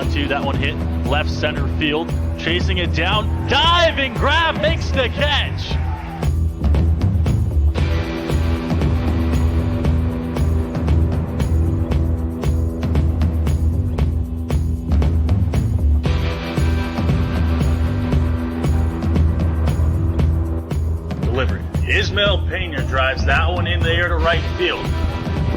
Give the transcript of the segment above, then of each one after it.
0-2. That one hit left center field. Chasing it down. Diving grab, makes the catch. Delivery. Ismael Pena drives that one in the air to right field.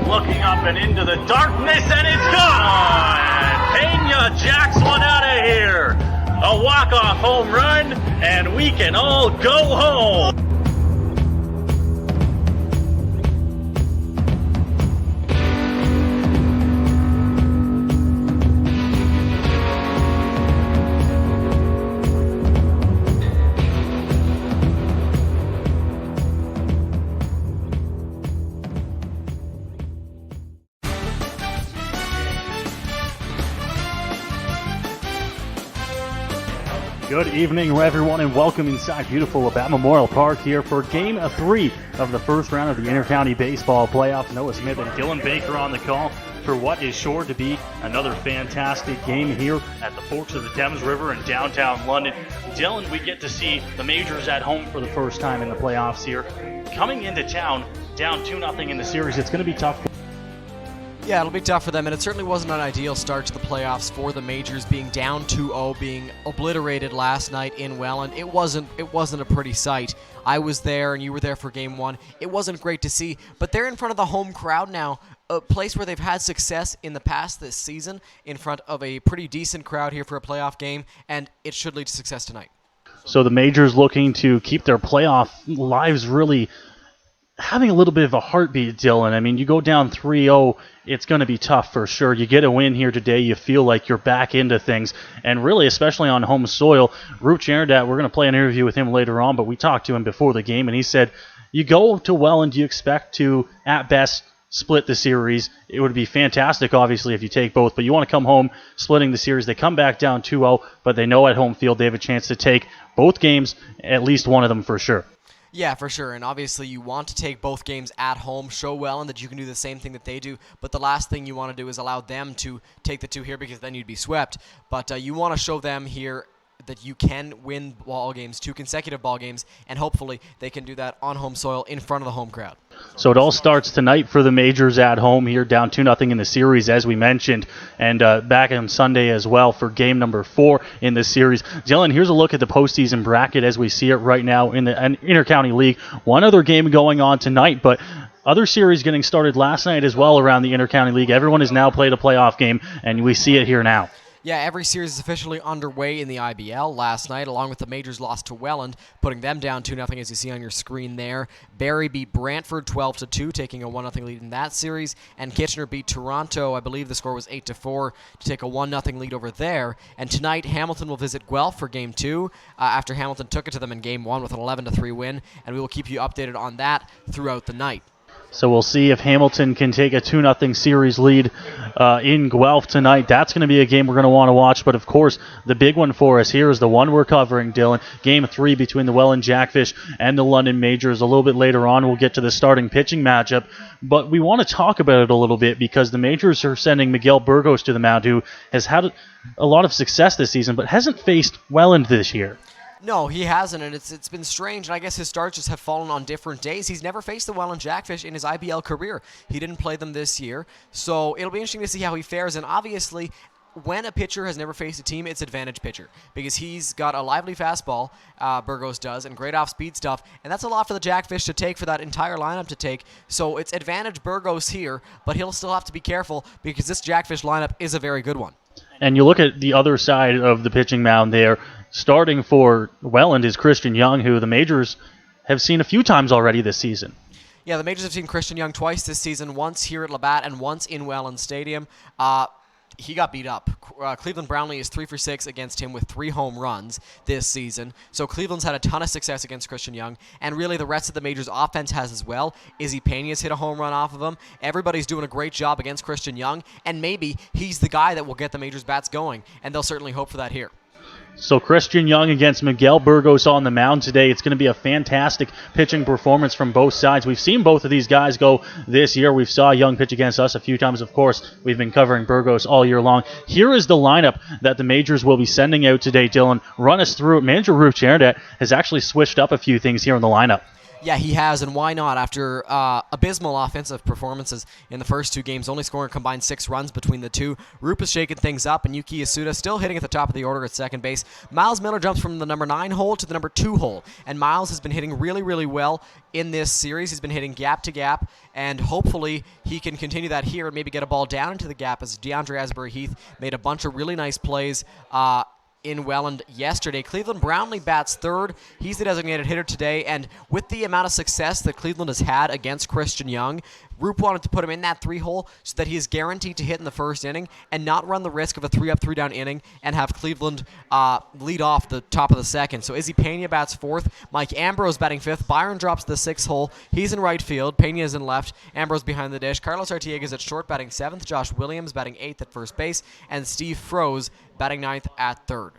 Looking up and into the darkness, and it's gone! Pena jacks one out of here. A walk-off home run, and we can all go home. Good evening, everyone, and welcome inside beautiful Labatt Memorial Park here for Game 3 of the first round of the Intercounty Baseball Playoffs. Noah Smith and Dylan Baker on the call for what is sure to be another fantastic game here at the Forks of the Thames River in downtown London. Dylan, we get to see the Majors at home for the first time in the playoffs here. Coming into town, down 2-0 in the series, it's going to be tough. Yeah, it'll be tough for them, and it certainly wasn't an ideal start to the playoffs for the Majors, being down 2-0, being obliterated last night in Welland. It wasn't a pretty sight. I was there, and you were there for Game 1. It wasn't great to see, but they're in front of the home crowd now, a place where they've had success in the past this season, in front of a pretty decent crowd here for a playoff game, and it should lead to success tonight. So the Majors looking to keep their playoff lives really having a little bit of a heartbeat, Dylan. I mean, you go down 3-0, it's going to be tough for sure. You get a win here today, you feel like you're back into things, and really, especially on home soil. Root Chandat, we're going to play an interview with him later on, but we talked to him before the game, and he said, you go to Welland, you expect to, at best, split the series. It would be fantastic, obviously, if you take both, but you want to come home splitting the series. They come back down 2-0, but they know at home field they have a chance to take both games, at least one of them for sure. Yeah, for sure, and obviously you want to take both games at home, show Welland that you can do the same thing that they do, but the last thing you want to do is allow them to take the two here because then you'd be swept. But you want to show them here that you can win ball games, 2 consecutive ball games, and hopefully they can do that on home soil in front of the home crowd. So it all starts tonight for the Majors at home here, down 2-0 in the series, as we mentioned, and back on Sunday as well for game number 4 in the series. Dylan, here's a look at the postseason bracket as we see it right now in the Intercounty League. One other game going on tonight, but other series getting started last night as well around the Intercounty League. Everyone has now played a playoff game, and we see it here now. Yeah, every series is officially underway in the IBL last night, along with the Majors loss to Welland, putting them down 2-0 as you see on your screen there. Barrie beat Brantford 12-2, taking a 1-0 lead in that series, and Kitchener beat Toronto. I believe the score was 8-4 to take a 1-0 lead over there. And tonight, Hamilton will visit Guelph for Game 2 after Hamilton took it to them in Game 1 with an 11-3 win, and we will keep you updated on that throughout the night. So we'll see if Hamilton can take a 2-0 series lead in Guelph tonight. That's going to be a game we're going to want to watch. But, of course, the big one for us here is the one we're covering, Dylan. Game 3 between the Welland Jackfish and the London Majors. A little bit later on, we'll get to the starting pitching matchup. But we want to talk about it a little bit because the Majors are sending Miguel Burgos to the mound, who has had a lot of success this season but hasn't faced Welland this year. No, he hasn't, and it's been strange, and I guess his starts just have fallen on different days. He's never faced the Welland Jackfish in his IBL career. He didn't play them this year, so it'll be interesting to see how he fares, and obviously, when a pitcher has never faced a team, it's advantage pitcher, because he's got a lively fastball, Burgos does, and great off-speed stuff, and that's a lot for the Jackfish to take, for that entire lineup to take, so it's advantage Burgos here, but he'll still have to be careful, because this Jackfish lineup is a very good one. And you look at the other side of the pitching mound there. Starting for Welland is Christian Young, who the Majors have seen a few times already this season. Yeah, the Majors have seen Christian Young twice this season, once here at Labatt and once in Welland Stadium. He got beat up. Cleveland Brownlee is 3 for 6 against him with 3 home runs this season. So Cleveland's had a ton of success against Christian Young, and really the rest of the Majors offense has as well. Izzy Pena's hit a home run off of him. Everybody's doing a great job against Christian Young, and maybe he's the guy that will get the Majors bats going, and they'll certainly hope for that here. So Christian Young against Miguel Burgos on the mound today. It's going to be a fantastic pitching performance from both sides. We've seen both of these guys go this year. We've saw Young pitch against us a few times. Of course, we've been covering Burgos all year long. Here is the lineup that the Majors will be sending out today. Dylan, run us through it. Manager Ruth Chernadet has actually switched up a few things here in the lineup. Yeah, he has, and why not? After abysmal offensive performances in the first two games, only scoring a combined 6 runs between the two, Rupp is shaking things up, and Yuki Yasuda still hitting at the top of the order at second base. Miles Millar jumps from the number 9 hole to the number 2 hole, and Miles has been hitting really, really well in this series. He's been hitting gap to gap, and hopefully he can continue that here and maybe get a ball down into the gap, as DeAndre Asbury-Heath made a bunch of really nice plays in Welland yesterday. Cleveland Brownlee bats third. He's the designated hitter today, and with the amount of success that Cleveland has had against Christian Young, Rupp wanted to put him in that 3 hole so that he is guaranteed to hit in the first inning and not run the risk of a 3-up, 3-down inning and have Cleveland lead off the top of the second. So Izzy Pena bats fourth. Mike Ambrose batting fifth. Byron drops to the 6th hole. He's in right field. Pena is in left. Ambrose behind the dish. Carlos Artiega is at short batting 7th. Josh Williams batting 8th at first base. And Steve Froese batting 9th at third.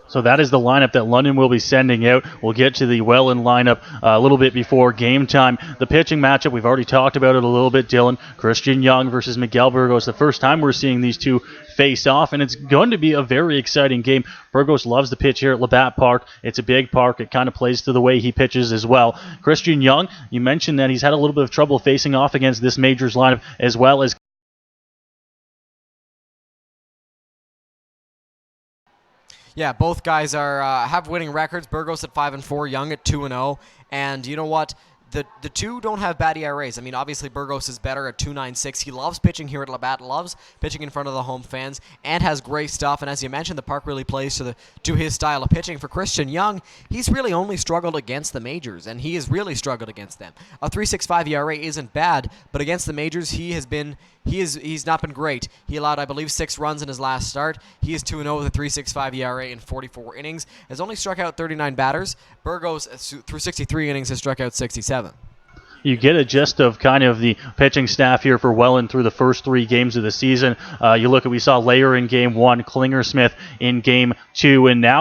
So that is the lineup that London will be sending out. We'll get to the Welland lineup a little bit before game time. The pitching matchup, we've already talked about it a little bit, Dylan. Christian Young versus Miguel Burgos. The first time we're seeing these two face off, and it's going to be a very exciting game. Burgos loves to pitch here at Labatt Park. It's a big park. It kind of plays to the way he pitches as well. Christian Young, you mentioned that he's had a little bit of trouble facing off against this Majors lineup, as well as Yeah, both guys are have winning records. Burgos at 5-4, Young at 2-0, and you know what? The two don't have bad ERAs. I mean, obviously Burgos is better at 2.96. He loves pitching here at Labatt, loves pitching in front of the home fans, and has great stuff. And as you mentioned, the park really plays to his style of pitching. For Christian Young, he's really only struggled against the Majors, and he has really struggled against them. A 3.65 ERA isn't bad, but against the Majors, he's not been great. He allowed, I believe, 6 runs in his last start. He is 2-0 with a 3.65 ERA in 44 innings. Has only struck out 39 batters. Burgos, through 63 innings, has struck out 67. You get a gist of kind of the pitching staff here for Welland through the first 3 games of the season. You look at, we saw Layer in Game 1, Klinger-Smith in Game 2, and now,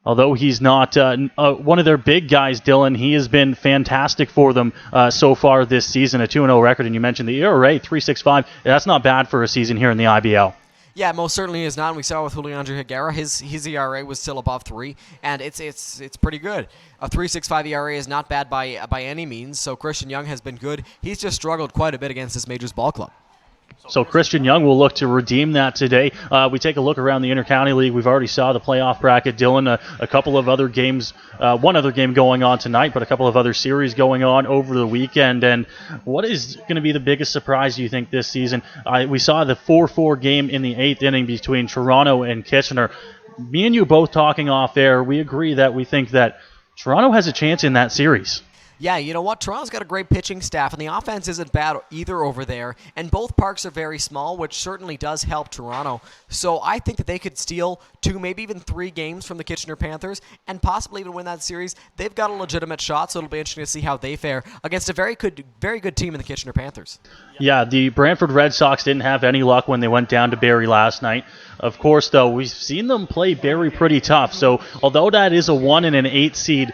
although he's not one of their big guys, Dylan, he has been fantastic for them so far this season, a 2-0 record, and you mentioned the ERA, 3.65. That's not bad for a season here in the IBL. Yeah, most certainly is not. And we saw with Julian Higuera, his ERA was still above 3, and it's pretty good. A 3.65 ERA is not bad by any means. So Christian Young has been good. He's just struggled quite a bit against this Majors ball club. So Christian Young will look to redeem that today. We take a look around the Intercounty League. We've already saw the playoff bracket. Dylan, a couple of other games, one other game going on tonight, but a couple of other series going on over the weekend. And what is going to be the biggest surprise, do you think, this season? We saw the 4-4 game in the 8th inning between Toronto and Kitchener. Me and you both talking off air, we agree that we think that Toronto has a chance in that series. Yeah, you know what? Toronto's got a great pitching staff, and the offense isn't bad either over there. And both parks are very small, which certainly does help Toronto. So I think that they could steal 2, maybe even 3 games from the Kitchener Panthers and possibly even win that series. They've got a legitimate shot, so it'll be interesting to see how they fare against a very good team in the Kitchener Panthers. Yeah, the Brantford Red Sox didn't have any luck when they went down to Barrie last night. Of course, though, we've seen them play Barrie pretty tough. So although that is a 1 and an 8 seed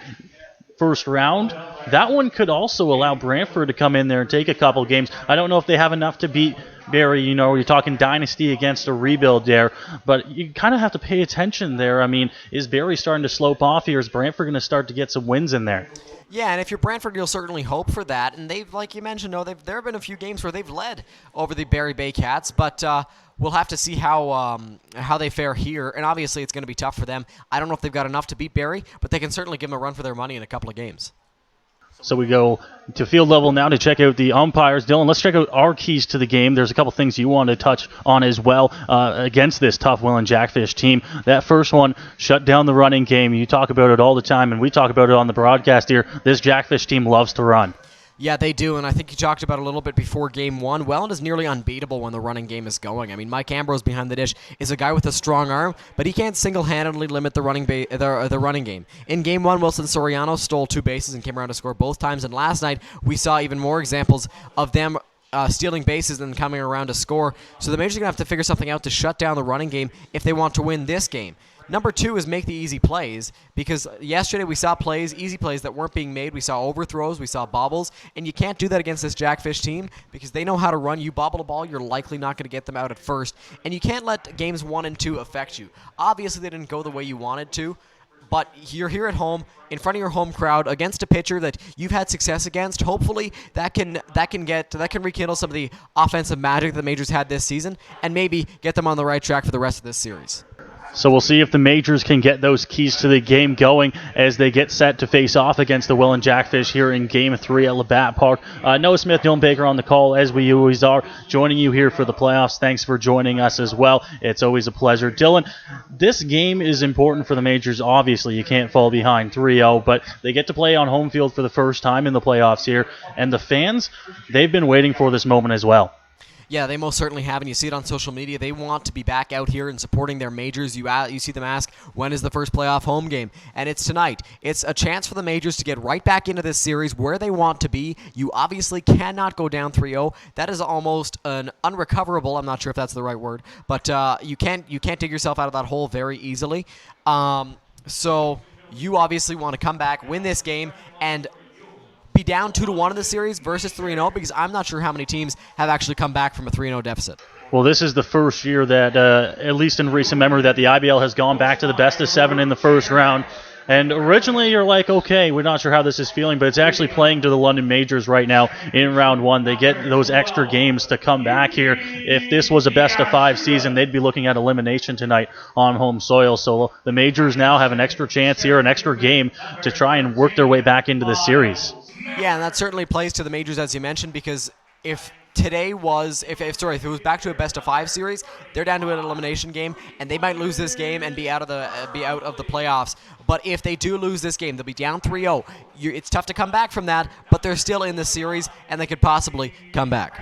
first round, that one could also allow Brantford to come in there and take a couple games. I don't know if they have enough to beat Barrie. You know, you're talking dynasty against a rebuild there, but you kind of have to pay attention there. I mean, is Barrie starting to slope off here? Is Brantford going to start to get some wins in there? Yeah, and if you're Brantford, you'll certainly hope for that. And they've, like you mentioned, there have been a few games where they've led over the Barrie Bay Cats, but we'll have to see how they fare here. And obviously, it's going to be tough for them. I don't know if they've got enough to beat Barrie, but they can certainly give them a run for their money in a couple of games. So we go to field level now to check out the umpires. Dylan, let's check out our keys to the game. There's a couple things you want to touch on as well against this tough Welland Jackfish team. That first one, shut down the running game. You talk about it all the time, and we talk about it on the broadcast here. This Jackfish team loves to run. Yeah, they do, and I think you talked about it a little bit before Game 1. Welland is nearly unbeatable when the running game is going. I mean, Mike Ambrose behind the dish is a guy with a strong arm, but he can't single-handedly limit the running game. In Game 1, Wilson Soriano stole 2 bases and came around to score both times, and last night we saw even more examples of them stealing bases and coming around to score. So the Majors are going to have to figure something out to shut down the running game if they want to win this game. Number 2 is make the easy plays, because yesterday we saw easy plays that weren't being made. We saw overthrows, we saw bobbles, and you can't do that against this Jackfish team because they know how to run. You bobble a ball, you're likely not going to get them out at first, and you can't let games 1 and 2 affect you. Obviously, they didn't go the way you wanted to, but you're here at home in front of your home crowd against a pitcher that you've had success against. Hopefully, that can rekindle some of the offensive magic that the Majors had this season, and maybe get them on the right track for the rest of this series. So we'll see if the Majors can get those keys to the game going as they get set to face off against the Welland Jackfish here in Game 3 at Labatt Park. Noah Smith, Dylan Baker on the call, as we always are, joining you here for the playoffs. Thanks for joining us as well. It's always a pleasure. Dylan, this game is important for the Majors. Obviously, you can't fall behind 3-0, but they get to play on home field for the first time in the playoffs here. And the fans, they've been waiting for this moment as well. Yeah, they most certainly have, and you see it on social media. They want to be back out here and supporting their Majors. You see them ask, when is the first playoff home game? And it's tonight. It's a chance for the Majors to get right back into this series where they want to be. You obviously cannot go down 3-0. That is almost an unrecoverable, I'm not sure if that's the right word, but you can't dig yourself out of that hole very easily. So you obviously want to come back, win this game, and be down 2-1 in the series versus 3-0, because I'm not sure how many teams have actually come back from a 3-0 deficit. Well, this is the first year that, at least in recent memory, that the IBL has gone back to the best of 7 in the first round. And originally you're like, okay, we're not sure how this is feeling, but it's actually playing to the London Majors right now in round 1. They get those extra games to come back here. If this was a best of 5 season, they'd be looking at elimination tonight on home soil. So the Majors now have an extra chance here, an extra game to try and work their way back into the series. Yeah, and that certainly plays to the Majors, as you mentioned, because if it was back to a best of 5 series, they're down to an elimination game, and they might lose this game and be out of the playoffs. But if they do lose this game, they'll be down 3-0. It's tough to come back from that, but they're still in the series, and they could possibly come back.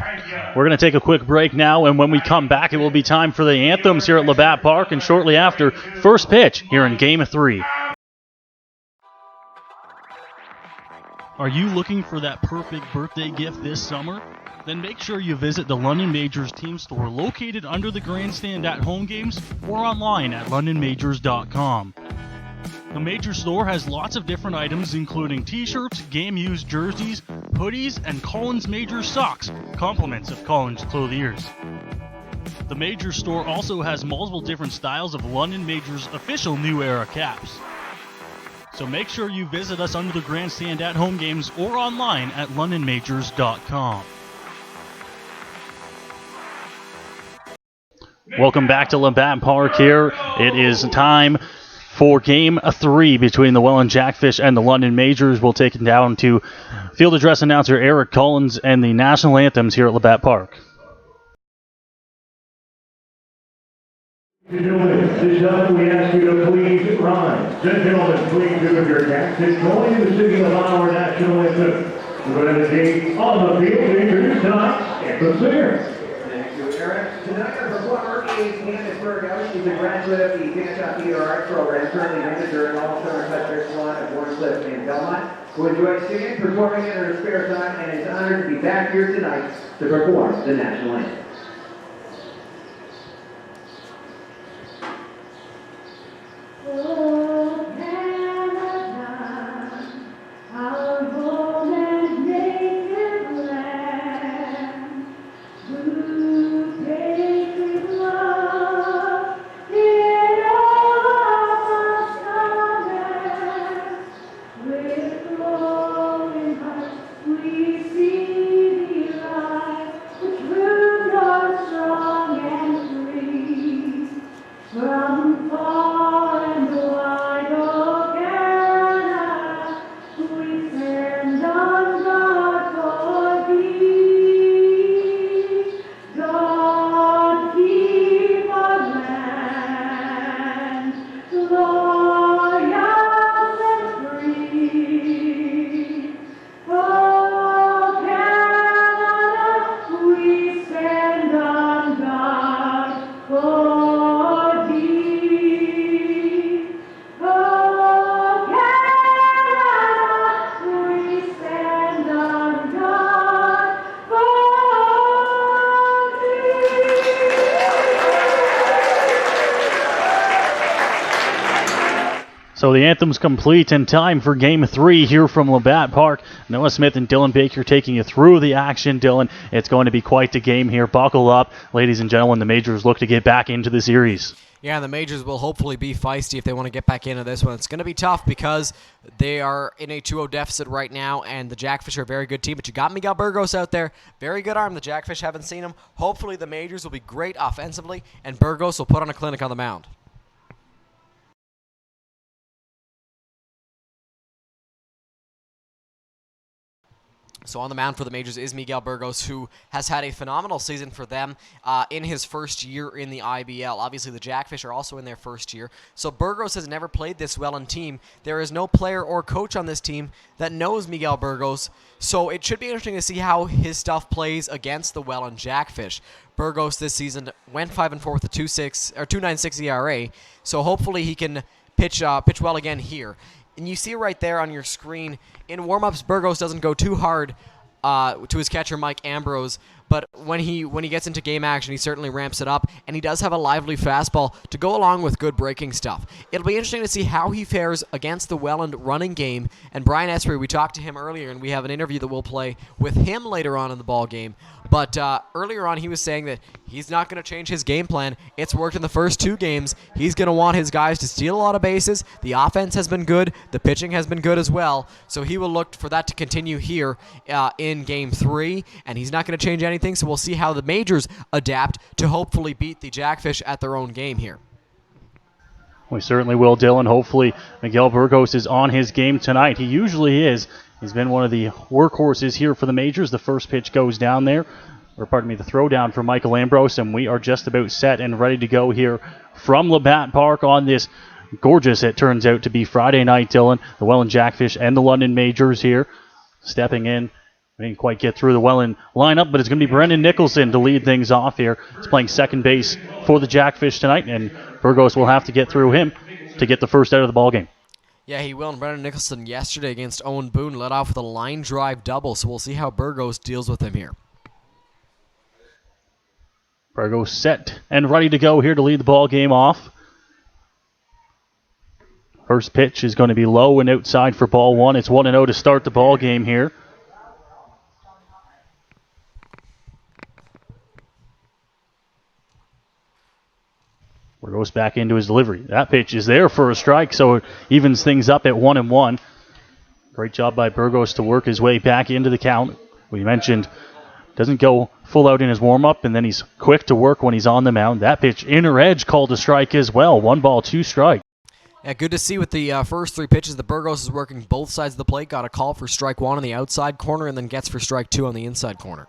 We're going to take a quick break now, and when we come back, it will be time for the anthems here at Labatt Park, and shortly after, first pitch here in Game 3. Are you looking for that perfect birthday gift this summer? Then make sure you visit the London Majors team store located under the grandstand at home games or online at londonmajors.com. The Majors store has lots of different items including t-shirts, game-used jerseys, hoodies, and Collins Majors socks, compliments of Collins clothiers. The Majors store also has multiple different styles of London Majors official New Era caps. So make sure you visit us under the grandstand at home games or online at londonmajors.com. Welcome back to Labatt Park here. It is time for Game 3 between the Welland Jackfish and the London Majors. We'll take it down to field address announcer Eric Collins and the national anthems here at Labatt Park. This time we ask you to please rise. Gentlemen, please do with your Jackfish join in the singing of our national anthem. We're going to take on the field to introduce tonight's anthem singer. Thank you, Eric. Tonight our performer is Miguel Burgos. She's a graduate of the Kennesaw Theater Arts Program, currently manager in all summer Jackfish Lineup at Warncliffe in Belmont, who enjoys singing, performing in her spare time, and is honored to be back here tonight to perform the national anthem. From far and wide. So the anthem's complete and time for Game 3 here from Labatt Park. Noah Smith and Dylan Baker taking you through the action. Dylan, it's going to be quite the game here. Buckle up, ladies and gentlemen. The Majors look to get back into the series. Yeah, the Majors will hopefully be feisty if they want to get back into this one. It's going to be tough because they are in a 2-0 deficit right now, and the Jackfish are a very good team. But you got Miguel Burgos out there. Very good arm. The Jackfish haven't seen him. Hopefully the Majors will be great offensively, and Burgos will put on a clinic on the mound. So on the mound for the Majors is Miguel Burgos, who has had a phenomenal season for them in his first year in the IBL. Obviously, the Jackfish are also in their first year. So Burgos has never played this Welland team. There is no player or coach on this team that knows Miguel Burgos. So it should be interesting to see how his stuff plays against the Welland Jackfish. Burgos this season went 5-4 with a 2.96 ERA. So hopefully he can pitch well again here. And you see right there on your screen, in warm-ups, Burgos doesn't go too hard to his catcher, Mike Ambrose. But when he gets into game action, he certainly ramps it up, and he does have a lively fastball to go along with good breaking stuff. It'll be interesting to see how he fares against the Welland running game. And Brian Esprey, we talked to him earlier, and we have an interview that we'll play with him later on in the ball game. But earlier on, he was saying that he's not going to change his game plan. It's worked in the first 2 games. He's going to want his guys to steal a lot of bases. The offense has been good. The pitching has been good as well. So he will look for that to continue here in Game 3, and he's not going to change anything. So we'll see how the Majors adapt to hopefully beat the Jackfish at their own game here. We certainly will, Dylan. Hopefully Miguel Burgos is on his game tonight. He usually is. He's been one of the workhorses here for the Majors. The first pitch goes down there, the throw down for Michael Ambrose, and we are just about set and ready to go here from Labatt Park on this gorgeous, it turns out to be Friday night, Dylan. The Welland Jackfish and the London Majors here stepping in. We didn't quite get through the Welland lineup, but it's going to be Brendan Nicholson to lead things off here. He's playing second base for the Jackfish tonight, and Burgos will have to get through him to get the first out of the ballgame. Yeah, he will. And Brendan Nicholson yesterday against Owen Boone led off with a line drive double, so we'll see how Burgos deals with him here. Burgos set and ready to go here to lead the ball game off. First pitch is going to be low and outside for ball 1. It's 1-0 to start the ball game here. Burgos back into his delivery. That pitch is there for a strike, so it evens things up at 1-1. Great job by Burgos to work his way back into the count. We mentioned doesn't go full out in his warm-up, and then he's quick to work when he's on the mound. That pitch, inner edge, called a strike as well. 1 ball, 2 strike. Yeah, good to see with the first 3 pitches. The Burgos is working both sides of the plate. Got a call for strike 1 on the outside corner, and then gets for strike 2 on the inside corner.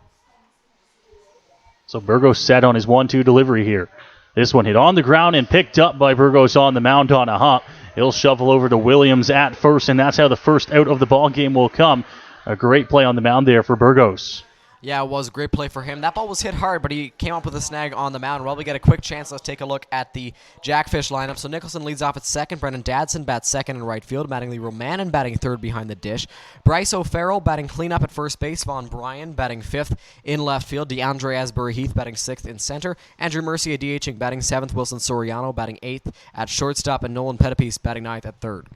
So Burgos set on his 1-2 delivery here. This one hit on the ground and picked up by Burgos on the mound on a hop. He'll shovel over to Williams at first, and that's how the first out of the ball game will come. A great play on the mound there for Burgos. Yeah, it was a great play for him. That ball was hit hard, but he came up with a snag on the mound. While we get a quick chance, let's take a look at the Jackfish lineup. So Nicholson leads off at second. Brendan Dadson bats second in right field. Mattingly Romanin batting third behind the dish. Bryce O'Farrell batting cleanup at first base. Vaughn Bryan batting fifth in left field. DeAndre Asbury-Heath batting sixth in center. Andrew Mercier DHing batting seventh. Wilson Soriano batting eighth at shortstop. And Nolan Pettipies batting ninth at third.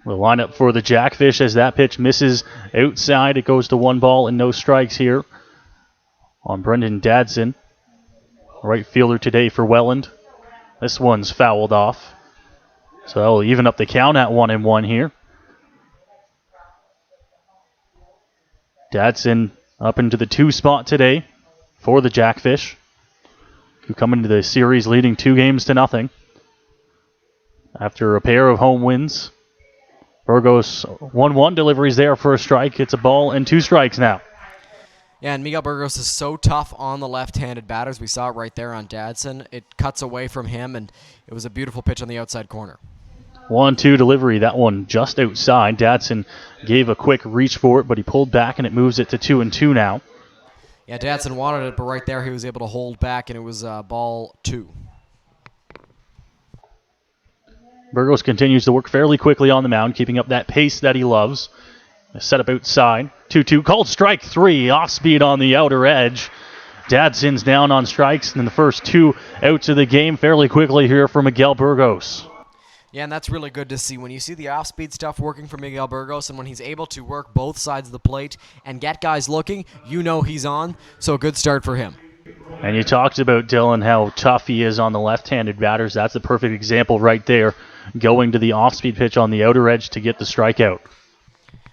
The lineup for the Jackfish as that pitch misses outside. It goes to 1 ball and no strikes here on Brendan Dadson. Right fielder today for Welland. This one's fouled off. So that'll even up the count at 1-1 here. Dadson up into the 2 spot today for the Jackfish, who come into the series leading 2-0 after a pair of home wins. Burgos 1-1 deliveries there for a strike. It's a ball and 2 strikes now. Yeah, and Miguel Burgos is so tough on the left-handed batters. We saw it right there on Dadson. It cuts away from him, and it was a beautiful pitch on the outside corner. 1-2 delivery. That one just outside. Dadson gave a quick reach for it, but he pulled back, and it moves it to 2-2 now. Yeah, Dadson wanted it, but right there he was able to hold back, and it was ball 2. Burgos continues to work fairly quickly on the mound, keeping up that pace that he loves. Set up outside. 2-2. Called strike 3. Off speed on the outer edge. Dadson's down on strikes, and the first 2 outs of the game fairly quickly here for Miguel Burgos. Yeah, and that's really good to see. When you see the off-speed stuff working for Miguel Burgos and when he's able to work both sides of the plate and get guys looking, you know he's on. So a good start for him. And you talked about, Dylan, how tough he is on the left-handed batters. That's a perfect example right there, going to the off-speed pitch on the outer edge to get the strikeout.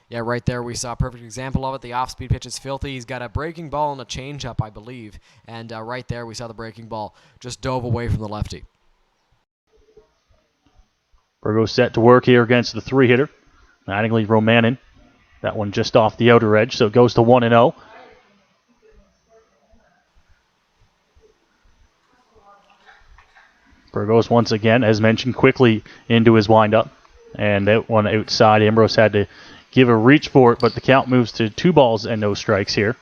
Yeah, right there we saw a perfect example of it. The off-speed pitch is filthy. He's got a breaking ball and a changeup, I believe. And right there we saw the breaking ball just dove away from the lefty. Burgos set to work here against the three-hitter, Mattingly Romanin. That one just off the outer edge, so it goes to 1-0. Burgos once again, as mentioned, quickly into his windup. And that one outside, Ambrose had to give a reach for it, but the count moves to 2 balls and no strikes here.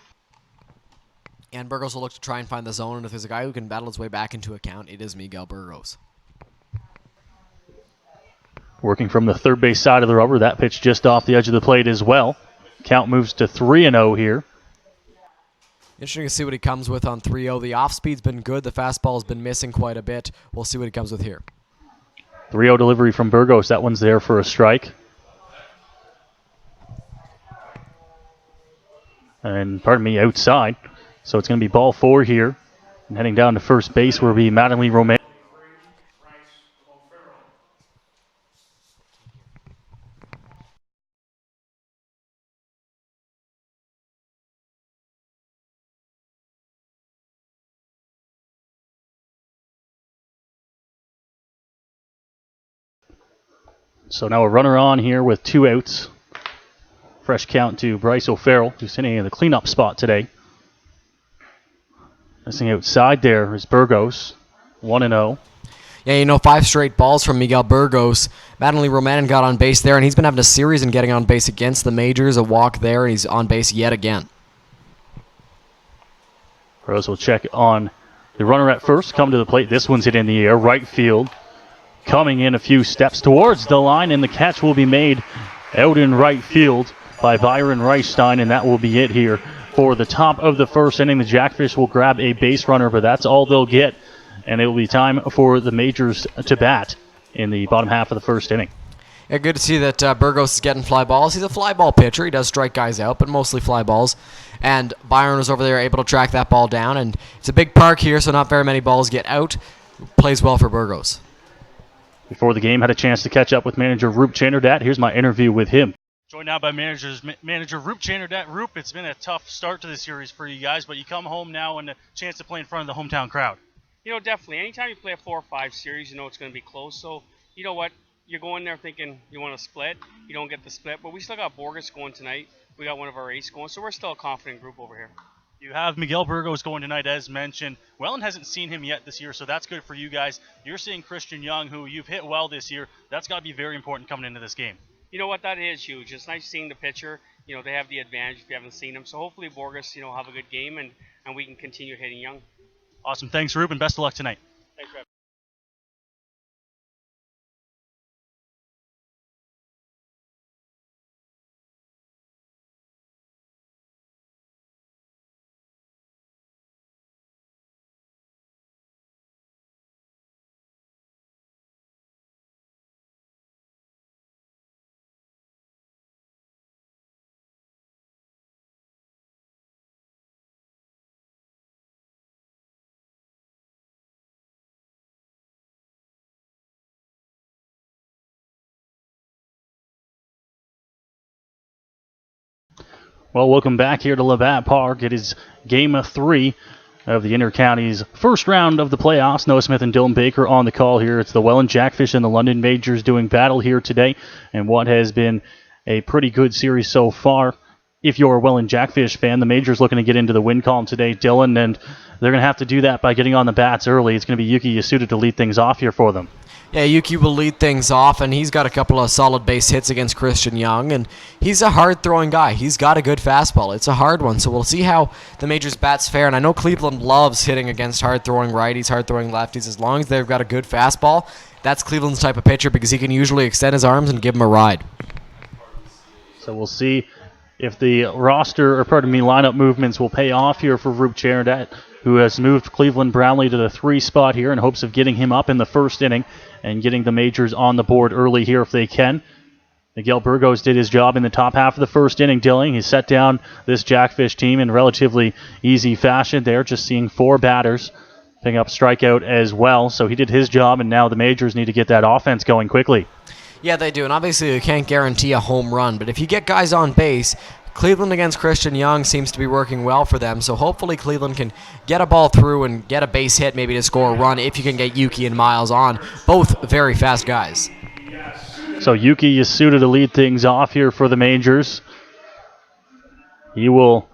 And Burgos will look to try and find the zone, and if there's a guy who can battle his way back into a count, it is Miguel Burgos. Working from the third base side of the rubber, that pitch just off the edge of the plate as well. Count moves to 3-0 here. Interesting to see what he comes with on 3-0. The off-speed's been good. The fastball's been missing quite a bit. We'll see what he comes with here. 3-0 delivery from Burgos. That one's there for a strike. And, outside. So it's going to be ball 4 here. And heading down to first base will be Mattingly Romain. So now a runner on here with 2 outs. Fresh count to Bryce O'Farrell, who's sitting in the cleanup spot today. Missing outside there is Burgos, 1-0. Yeah, 5 straight balls from Miguel Burgos. Mattingly Romanin got on base there, and he's been having a series in getting on base against the majors. A walk there, and he's on base yet again. Burgos will check on the runner at first, come to the plate. This one's hit in the air, right field. Coming in a few steps towards the line, and the catch will be made out in right field by Byron Reichstein, and that will be it here for the top of the first inning. The Jackfish will grab a base runner, but that's all they'll get, and it will be time for the majors to bat in the bottom half of the first inning. Yeah, good to see that Burgos is getting fly balls. He's a fly ball pitcher. He does strike guys out, but mostly fly balls. And Byron was over there able to track that ball down, and it's a big park here, so not very many balls get out. Plays well for Burgos. Before the game, had a chance to catch up with manager Roop Chanderdat. Here's my interview with him. Joined now by manager Roop Chanderdat. Roop, it's been a tough start to the series for you guys, but you come home now and a chance to play in front of the hometown crowd. Definitely. Anytime you play a 4 or 5 series, it's going to be close. So, you know what? You're going there thinking you want to split. You don't get the split, but we still got Burgos going tonight. We got one of our aces going, so we're still a confident group over here. You have Miguel Burgos going tonight, as mentioned. Welland hasn't seen him yet this year, so that's good for you guys. You're seeing Christian Young, who you've hit well this year. That's got to be very important coming into this game. You know what? That is huge. It's nice seeing the pitcher. They have the advantage if you haven't seen him. So hopefully Burgos, have a good game, and we can continue hitting Young. Awesome. Thanks, Ruben. Best of luck tonight. Thanks, Rev. Well, welcome back here to Labatt Park. It is Game 3 of the Inter-Counties first round of the playoffs. Noah Smith and Dylan Baker on the call here. It's the Welland Jackfish and the London Majors doing battle here today, and what has been a pretty good series so far. If you're a Welland Jackfish fan, the Majors looking to get into the win column today, Dylan, and they're going to have to do that by getting on the bats early. It's going to be Yuki Yasuda to lead things off here for them. Yeah, Yuki will lead things off, and he's got a couple of solid base hits against Christian Young, and he's a hard-throwing guy. He's got a good fastball. It's a hard one, so we'll see how the Majors bats fare, and I know Cleveland loves hitting against hard-throwing righties, hard-throwing lefties. As long as they've got a good fastball, that's Cleveland's type of pitcher because he can usually extend his arms and give them a ride. So we'll see if the lineup movements will pay off here for Roop Chanderdat. who has moved Cleveland Brownlee to the 3 spot here in hopes of getting him up in the first inning and getting the Majors on the board early here if they can. Miguel Burgos did his job in the top half of the first inning, Dylan. He set down this Jackfish team in relatively easy fashion there, just seeing 4 batters picking up strikeout as well. So he did his job, and now the Majors need to get that offense going quickly. Yeah, they do, and obviously you can't guarantee a home run, but if you get guys on base, Cleveland against Christian Young seems to be working well for them, so hopefully Cleveland can get a ball through and get a base hit, maybe to score a run if you can get Yuki and Miles on, both very fast guys. So Yuki Yasuda to lead things off here for the Majors. He will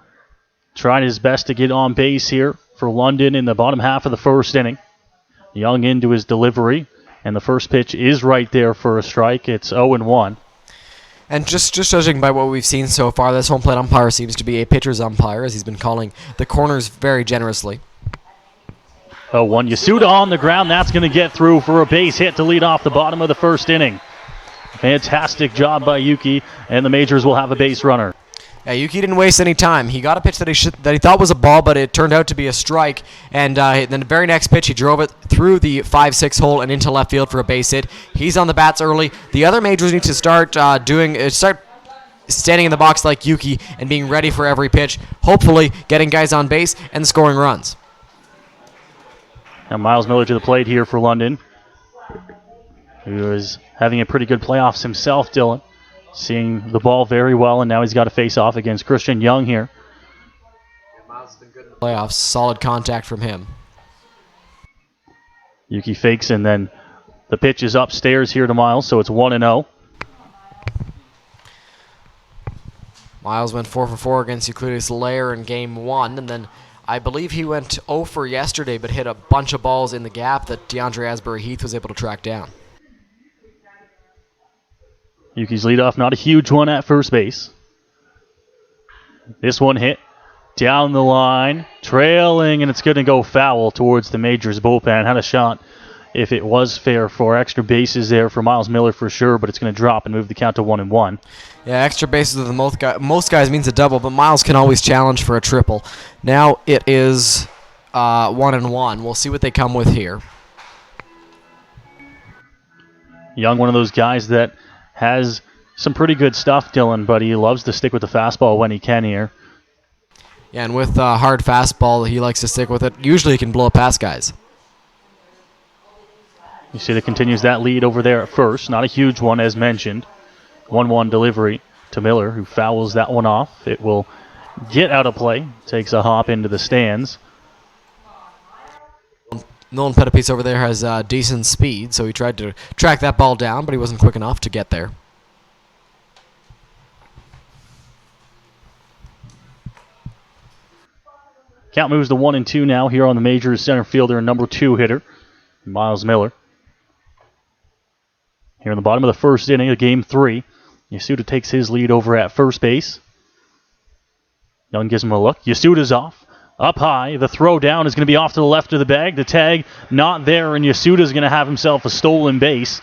try his best to get on base here for London in the bottom half of the first inning. Young into his delivery, and the first pitch is right there for a strike. It's 0-1. And just judging by what we've seen so far, this home plate umpire seems to be a pitcher's umpire, as he's been calling the corners very generously. 0-1. Yasuda on the ground. That's going to get through for a base hit to lead off the bottom of the first inning. Fantastic job by Yuki, and the Majors will have a base runner. Yeah, Yuki didn't waste any time. He got a pitch that he thought was a ball, but it turned out to be a strike. And then the very next pitch, he drove it through the 5-6 hole and into left field for a base hit. He's on the bats early. The other Majors need to start standing in the box like Yuki and being ready for every pitch, hopefully getting guys on base and scoring runs. Now Miles Millar to the plate here for London, who is having a pretty good playoffs himself, Dylan. Seeing the ball very well, and now he's got to face off against Christian Young here. Yeah, Miles has been good in the playoffs. Solid contact from him. Yuki fakes, and then the pitch is upstairs here to Miles, so it's 1-0. Miles went 4 for 4 against Euclides Lair in Game 1, and then I believe he went 0 for yesterday, but hit a bunch of balls in the gap that DeAndre Asbury-Heath was able to track down. Yuki's leadoff, not a huge one at first base. This one hit down the line, trailing, and it's going to go foul towards the Majors bullpen. Had a shot if it was fair for extra bases there for Miles Millar for sure, but it's going to drop and move the count to 1-1. Yeah, extra bases with most guys means a double, but Miles can always challenge for a triple. Now it is 1-1. We'll see what they come with here. Young, one of those guys that has some pretty good stuff, Dylan, but he loves to stick with the fastball when he can here. Yeah, and with hard fastball, he likes to stick with it. Usually he can blow past guys. You see that continues that lead over there at first. Not a huge one, as mentioned. 1-1 delivery to Millar, who fouls that one off. It will get out of play. Takes a hop into the stands. Nolan Pettipies over there has decent speed, so he tried to track that ball down, but he wasn't quick enough to get there. Count moves to 1-2 now here on the Majors center fielder and number 2 hitter, Miles Millar. Here in the bottom of the first inning of Game 3, Yasuda takes his lead over at first base. Young gives him a look. Yasuda's off. Up high, the throw down is going to be off to the left of the bag. The tag not there, and Yasuda's going to have himself a stolen base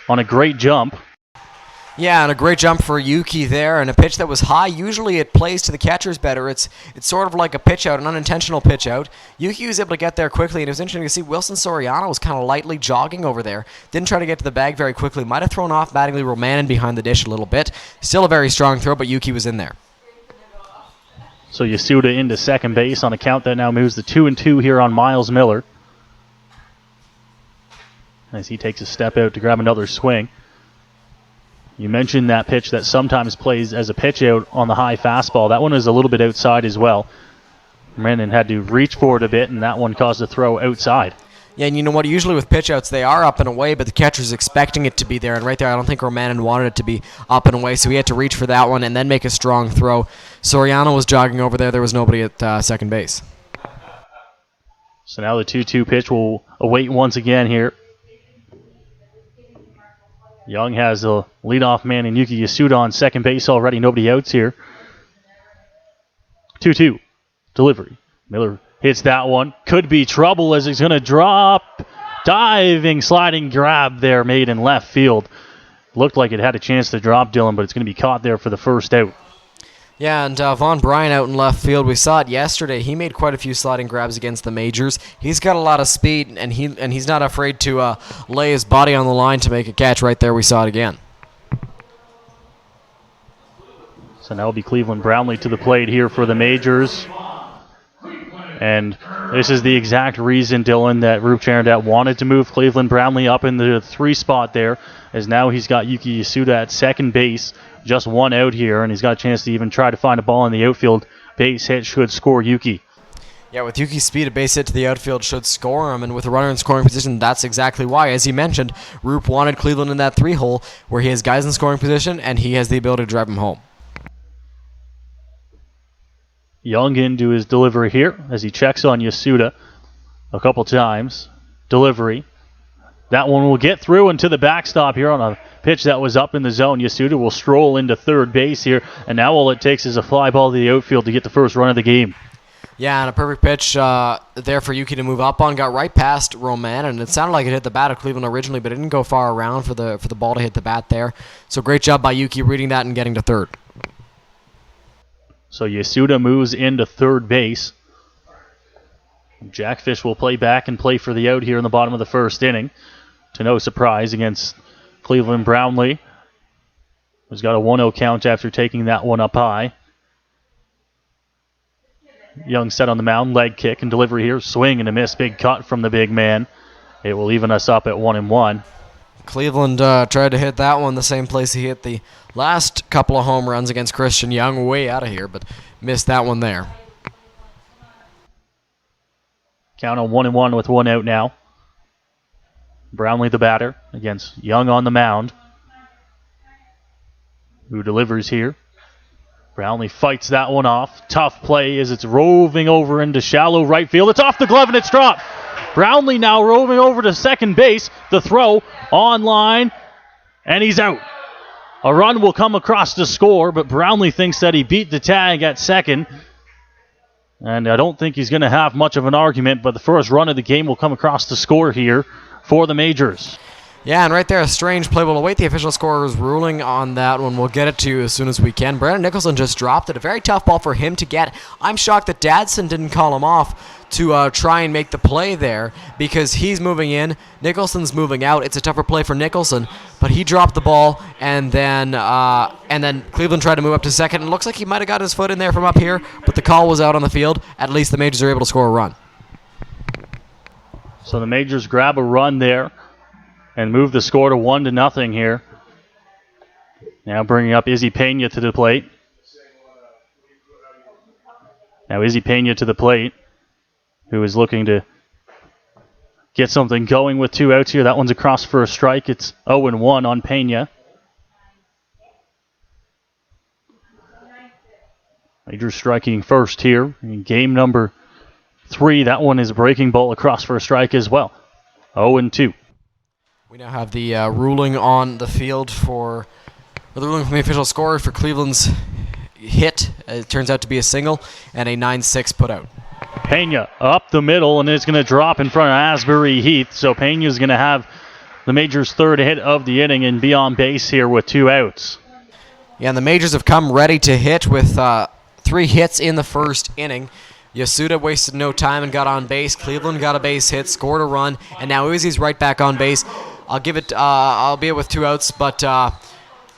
on a great jump. Yeah, and a great jump for Yuki there, and a pitch that was high. Usually it plays to the catchers better. It's sort of like a pitch out, an unintentional pitch out. Yuki was able to get there quickly, and it was interesting to see Wilson Soriano was kind of lightly jogging over there. Didn't try to get to the bag very quickly. Might have thrown off Mattingly Romanen behind the dish a little bit. Still a very strong throw, but Yuki was in there. So Yasuda into second base on a count that now moves to 2-2 here on Miles Millar, as he takes a step out to grab another swing. You mentioned that pitch that sometimes plays as a pitch out on the high fastball. That one is a little bit outside as well. Romanen had to reach for it a bit, and that one caused a throw outside. Yeah, and you know what? Usually with pitch outs, they are up and away, but the catcher's expecting it to be there. And right there, I don't think Romanen wanted it to be up and away, so he had to reach for that one and then make a strong throw. Soriano was jogging over there. There was nobody at second base. So now the 2-2 pitch will await once again here. Young has the leadoff man in Yuki Yasuda on second base already. Nobody outs here. 2-2. Delivery. Millar hits that one. Could be trouble as it's going to drop. Diving, sliding grab there made in left field. Looked like it had a chance to drop, Dylan, but it's going to be caught there for the first out. Yeah, and Von Bryan out in left field, we saw it yesterday. He made quite a few sliding grabs against the majors. He's got a lot of speed, and he's not afraid to lay his body on the line to make a catch right there. We saw it again. So now it'll be Cleveland Brownlee to the plate here for the majors. And this is the exact reason, Dylan, that Roop Charandat wanted to move Cleveland Brownlee up in the 3 spot there, as now he's got Yuki Yasuda at second base, just 1 out here, and he's got a chance to even try to find a ball in the outfield. Base hit should score Yuki. Yeah, with Yuki's speed, a base hit to the outfield should score him, and with a runner in scoring position, that's exactly why. As you mentioned, Roop wanted Cleveland in that 3-hole, where he has guys in scoring position, and he has the ability to drive him home. Young into his delivery here as he checks on Yasuda a couple times. Delivery. That one will get through into the backstop here on a pitch that was up in the zone. Yasuda will stroll into third base here, and now all it takes is a fly ball to the outfield to get the first run of the game. Yeah, and a perfect pitch there for Yuki to move up on. Got right past Roman, and it sounded like it hit the bat of Cleveland originally, but it didn't go far around for the ball to hit the bat there. So great job by Yuki reading that and getting to third. So Yasuda moves into third base. Jackfish will play back and play for the out here in the bottom of the first inning. To no surprise against Cleveland Brownlee, who's got a 1-0 count after taking that one up high. Young set on the mound, leg kick and delivery here. Swing and a miss, big cut from the big man. It will even us up at 1-1. Cleveland tried to hit that one the same place he hit the last couple of home runs against Christian Young, way out of here, but missed that one there. Count on 1-1 with 1 out now. Brownlee the batter against Young on the mound, who delivers here. Brownlee fights that one off. Tough play as it's roving over into shallow right field. It's off the glove and it's dropped. Brownlee now roving over to second base. The throw on line, and he's out. A run will come across to score, but Brownlee thinks that he beat the tag at second. And I don't think he's going to have much of an argument, but the first run of the game will come across to score here for the majors. Yeah, and right there, a strange play. We'll await the official scorer's ruling on that one. We'll get it to you as soon as we can. Brandon Nicholson just dropped it. A very tough ball for him to get. I'm shocked that Dadson didn't call him off to try and make the play there because he's moving in. Nicholson's moving out. It's a tougher play for Nicholson, but he dropped the ball, and then Cleveland tried to move up to second. It looks like he might have got his foot in there from up here, but the call was out on the field. At least the majors are able to score a run. So the majors grab a run there and move the score to 1-0 here. Now bringing up Izzy Pena to the plate. Now Izzy Pena to the plate, who is looking to get something going with 2 outs here. That one's across for a strike. It's 0-1 on Pena. Major striking first here in game number 3. That one is a breaking ball across for a strike as well. 0-2. We now have the ruling on the field or the ruling from the official scorer for Cleveland's hit. It turns out to be a single and a 9-6 putout. Pena up the middle, and it's going to drop in front of Asbury Heath. So Pena's going to have the majors' third hit of the inning and be on base here with 2 outs. Yeah, and the majors have come ready to hit with 3 hits in the first inning. Yasuda wasted no time and got on base. Cleveland got a base hit, scored a run, and now Izzy's right back on base. I'll be it with 2 outs, but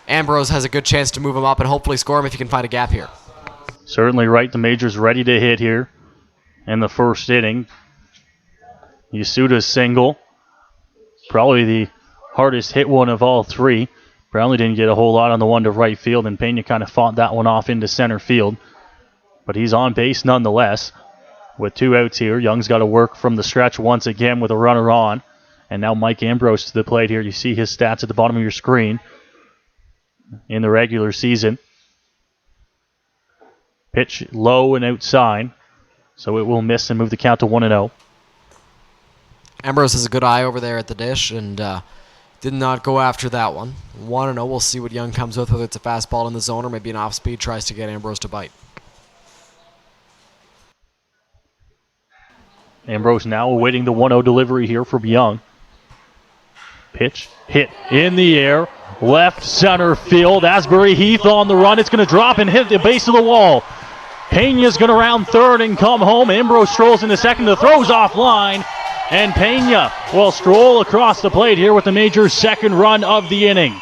Ambrose has a good chance to move him up and hopefully score him if he can find a gap here. Certainly right. The majors ready to hit here in the first inning. Yasuda's single. Probably the hardest hit one of all 3. Brownlee didn't get a whole lot on the one to right field, and Pena kind of fought that one off into center field. But he's on base nonetheless with 2 outs here. Young's got to work from the stretch once again with a runner on. And now Mike Ambrose to the plate here. You see his stats at the bottom of your screen in the regular season. Pitch low and outside, so it will miss and move the count to 1-0. Ambrose has a good eye over there at the dish and did not go after that one. 1-0. We'll see what Young comes with, whether it's a fastball in the zone or maybe an off-speed, tries to get Ambrose to bite. Ambrose now awaiting the 1-0 delivery here from Young. Pitch hit in the air, left center field. Asbury Heath on the run. It's going to drop and hit the base of the wall. Pena's going to round third and come home. Ambrose strolls into second. The throw's offline. And Pena will stroll across the plate here with the Major's second run of the inning.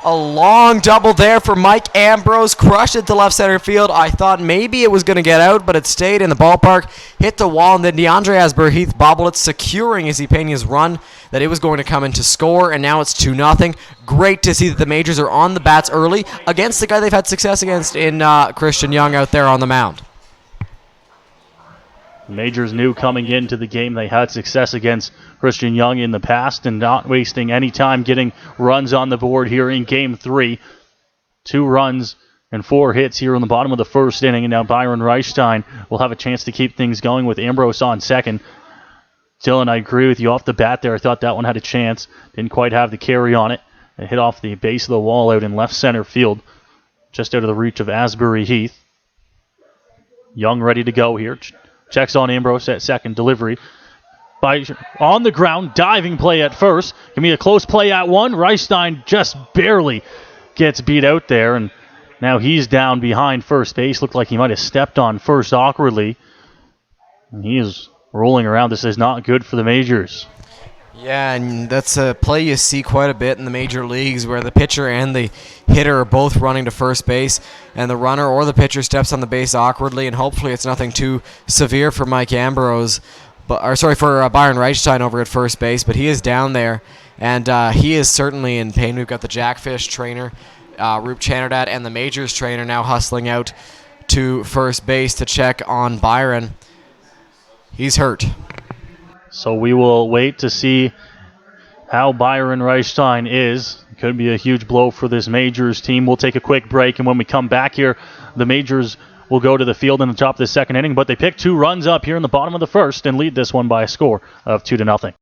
A long double there for Mike Ambrose. Crushed it to left center field. I thought maybe it was going to get out, but it stayed in the ballpark. Hit the wall, and then DeAndre Asbury Heath bobbled it, securing Izzy Pena's run that it was going to come in to score, and now it's 2-0. Great to see that the Majors are on the bats early against the guy they've had success against in Christian Young out there on the mound. Majors knew coming into the game they had success against Christian Young in the past and not wasting any time getting runs on the board here in Game 3. 2 runs and 4 hits here in the bottom of the first inning, and now Byron Reichstein will have a chance to keep things going with Ambrose on second. Dylan, I agree with you off the bat there. I thought that one had a chance. Didn't quite have the carry on it. It hit off the base of the wall out in left center field, just out of the reach of Asbury Heath. Young ready to go here. Checks on Ambrose at second. Delivery on the ground. Diving play at first. Give me a close play at one. Reichstein just barely gets beat out there, and now he's down behind first base. Looked like he might have stepped on first awkwardly. And he is rolling around. This is not good for the Majors. Yeah, and that's a play you see quite a bit in the major leagues where the pitcher and the hitter are both running to first base, and the runner or the pitcher steps on the base awkwardly, and hopefully it's nothing too severe for Mike Ambrose, for Byron Reichstein over at first base, but he is down there, and he is certainly in pain. We've got the Jackfish trainer, Roop Chanardad, and the Majors trainer now hustling out to first base to check on Byron. He's hurt. So we will wait to see how Byron Reichstein is. Could be a huge blow for this Majors team. We'll take a quick break, and when we come back here, the Majors will go to the field in the top of the second inning, but they pick 2 runs up here in the bottom of the first and lead this one by a score of 2-0.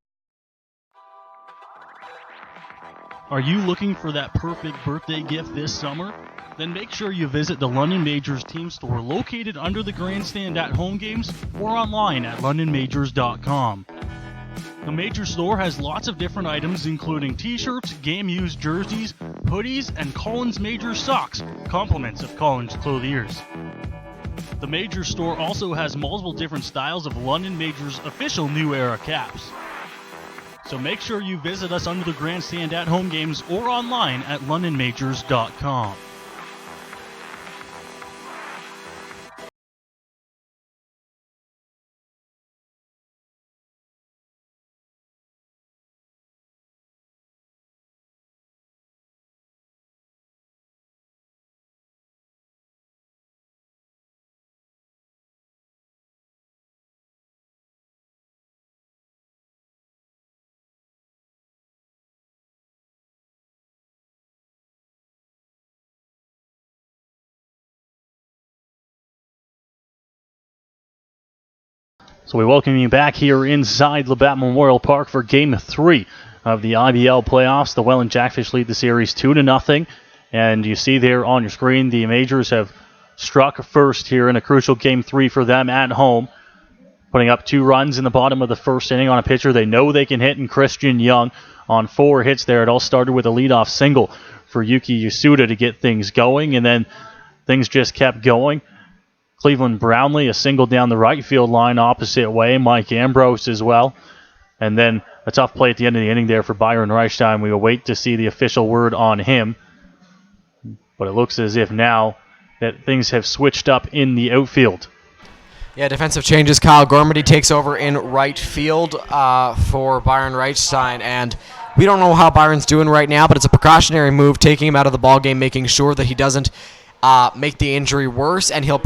Are you looking for that perfect birthday gift this summer? Then make sure you visit the London Majors team store located under the grandstand at home games or online at londonmajors.com. The Major store has lots of different items including t-shirts, game-used jerseys, hoodies, and Collins Majors socks, compliments of Collins clothiers. The Major store also has multiple different styles of London Majors official New Era caps. So make sure you visit us under the grandstand at home games or online at londonmajors.com. So we welcome you back here inside Labatt Memorial Park for Game 3 of the IBL playoffs. The Welland Jackfish lead the series 2-0. And you see there on your screen, the Majors have struck first here in a crucial Game 3 for them at home, putting up 2 runs in the bottom of the first inning on a pitcher they know they can hit in Christian Young on 4 hits there. It all started with a leadoff single for Yuki Yasuda to get things going, and then things just kept going. Cleveland Brownlee, a single down the right field line opposite way. Mike Ambrose as well. And then a tough play at the end of the inning there for Byron Reichstein. We will wait to see the official word on him. But it looks as if now that things have switched up in the outfield. Yeah, defensive changes. Kyle Gormady takes over in right field for Byron Reichstein. And we don't know how Byron's doing right now, but it's a precautionary move, taking him out of the ballgame, making sure that he doesn't make the injury worse, and he'll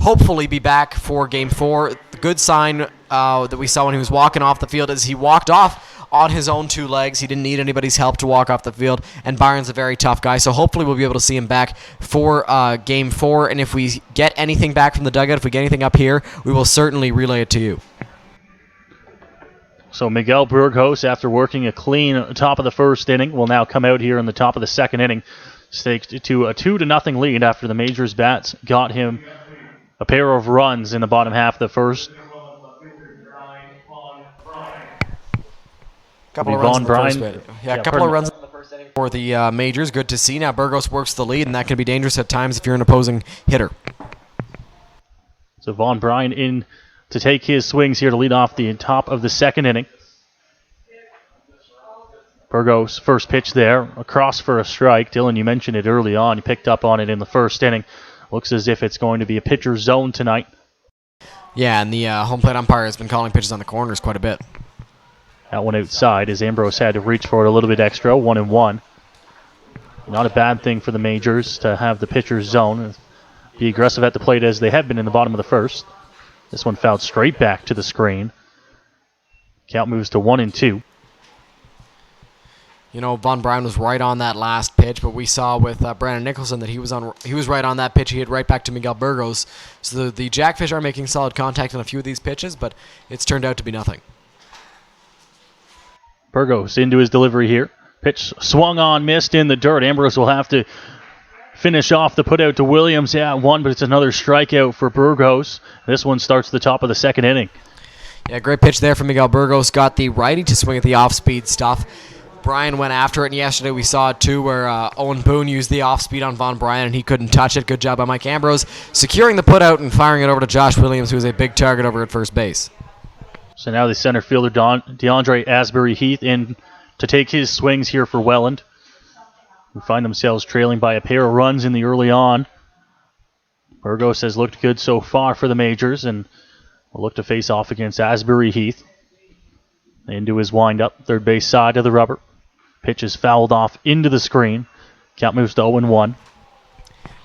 hopefully be back for Game 4. The good sign that we saw when he was walking off the field is he walked off on his own 2 legs. He didn't need anybody's help to walk off the field, and Byron's a very tough guy, so hopefully we'll be able to see him back for Game 4, and if we get anything back from the dugout, if we get anything up here, we will certainly relay it to you. So Miguel Burgos, after working a clean top of the first inning, will now come out here in the top of the second inning, staked to a 2-0 lead after the Majors bats got him a pair of runs in the bottom half of the first. Couple of runs in the first bit. Yeah, a couple of runs in the first for the Majors. Good to see. Now Burgos works the lead, and that can be dangerous at times if you're an opposing hitter. So Von Bryan in to take his swings here to lead off the top of the second inning. Burgos first pitch there, across for a strike. Dylan, you mentioned it early on. You picked up on it in the first inning. Looks as if it's going to be a pitcher's zone tonight. Yeah, and the home plate umpire has been calling pitches on the corners quite a bit. That one outside as Ambrose had to reach for it a little bit extra, 1-1. Not a bad thing for the Majors to have the pitcher's zone. Be aggressive at the plate as they have been in the bottom of the first. This one fouled straight back to the screen. Count moves to 1-2. You know, Von Bryan was right on that last pitch, but we saw with Brandon Nicholson that he was right on that pitch. He hit right back to Miguel Burgos. So the Jackfish are making solid contact on a few of these pitches, but it's turned out to be nothing. Burgos into his delivery here. Pitch swung on, missed in the dirt. Ambrose will have to finish off the putout to Williams at 1, but it's another strikeout for Burgos. This one starts the top of the second inning. Yeah, great pitch there from Miguel Burgos. Got the righty to swing at the off-speed stuff. Bryan went after it, and yesterday we saw it too where Owen Boone used the off-speed on Von Bryan, and he couldn't touch it. Good job by Mike Ambrose, securing the putout and firing it over to Josh Williams, who is a big target over at first base. So now the center fielder, DeAndre Asbury-Heath, in to take his swings here for Welland, who find themselves trailing by a pair of runs in the early on. Burgos has looked good so far for the Majors, and will look to face off against Asbury-Heath. Into his windup, third base side of the rubber. Pitch is fouled off into the screen. Count moves to 0-1.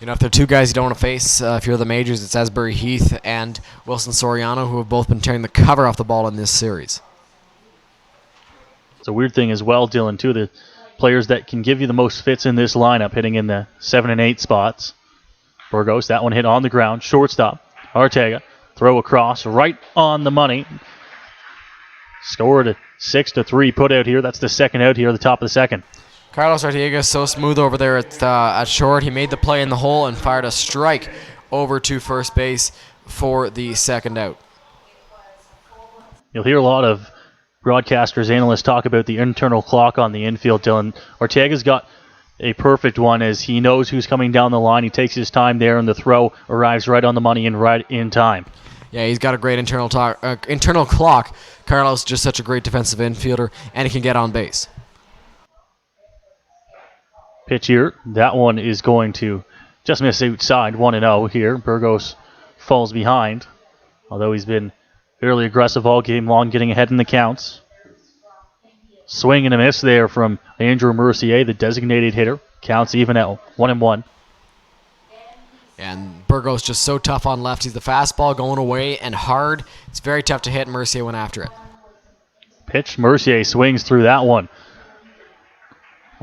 You know, if there are two guys you don't want to face, if you're the Majors, it's Asbury-Heath and Wilson Soriano, who have both been tearing the cover off the ball in this series. It's a weird thing as well, Dylan, too. The players that can give you the most fits in this lineup hitting in the 7 and 8 spots. Burgos, that one hit on the ground. Shortstop, Ortega, throw across, right on the money. Scored a 6-3 put out here. That's the second out here at the top of the second. Carlos Ortega is so smooth over there at short. He made the play in the hole and fired a strike over to first base for the second out. You'll hear a lot of broadcasters, analysts talk about the internal clock on the infield, Dylan. Ortega's got a perfect one as he knows who's coming down the line. He takes his time there, and the throw arrives right on the money and right in time. Yeah, he's got a great internal clock. Carlos just such a great defensive infielder, and he can get on base. Pitch here. That one is going to just miss outside, 1-0 here. Burgos falls behind, although he's been fairly aggressive all game long, getting ahead in the counts. Swing and a miss there from Andrew Mercier, the designated hitter. Counts even at 1-1. And Burgos just so tough on lefties. The fastball going away and hard. It's very tough to hit. Mercier went after it. Pitch. Mercier swings through that one.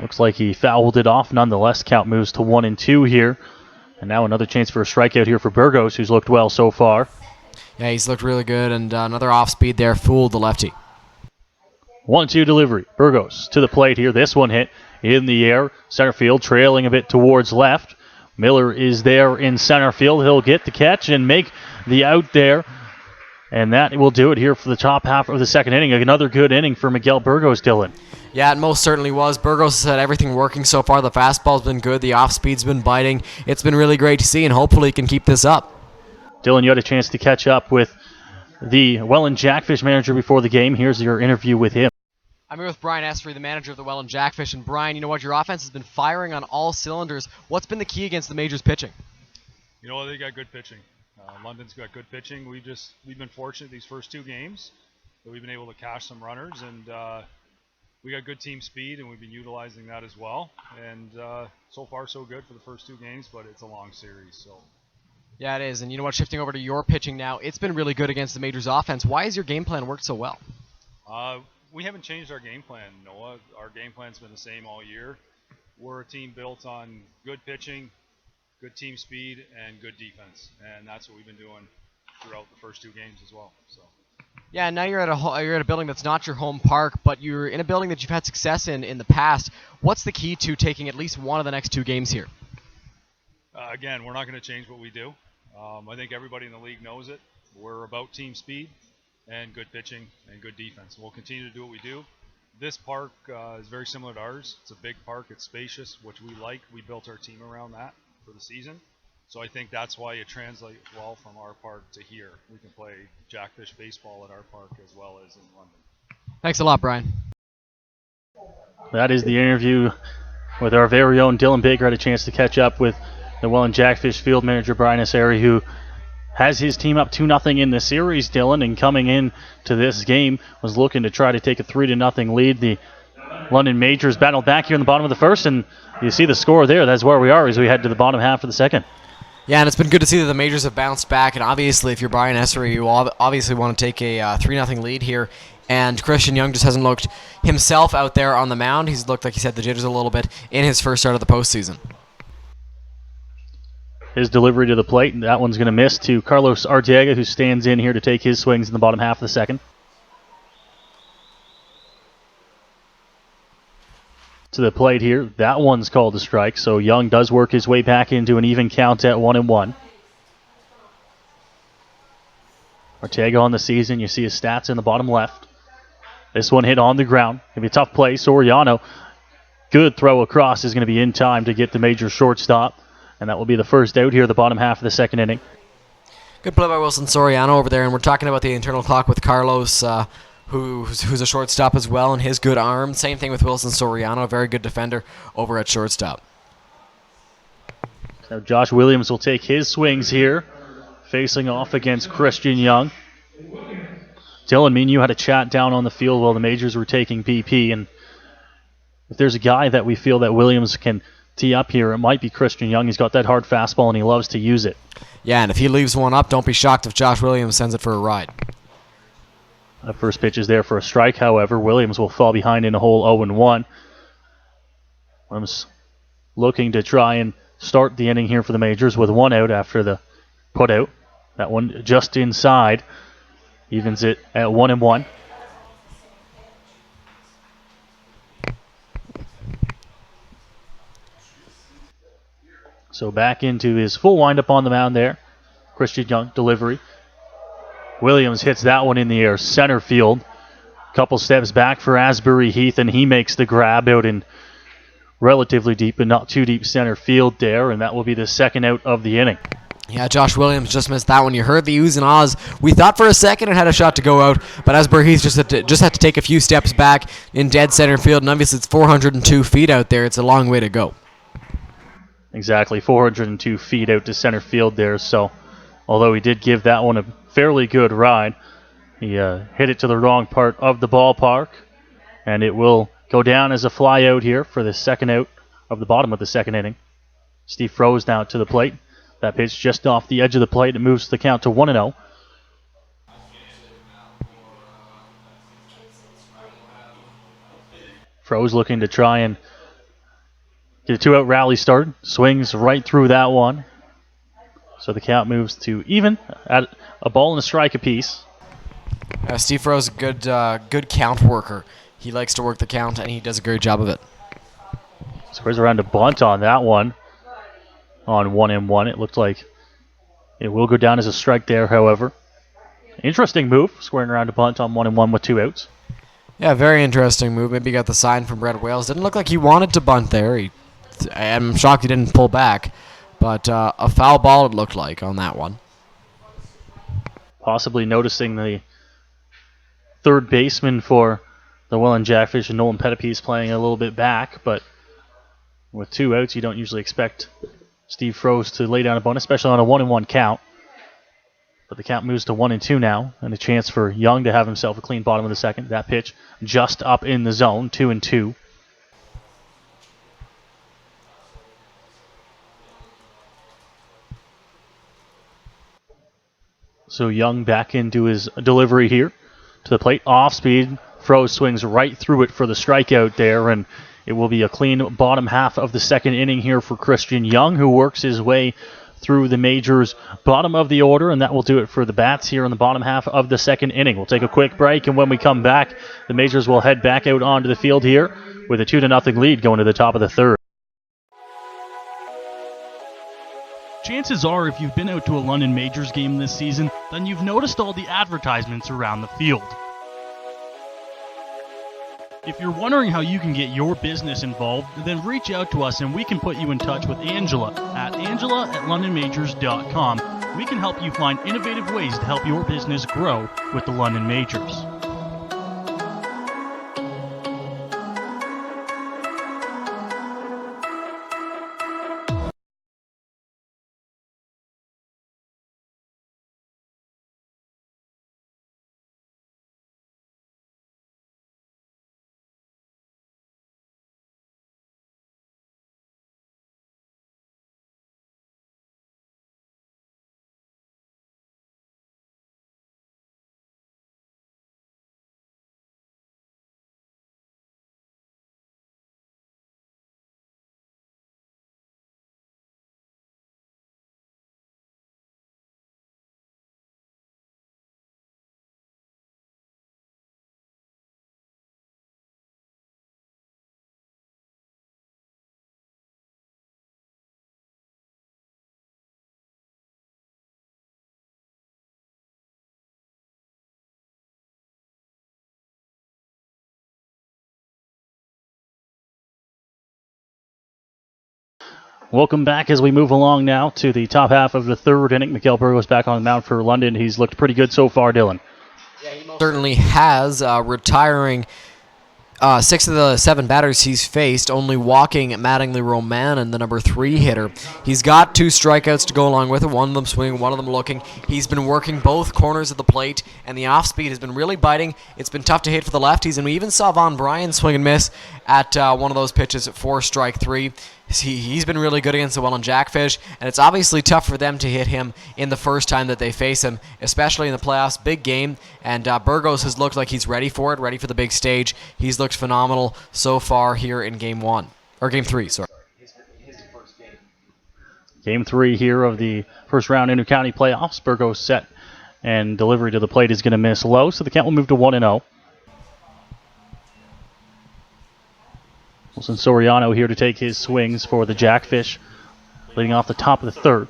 Looks like he fouled it off. Nonetheless, count moves to 1-2 here. And now another chance for a strikeout here for Burgos, who's looked well so far. Yeah, he's looked really good. And another off-speed there fooled the lefty. 1-2 delivery. Burgos to the plate here. This one hit in the air. Center field trailing a bit towards left. Millar is there in center field. He'll get the catch and make the out there. And that will do it here for the top half of the second inning. Another good inning for Miguel Burgos, Dylan. Yeah, it most certainly was. Burgos has had everything working so far. The fastball's been good. The off-speed's been biting. It's been really great to see, and hopefully he can keep this up. Dylan, you had a chance to catch up with the Welland Jackfish manager before the game. Here's your interview with him. I'm here with Brian Essery, the manager of the Welland Jackfish. And Brian, you know what? Your offense has been firing on all cylinders. What's been the key against the Majors pitching? You know, they got good pitching. London's got good pitching. We've been fortunate these first two games that we've been able to cash some runners, and we got good team speed, and we've been utilizing that as well. And so far, so good for the first two games, but it's a long series. So. Yeah, it is. And you know what? Shifting over to your pitching now, it's been really good against the Majors offense. Why has your game plan worked so well? We haven't changed our game plan, Noah. Our game plan's been the same all year. We're a team built on good pitching, good team speed, and good defense, and that's what we've been doing throughout the first two games as well. So. Yeah, now you're at a building that's not your home park, but you're in a building that you've had success in the past. What's the key to taking at least one of the next two games here? Again, we're not going to change what we do. I think everybody in the league knows it. We're about team speed and good pitching and good defense. We'll continue to do what we do. this park is very similar to ours. It's a big park. It's spacious, which we like. We built our team around that for the season. So I think that's why it translates well from our park to here. We can play Jackfish baseball at our park as well as in London. Thanks a lot, Brian. That is the interview with our very own Dylan Baker. Had a chance to catch up with the Welland Jackfish field manager Brian Asari, who has his team up 2-0 in the series, Dylan, and coming in to this game was looking to try to take a 3-0 lead. The London Majors battled back here in the bottom of the first, and you see the score there. That's where we are as we head to the bottom half of the second. Yeah, and it's been good to see that the Majors have bounced back, and obviously if you're Brian Essery, you obviously want to take a 3-0 lead here, and Christian Young just hasn't looked himself out there on the mound. He's looked, like he said, the jitters a little bit in his first start of the postseason. His delivery to the plate, and that one's going to miss to Carlos Arteaga, who stands in here to take his swings in the bottom half of the second. To the plate here, that one's called a strike, so Young does work his way back into an even count at 1-1. Arteaga on the season, you see his stats in the bottom left. This one hit on the ground. Going to be a tough play. Soriano, good throw across, is going to be in time to get the Major shortstop. And that will be the first out here, the bottom half of the second inning. Good play by Wilson Soriano over there, and we're talking about the internal clock with Carlos, who's a shortstop as well, and his good arm. Same thing with Wilson Soriano, a very good defender over at shortstop. So Josh Williams will take his swings here, facing off against Christian Young. Dylan, me and you had a chat down on the field while the Majors were taking BP, and if there's a guy that we feel that Williams can tee up here, it might be Christian Young. He's got that hard fastball, and he loves to use it. Yeah, and if he leaves one up, don't be shocked if Josh Williams sends it for a ride. The first pitch is there for a strike, however. Williams will fall behind in a hole 0-1. Williams looking to try and start the inning here for the Majors with one out after the putout. That one just inside. Evens it at 1-1. So back into his full windup on the mound there. Christian Young, delivery. Williams hits that one in the air, center field. Couple steps back for Asbury Heath, and he makes the grab out in relatively deep, but not too deep center field there, and that will be the second out of the inning. Yeah, Josh Williams just missed that one. You heard the oohs and ahs. We thought for a second it had a shot to go out, but Asbury Heath just had to take a few steps back in dead center field, and obviously it's 402 feet out there. It's a long way to go. Exactly, 402 feet out to center field there, so although he did give that one a fairly good ride, he hit it to the wrong part of the ballpark, and it will go down as a fly out here for the second out of the bottom of the second inning. Steve Froese now to the plate. That pitch just off the edge of the plate. It moves the count to 1-0. Froese looking to try and get a two-out rally start. Swings right through that one. So the count moves to even at a ball and a strike apiece. Steve Froese, good count worker. He likes to work the count, and he does a great job of it. Squares around to bunt on that one. On 1-1, it looked like it will go down as a strike there, however. Interesting move, squaring around to bunt on 1-1 with two outs. Yeah, very interesting move. Maybe he got the sign from Brett Wales. Didn't look like he wanted to bunt there. I'm shocked he didn't pull back. But a foul ball it looked like on that one. Possibly noticing the third baseman for the Welland Jackfish and Nolan Pettipies playing a little bit back, but with two outs, you don't usually expect Steve Froese to lay down a bunt, especially on a 1-1 count. But the count moves to 1-2 now, and a chance for Young to have himself a clean bottom of the second. That pitch just up in the zone, 2-2. So Young back into his delivery here to the plate, off speed. Froese swings right through it for the strikeout there, and it will be a clean bottom half of the second inning here for Christian Young, who works his way through the Majors' bottom of the order, and that will do it for the Bats here in the bottom half of the second inning. We'll take a quick break, and when we come back, the Majors will head back out onto the field here with a 2-0 lead going to the top of the third. Chances are, if you've been out to a London Majors game this season, then you've noticed all the advertisements around the field. If you're wondering how you can get your business involved, then reach out to us and we can put you in touch with Angela at angela@londonmajors.com. We can help you find innovative ways to help your business grow with the London Majors. Welcome back as we move along now to the top half of the third inning. Miguel Burgos back on the mound for London. He's looked pretty good so far, Dylan. Certainly has, retiring 6 of the 7 batters he's faced, only walking Mattingly Roman and the number 3 hitter. He's got 2 strikeouts to go along with it, one of them swinging, one of them looking. He's been working both corners of the plate, and the off-speed has been really biting. It's been tough to hit for the lefties, and we even saw Von Bryan swing and miss at one of those pitches for strike 3. He's been really good against the Welland Jackfish, and it's obviously tough for them to hit him in the first time that they face him, especially in the playoffs. Big game, and Burgos has looked like he's ready for it, ready for the big stage. He's looked phenomenal so far here in Game 3, sorry. Game 3 here of the first round inter-county playoffs. Burgos set, and delivery to the plate is going to miss low, so the count will move to 1-0. Wilson Soriano here to take his swings for the Jackfish, leading off the top of the third.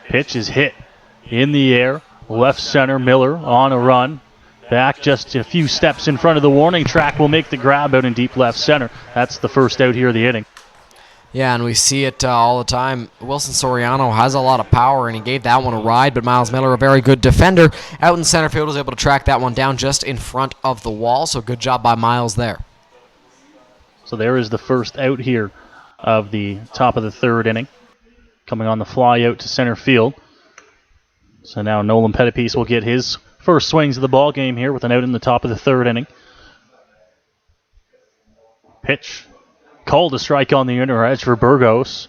Pitch is hit in the air, left center. Millar on a run. Back just a few steps in front of the warning track, will make the grab out in deep left center. That's the first out here of the inning. Yeah, and we see it all the time. Wilson Soriano has a lot of power, and he gave that one a ride, but Miles Millar, a very good defender, out in center field, was able to track that one down just in front of the wall, so good job by Miles there. So there is the first out here of the top of the third inning. Coming on the fly out to center field. So now Nolan Pettipiece will get his first swings of the ball game here with an out in the top of the third inning. Pitch. Called a strike on the inner edge for Burgos.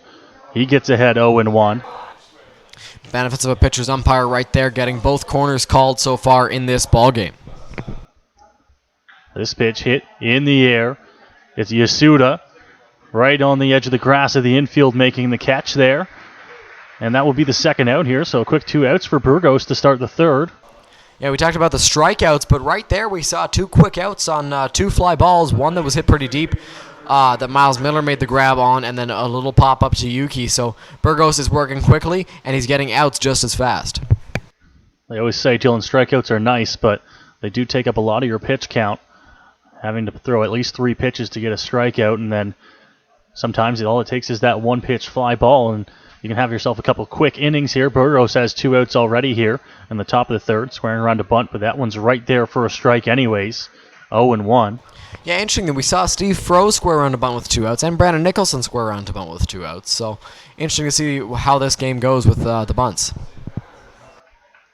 He gets ahead 0-1. Benefits of a pitcher's umpire right there, getting both corners called so far in this ball game. This pitch hit in the air. It's Yasuda right on the edge of the grass of the infield making the catch there. And that will be the second out here, so a quick 2 outs for Burgos to start the third. Yeah, we talked about the strikeouts, but right there we saw 2 quick outs on 2 fly balls, one that was hit pretty deep that Miles Millar made the grab on, and then a little pop-up to Yuki. So Burgos is working quickly, and he's getting outs just as fast. They always say, Dylan, strikeouts are nice, but they do take up a lot of your pitch count. Having to throw at least 3 pitches to get a strikeout, and then sometimes all it takes is that 1-pitch fly ball, and you can have yourself a couple quick innings here. Burgos has 2 outs already here in the top of the third, squaring around a bunt, but that one's right there for a strike anyways. 0-1. Yeah, interesting that we saw Steve Froese square around a bunt with 2 outs, and Brandon Nicholson square around a bunt with 2 outs. So interesting to see how this game goes with the bunts.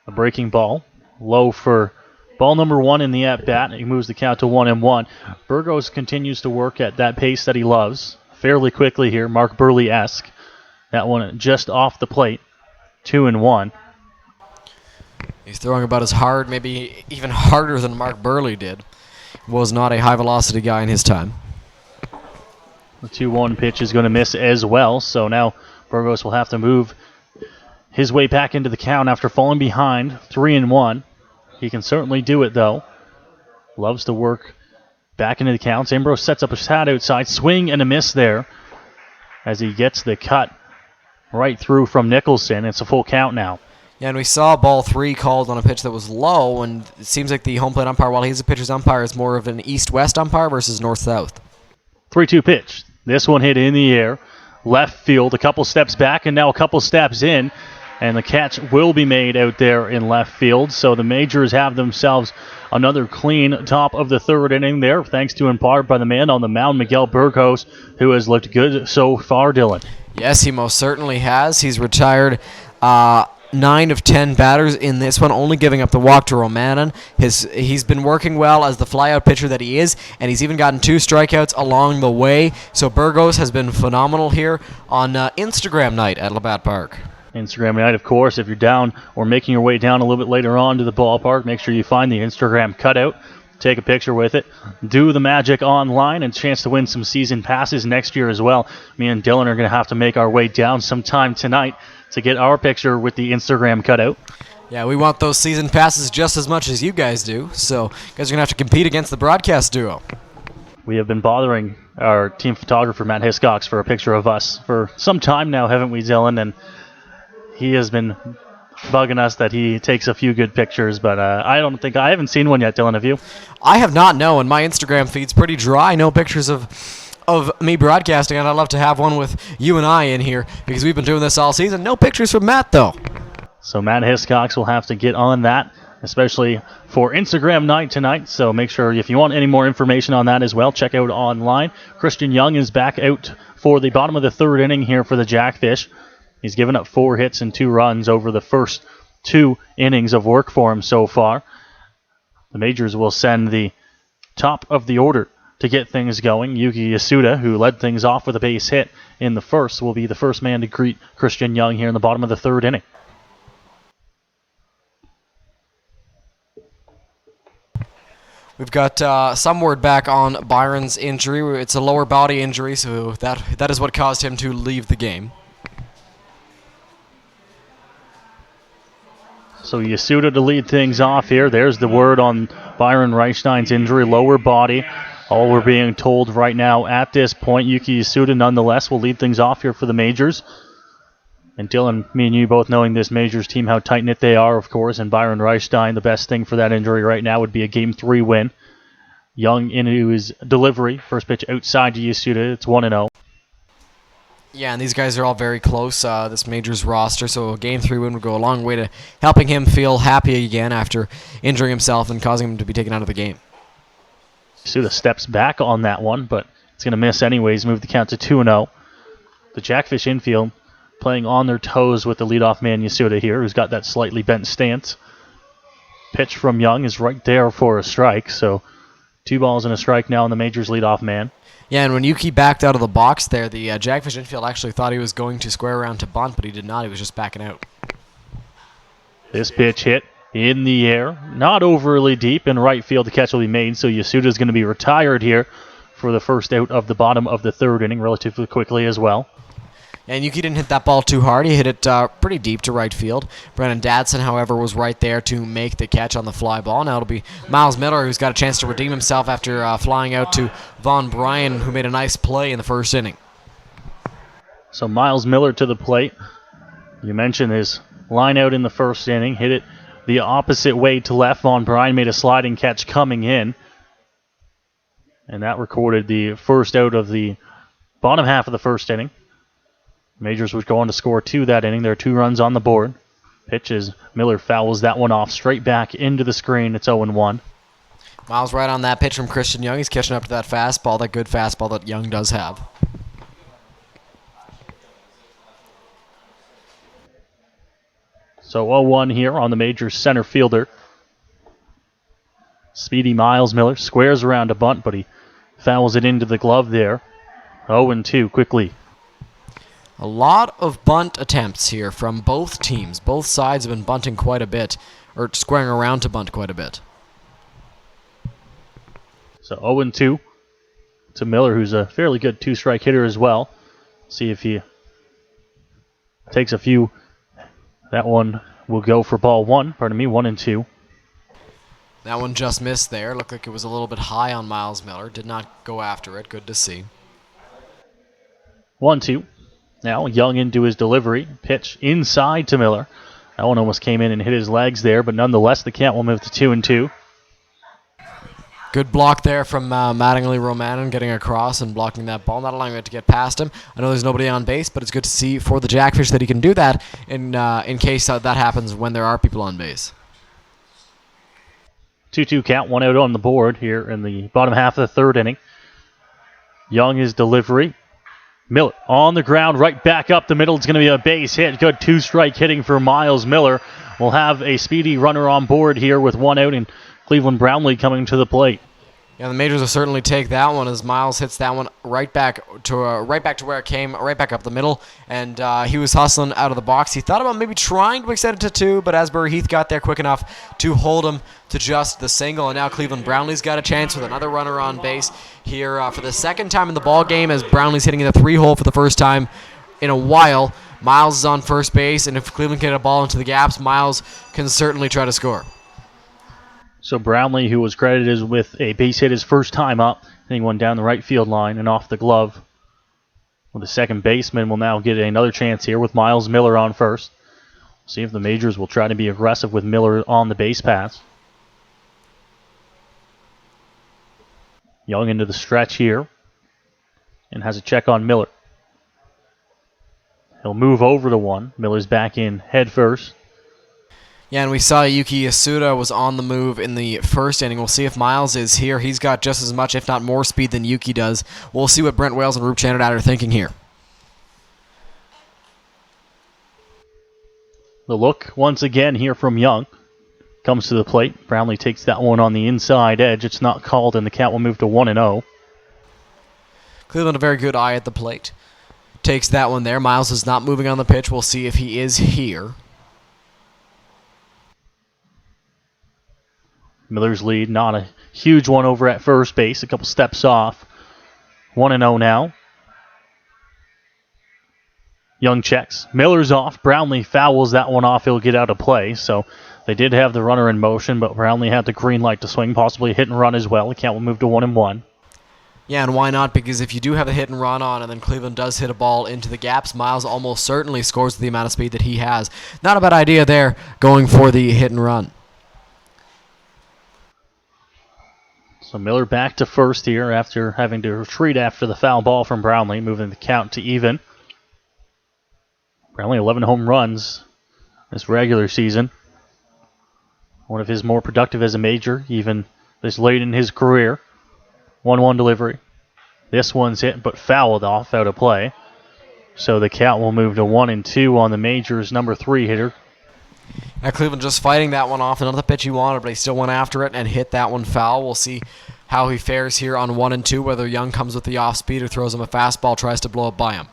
A breaking ball, low for ball number 1 in the at-bat. He moves the count to 1-1. Burgos continues to work at that pace that he loves fairly quickly here, Mark Burley-esque. That one just off the plate, 2-1. He's throwing about as hard, maybe even harder than Mark Burley did. Was not a high-velocity guy in his time. The 2-1 pitch is going to miss as well, so now Burgos will have to move his way back into the count after falling behind, 3-1. He can certainly do it, though. Loves to work back into the counts. Ambrose sets up his hat outside. Swing and a miss there as he gets the cut right through from Nicholson. It's a full count now. Yeah, and we saw ball 3 called on a pitch that was low, and it seems like the home plate umpire, while he's a pitcher's umpire, is more of an east-west umpire versus north-south. 3-2 pitch. This one hit in the air. Left field, a couple steps back, and now a couple steps in. And the catch will be made out there in left field. So the Majors have themselves another clean top of the third inning there, thanks to in part by the man on the mound, Miguel Burgos, who has looked good so far, Dylan. Yes, he most certainly has. He's retired 9 of 10 batters in this one, only giving up the walk to Romanen. He's been working well as the flyout pitcher that he is, and he's even gotten 2 strikeouts along the way. So Burgos has been phenomenal here on Instagram night at Labatt Park. Instagram night, of course. If you're down or making your way down a little bit later on to the ballpark, make sure you find the Instagram cutout. Take a picture with it. Do the magic online, and a chance to win some season passes next year as well. Me and Dylan are going to have to make our way down sometime tonight to get our picture with the Instagram cutout. Yeah, we want those season passes just as much as you guys do, so you guys are going to have to compete against the broadcast duo. We have been bothering our team photographer, Matt Hiscox, for a picture of us for some time now, haven't we, Dylan? And he has been bugging us that he takes a few good pictures, but I haven't seen one yet, Dylan, have you? I have not, no, and my Instagram feed's pretty dry. No pictures of me broadcasting, and I'd love to have one with you and I in here because we've been doing this all season. No pictures from Matt, though. So Matt Hiscox will have to get on that, especially for Instagram night tonight. So make sure if you want any more information on that as well, check out online. Christian Young is back out for the bottom of the third inning here for the Jackfish. He's given up 4 hits and 2 runs over the first 2 innings of work for him so far. The Majors will send the top of the order to get things going. Yuki Yasuda, who led things off with a base hit in the first, will be the first man to greet Christian Young here in the bottom of the third inning. We've got some word back on Byron's injury. It's a lower body injury, so that is what caused him to leave the game. So Yasuda to lead things off here. There's the word on Byron Reichstein's injury, lower body. All we're being told right now at this point, Yuki Yasuda nonetheless will lead things off here for the Majors. And Dylan, me and you both knowing this Majors team, how tight-knit they are, of course, and Byron Reichstein, the best thing for that injury right now would be a Game 3 win. Young into his delivery. First pitch outside to Yasuda. It's 1-0. Yeah, and these guys are all very close, this Majors roster, so a Game 3 win would go a long way to helping him feel happy again after injuring himself and causing him to be taken out of the game. Yasuda steps back on that one, but it's going to miss anyways, move the count to 2-0. The Jackfish infield playing on their toes with the leadoff man Yasuda here, who's got that slightly bent stance. Pitch from Young is right there for a strike, so 2 balls and a strike now on the Majors leadoff man. Yeah, and when Yuki backed out of the box there, the Jackfish infield actually thought he was going to square around to bunt, but he did not. He was just backing out. This pitch hit in the air, not overly deep in right field. The catch will be made, so Yasuda is going to be retired here for the first out of the bottom of the third inning relatively quickly as well. And Yuki didn't hit that ball too hard. He hit it pretty deep to right field. Brennan Dadson, however, was right there to make the catch on the fly ball. Now it'll be Miles Millar, who's got a chance to redeem himself after flying out to Von Bryan, who made a nice play in the first inning. So Miles Millar to the plate. You mentioned his line out in the first inning. Hit it the opposite way to left. Von Bryan made a sliding catch coming in. And that recorded the first out of the bottom half of the first inning. Majors was going to score 2 that inning. There are 2 runs on the board. Pitches. Millar fouls that one off straight back into the screen. It's 0-1. Miles right on that pitch from Christian Young. He's catching up to that fastball, that good fastball that Young does have. So 0-1 here on the Majors center fielder. Speedy Miles Millar squares around a bunt, but he fouls it into the glove there. 0-2 quickly. A lot of bunt attempts here from both teams. Both sides have been bunting quite a bit, or squaring around to bunt quite a bit. So 0-2 to Millar, who's a fairly good 2-strike hitter as well. See if he takes a few. That one will go for ball 1. 1-2. That one just missed there. Looked like it was a little bit high on Miles Millar. Did not go after it. Good to see. 1-2. Now Young into his delivery. Pitch inside to Millar. That one almost came in and hit his legs there, but nonetheless, the count will move to 2-2. Good block there from Mattingly Romanen getting across and blocking that ball, not allowing it to get past him. I know there's nobody on base, but it's good to see for the Jackfish that he can do that in case that happens when there are people on base. 2-2 count, 1 out on the board here in the bottom half of the third inning. Young is delivery. Miller on the ground, right back up the middle. It's going to be a base hit. Good two-strike hitting for Miles Miller. We'll have a speedy runner on board here with 1 out, and Cleveland Brownlee coming to the plate. Yeah, the Majors will certainly take that one as Miles hits that one right back to where it came, right back up the middle, and he was hustling out of the box. He thought about maybe trying to extend it to 2, but Asbury Heath got there quick enough to hold him to just the single, and now Cleveland Brownlee's got a chance with another runner on base here for the second time in the ball game as Brownlee's hitting in the 3-hole for the first time in a while. Miles is on first base, and if Cleveland can get a ball into the gaps, Miles can certainly try to score. So Brownlee, who was credited with a base hit his first time up, hitting one down the right field line and off the glove. Well, the second baseman will now get another chance here with Miles Miller on first. See if the Majors will try to be aggressive with Miller on the base pass. Young into the stretch here and has a check on Miller. He'll move over to 1. Miller's back in head first. Yeah, and we saw Yuki Yasuda was on the move in the first inning. We'll see if Miles is here. He's got just as much, if not more, speed than Yuki does. We'll see what Brent Wales and Roop Chanadad are thinking here. The look once again here from Young. Comes to the plate. Brownlee takes that one on the inside edge. It's not called, and the count will move to 1-0. Cleveland a very good eye at the plate. Takes that one there. Miles is not moving on the pitch. We'll see if he is here. Miller's lead, not a huge one over at first base. A couple steps off. 1-0 now. Young checks. Miller's off. Brownlee fouls that one off. He'll get out of play. So they did have the runner in motion, but Brownlee had the green light to swing, possibly a hit and run as well. The count will move to 1-1. Yeah, and why not? Because if you do have a hit and run on and then Cleveland does hit a ball into the gaps, Miles almost certainly scores with the amount of speed that he has. Not a bad idea there, going for the hit and run. So Miller back to first here after having to retreat after the foul ball from Brownlee, moving the count to even. Brownlee 11 home runs this regular season. One of his more productive as a major, even this late in his career. 1-1 delivery. This one's hit but fouled off out of play. So the count will move to 1-2 on the Majors' number 3 hitter. Now Cleveland just fighting that one off. Another pitch he wanted, but he still went after it and hit that one foul. We'll see how he fares here on 1-2, whether Young comes with the off speed or throws him a fastball, tries to blow it by him.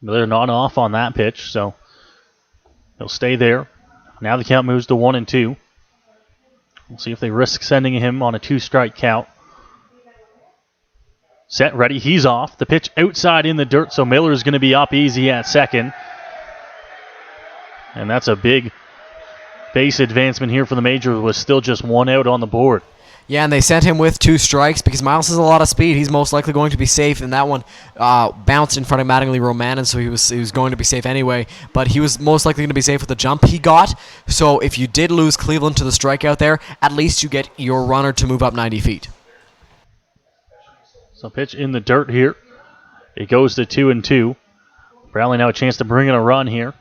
They're not off on that pitch, so he'll stay there. Now the count moves to 1-2. We'll see if they risk sending him on a 2-strike count. Set, ready, he's off. The pitch outside in the dirt, so Miller's going to be up easy at second. And that's a big base advancement here for the Majors, with still just 1 out on the board. Yeah, and they sent him with 2 strikes because Miles has a lot of speed. He's most likely going to be safe, and that one bounced in front of Mattingly Romanen, so he was going to be safe anyway. But he was most likely going to be safe with the jump he got. So if you did lose Cleveland to the strikeout there, at least you get your runner to move up 90 feet. So pitch in the dirt here. It goes to 2-2. Brownlee now a chance to bring in a run here.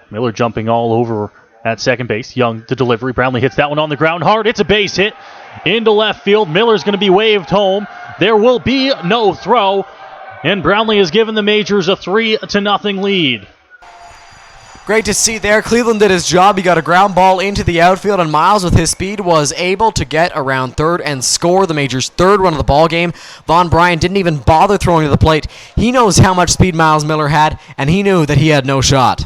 Miller jumping all over at second base. Young, the delivery. Brownlee hits that one on the ground hard. It's a base hit into left field. Miller's going to be waved home. There will be no throw. And Brownlee has given the Majors a 3-0 lead. Great to see there. Cleveland did his job. He got a ground ball into the outfield, and Miles, with his speed, was able to get around third and score the Majors' 3rd run of the ball game. Von Bryan didn't even bother throwing to the plate. He knows how much speed Miles Miller had, and he knew that he had no shot.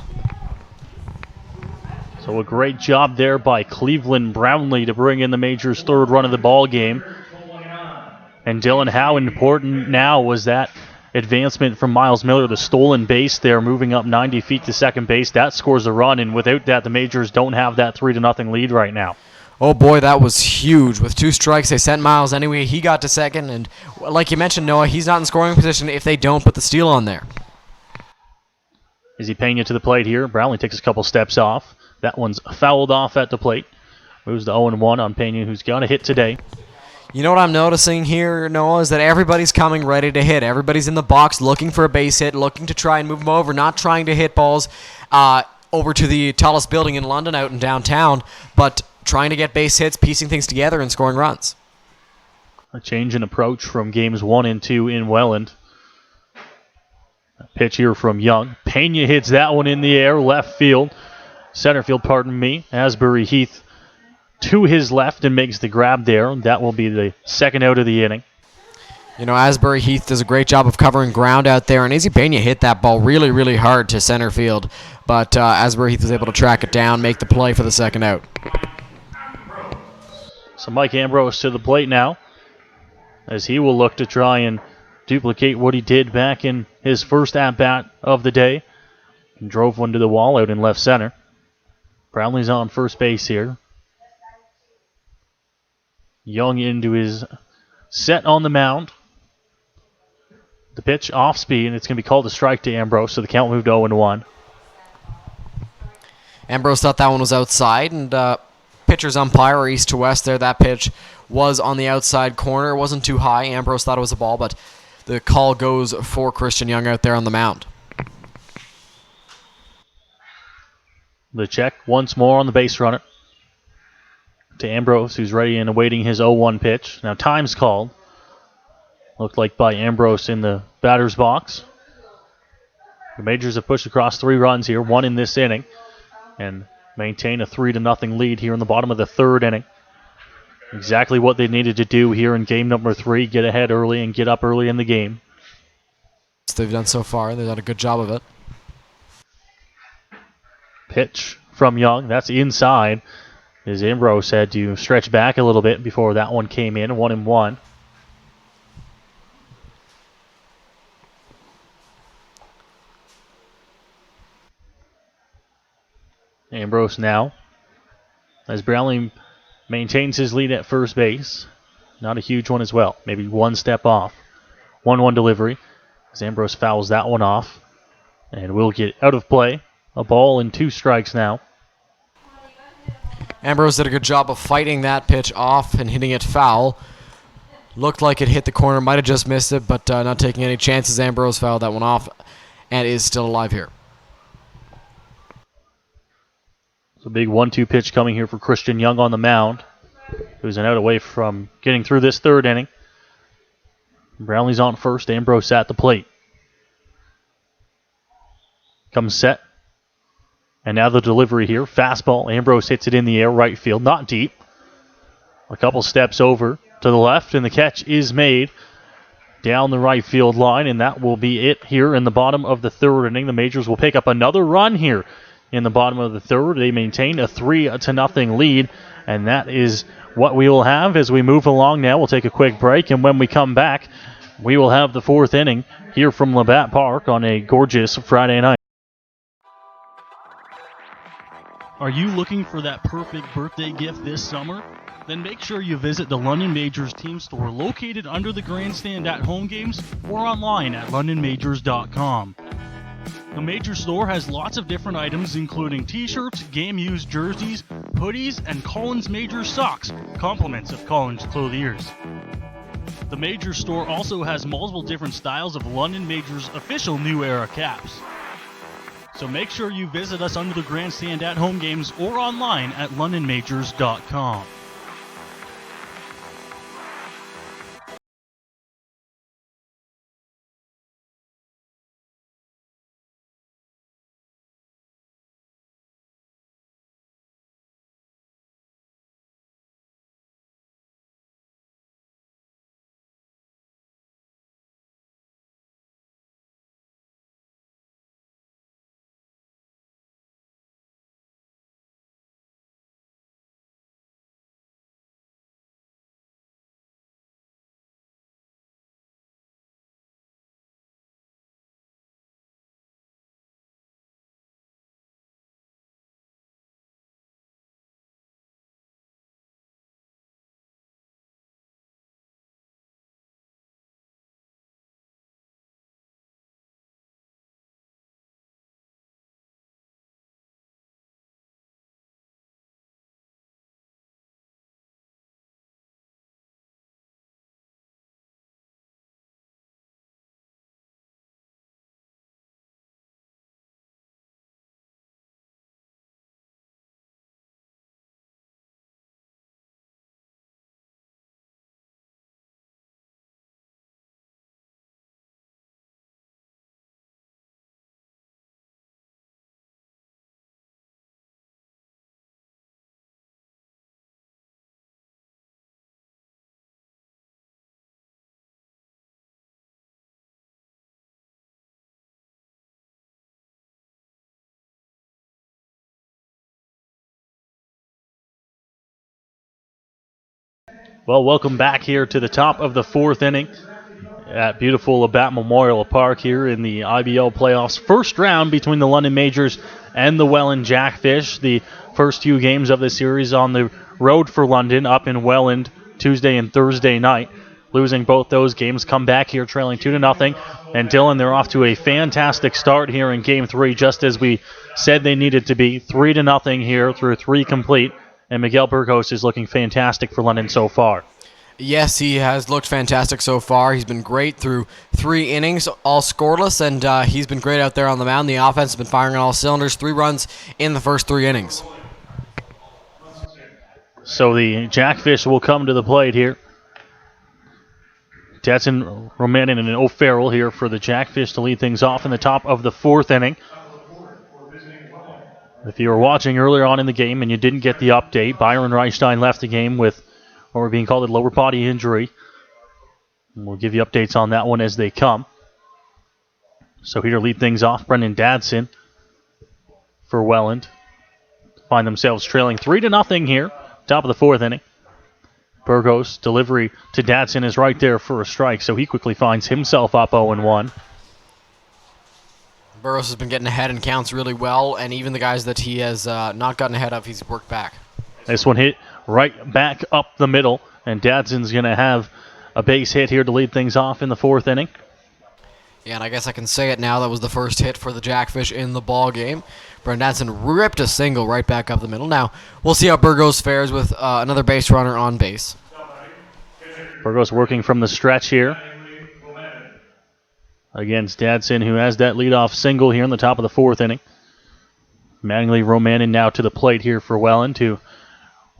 So a great job there by Cleveland Brownlee to bring in the Majors' 3rd run of the ball game. And Dylan, how important now was that advancement from Miles Miller, the stolen base there, moving up 90 feet to second base. That scores a run, and without that, the Majors don't have that 3-0 lead right now. Oh boy, that was huge. With 2 strikes, they sent Miles anyway. He got to second, and like you mentioned, Noah, he's not in scoring position if they don't put the steal on there. Izzy Pena to the plate here. Brownlee takes a couple steps off. That one's fouled off at the plate. Moves to 0-1 on Pena, who's got a hit today. You know what I'm noticing here, Noah, is that everybody's coming ready to hit. Everybody's in the box looking for a base hit, looking to try and move them over, not trying to hit balls over to the tallest building in London out in downtown, but trying to get base hits, piecing things together, and scoring runs. A change in approach from games 1 and 2 in Welland. A pitch here from Young. Pena hits that one in the air, left field. Center field, pardon me. Asbury Heath to his left and makes the grab there. That will be the second out of the inning. You know, Asbury Heath does a great job of covering ground out there, and Izzy Pena hit that ball really, really hard to center field, but Asbury Heath was able to track it down, make the play for the second out. So Mike Ambrose to the plate now, as he will look to try and duplicate what he did back in his first at-bat of the day. And drove one to the wall out in left center. Brownlee's on first base here. Young into his set on the mound. The pitch off speed, and it's going to be called a strike to Ambrose, so the count moved 0-1. Ambrose thought that one was outside, and pitcher's umpire east to west there. That pitch was on the outside corner. It wasn't too high. Ambrose thought it was a ball, but the call goes for Christian Young out there on the mound. The check once more on the base runner to Ambrose, who's ready and awaiting his 0-1 pitch. Now time's called. Looked like by Ambrose in the batter's box. The Majors have pushed across 3 runs here, 1 in this inning, and maintain a 3-0 lead here in the bottom of the third inning. Exactly what they needed to do here in game number 3, get ahead early and get up early in the game. They've done so far. They've done a good job of it. Pitch from Young, that's inside, as Ambrose had to stretch back a little bit before that one came in, 1-1. Ambrose now, as Brownlee maintains his lead at first base. Not a huge one as well, maybe one step off. 1-1 delivery, as Ambrose fouls that one off, and will get out of play. A ball and 2 strikes now. Ambrose did a good job of fighting that pitch off and hitting it foul. Looked like it hit the corner, might have just missed it, but not taking any chances. Ambrose fouled that one off and is still alive here. It's a big 1-2 pitch coming here for Christian Young on the mound, who's an out away from getting through this third inning. Brownlee's on first, Ambrose at the plate. Comes set. And now the delivery here. Fastball. Ambrose hits it in the air, right field. Not deep. A couple steps over to the left, and the catch is made down the right field line, and that will be it here in the bottom of the third inning. The Majors will pick up another run here in the bottom of the third. They maintain a 3-0 lead, and that is what we will have as we move along now. We'll take a quick break, and when we come back, we will have the 4th inning here from Labatt Park on a gorgeous Friday night. Are you looking for that perfect birthday gift this summer? Then make sure you visit the London Majors team store located under the grandstand at home games or online at londonmajors.com. The Major store has lots of different items including t-shirts, game-used jerseys, hoodies, and Collins Majors socks, compliments of Collins clothiers. The Major store also has multiple different styles of London Majors official New Era caps. So make sure you visit us under the grandstand at home games or online at londonmajors.com. Well, welcome back here to the top of the fourth inning at beautiful Labatt Memorial Park here in the IBL playoffs. First round between the London Majors and the Welland Jackfish. The first two games of the series on the road for London up in Welland Tuesday and Thursday night. Losing both those games, come back here trailing 2-0. And Dylan, they're off to a fantastic start here in Game 3, just as we said they needed to be. 3-0 here through 3 complete. And Miguel Burgos is looking fantastic for London so far. Yes, he has looked fantastic so far. He's been great through 3 innings, all scoreless, and he's been great out there on the mound. The offense has been firing on all cylinders. 3 runs in the first 3 innings. So the Jackfish will come to the plate here. Dadson, Romanin, and O'Farrell here for the Jackfish to lead things off in the top of the 4th inning. If you were watching earlier on in the game and you didn't get the update, Byron Reichstein left the game with what we're being called a lower body injury. And we'll give you updates on that one as they come. So here to lead things off, Brendan Dadson for Welland. Find themselves trailing 3-0 here, top of the 4th inning. Burgos' delivery to Dadson is right there for a strike, so he quickly finds himself up 0-1. Burgos has been getting ahead and counts really well, and even the guys that he has not gotten ahead of, he's worked back. This one hit right back up the middle, and Dadson's going to have a base hit here to lead things off in the 4th inning. Yeah, and I guess I can say it now. That was the first hit for the Jackfish in the ball game. Brendan Dadson ripped a single right back up the middle. Now, we'll see how Burgos fares with another base runner on base. Burgos working from the stretch here against Dadson, who has that leadoff single here in the top of the 4th inning. Mattingly Romanin now to the plate here for Welland, who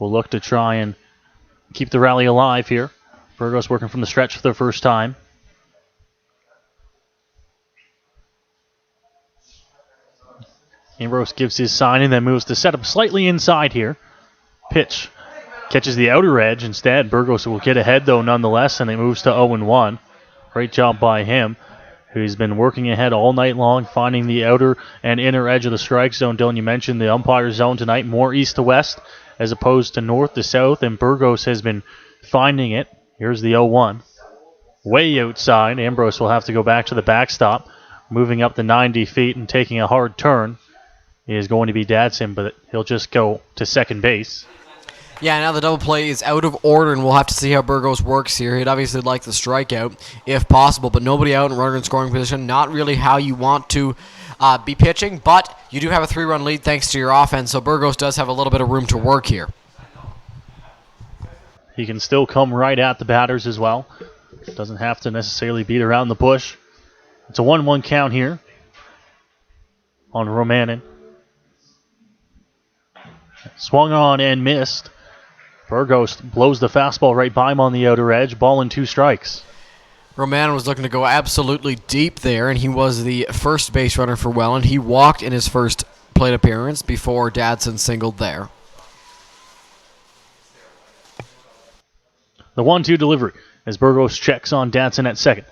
will look to try and keep the rally alive here. Burgos working from the stretch for the first time. Ambrose gives his sign and then moves to set up slightly inside here. Pitch catches the outer edge. Instead, Burgos will get ahead, though, nonetheless, and it moves to 0-1. Great job by him, who's been working ahead all night long, finding the outer and inner edge of the strike zone. Dylan, you mentioned the umpire zone tonight, more east to west as opposed to north to south, and Burgos has been finding it. Here's the 0-1. Way outside. Ambrose will have to go back to the backstop, moving up the 90 feet and taking a hard turn. Is going to be Dadson, but he'll just go to second base. Yeah, now the double play is out of order, and we'll have to see how Burgos works here. He'd obviously like the strikeout, if possible, but nobody out in runner in scoring position. Not really how you want to be pitching, but you do have a 3-run lead thanks to your offense, so Burgos does have a little bit of room to work here. He can still come right at the batters as well. Doesn't have to necessarily beat around the bush. It's a 1-1 count here on Romanin. Swung on and missed. Burgos blows the fastball right by him on the outer edge. Ball and 2 strikes. Romanin was looking to go absolutely deep there, and he was the first base runner for Welland. He walked in his first plate appearance before Dadson singled there. The 1-2 delivery as Burgos checks on Dadson at second.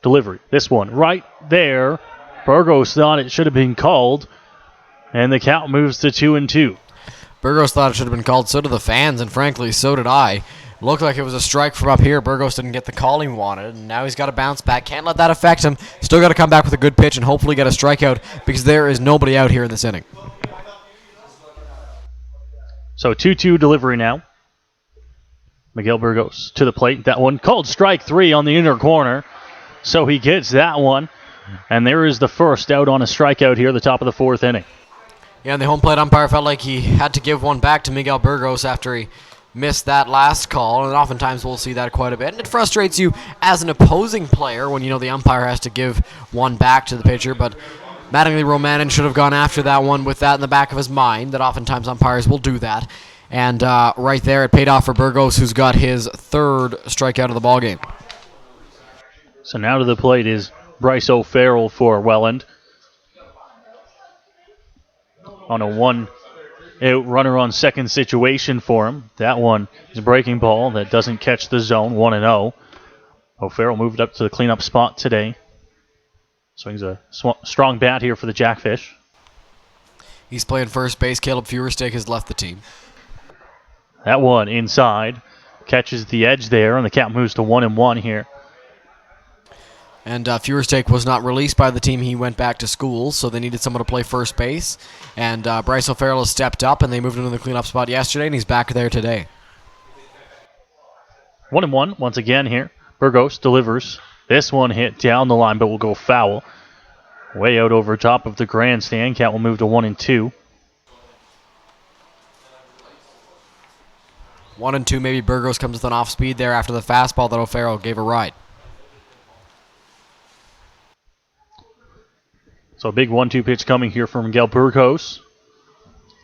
Delivery. This one right there. Burgos thought it should have been called, and the count moves to 2-2. Burgos thought it should have been called. So did the fans, and frankly, so did I. Looked like it was a strike from up here. Burgos didn't get the call he wanted, and now he's got to bounce back. Can't let that affect him. Still got to come back with a good pitch and hopefully get a strikeout because there is nobody out here in this inning. So 2-2 delivery now. Miguel Burgos to the plate. That one called strike 3 on the inner corner. So he gets that one. And there is the first out on a strikeout here at the top of the 4th inning. Yeah, and the home plate umpire felt like he had to give one back to Miguel Burgos after he missed that last call, and oftentimes we'll see that quite a bit. And it frustrates you as an opposing player when you know the umpire has to give one back to the pitcher, but Mattingly Romanin should have gone after that one with that in the back of his mind, that oftentimes umpires will do that. And right there, it paid off for Burgos, who's got his 3rd strikeout of the ballgame. So now to the plate is Bryce O'Farrell for Welland. On a 1-out runner on second situation for him. That one is a breaking ball that doesn't catch the zone, 1-0. O'Farrell moved up to the cleanup spot today. Swings a strong bat here for the Jackfish. He's playing first base. Caleb Feuerstick has left the team. That one inside. catches the edge there, and the count moves to 1-1 here. And Feuerstake was not released by the team. He went back to school, so they needed someone to play first base. And Bryce O'Farrell has stepped up, and they moved him to the cleanup spot yesterday, and he's back there today. 1-1 once again here. Burgos delivers. This one hit down the line, but will go foul. Way out over top of the grandstand. Count will move to 1-2. 1-2, maybe Burgos comes with an off speed there after the fastball that O'Farrell gave a ride. So a big 1-2 pitch coming here from Miguel Burgos.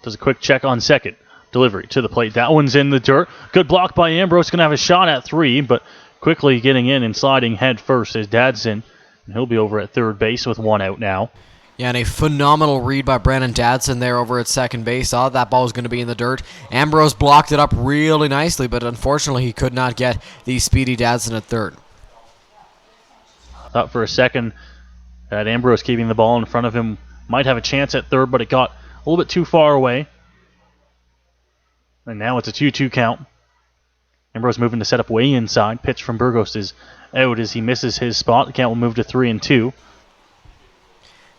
Does a quick check on second. Delivery to the plate. That one's in the dirt. Good block by Ambrose. Going to have a shot at 3, but quickly getting in and sliding head first is Dadson. And he'll be over at third base with 1 out now. Yeah, and a phenomenal read by Brandon Dadson there over at second base. Thought that ball was going to be in the dirt. Ambrose blocked it up really nicely, but unfortunately he could not get the speedy Dadson at third. Thought for a second that Ambrose keeping the ball in front of him might have a chance at third, but it got a little bit too far away. And now it's a 2-2 count. Ambrose moving to set up way inside. Pitch from Burgos is out as he misses his spot. The count will move to 3-2.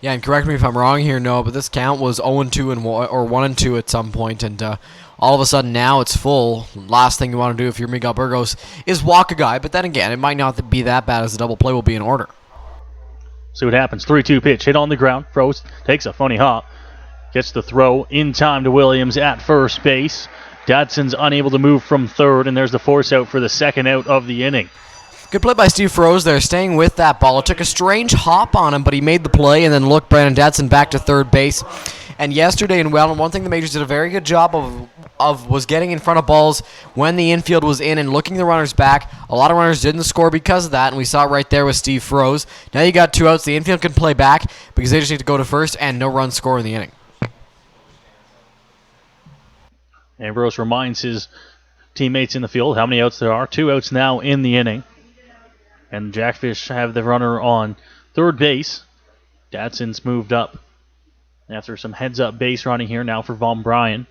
Yeah, and correct me if I'm wrong here, Noah, but this count was 0-2 or 1-2 at some point, and all of a sudden now it's full. Last thing you want to do if you're Miguel Burgos is walk a guy, but then again, it might not be that bad as the double play will be in order. See what happens. 3-2 pitch. Hit on the ground. Froze. Takes a funny hop. Gets the throw in time to Williams at first base. Dadson's unable to move from third, and there's the force out for the second out of the inning. Good play by Steve Froze there, staying with that ball. It took a strange hop on him, but he made the play and then looked Brandon Dadson back to third base. And yesterday in Welland, one thing the Majors did a very good job of was getting in front of balls when the infield was in and looking the runners back. A lot of runners didn't score because of that, and we saw it right there with Steve Froze. Now you got 2 outs. The infield can play back because they just need to go to first and no runs score in the inning. Ambrose reminds his teammates in the field how many outs there are. 2 outs now in the inning. And Jackfish have the runner on third base. Dadson's moved up after some heads-up base running here now for Von Bryan.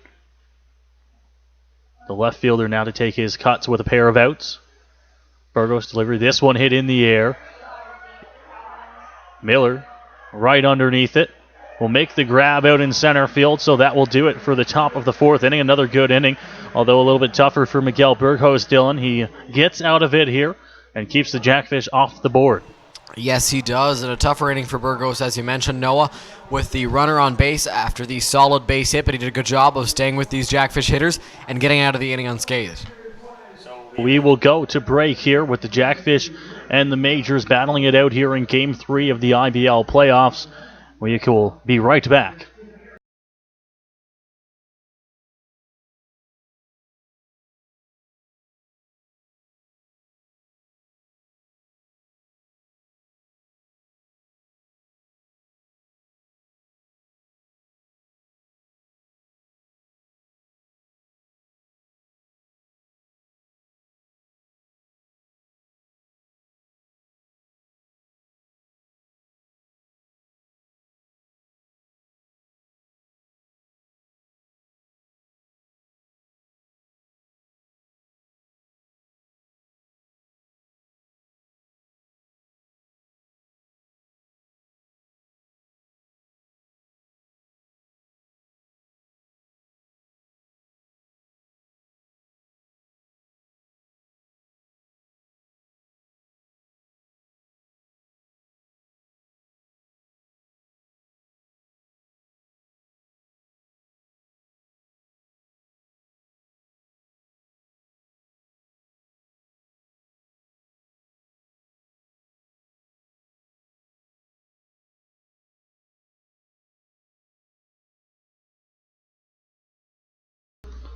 The left fielder now to take his cuts with a pair of outs. Burgos delivery. This one hit in the air. Millar right underneath it. Will make the grab out in center field, so that will do it for the top of the 4th inning. Another good inning, although a little bit tougher for Miguel Burgos, Dylan. He gets out of it here and keeps the Jackfish off the board. Yes, he does, and a tougher inning for Burgos, as you mentioned, Noah, with the runner on base after the solid base hit, but he did a good job of staying with these Jackfish hitters and getting out of the inning unscathed. We will go to break here with the Jackfish and the Majors battling it out here in Game 3 of the IBL playoffs. We will be right back.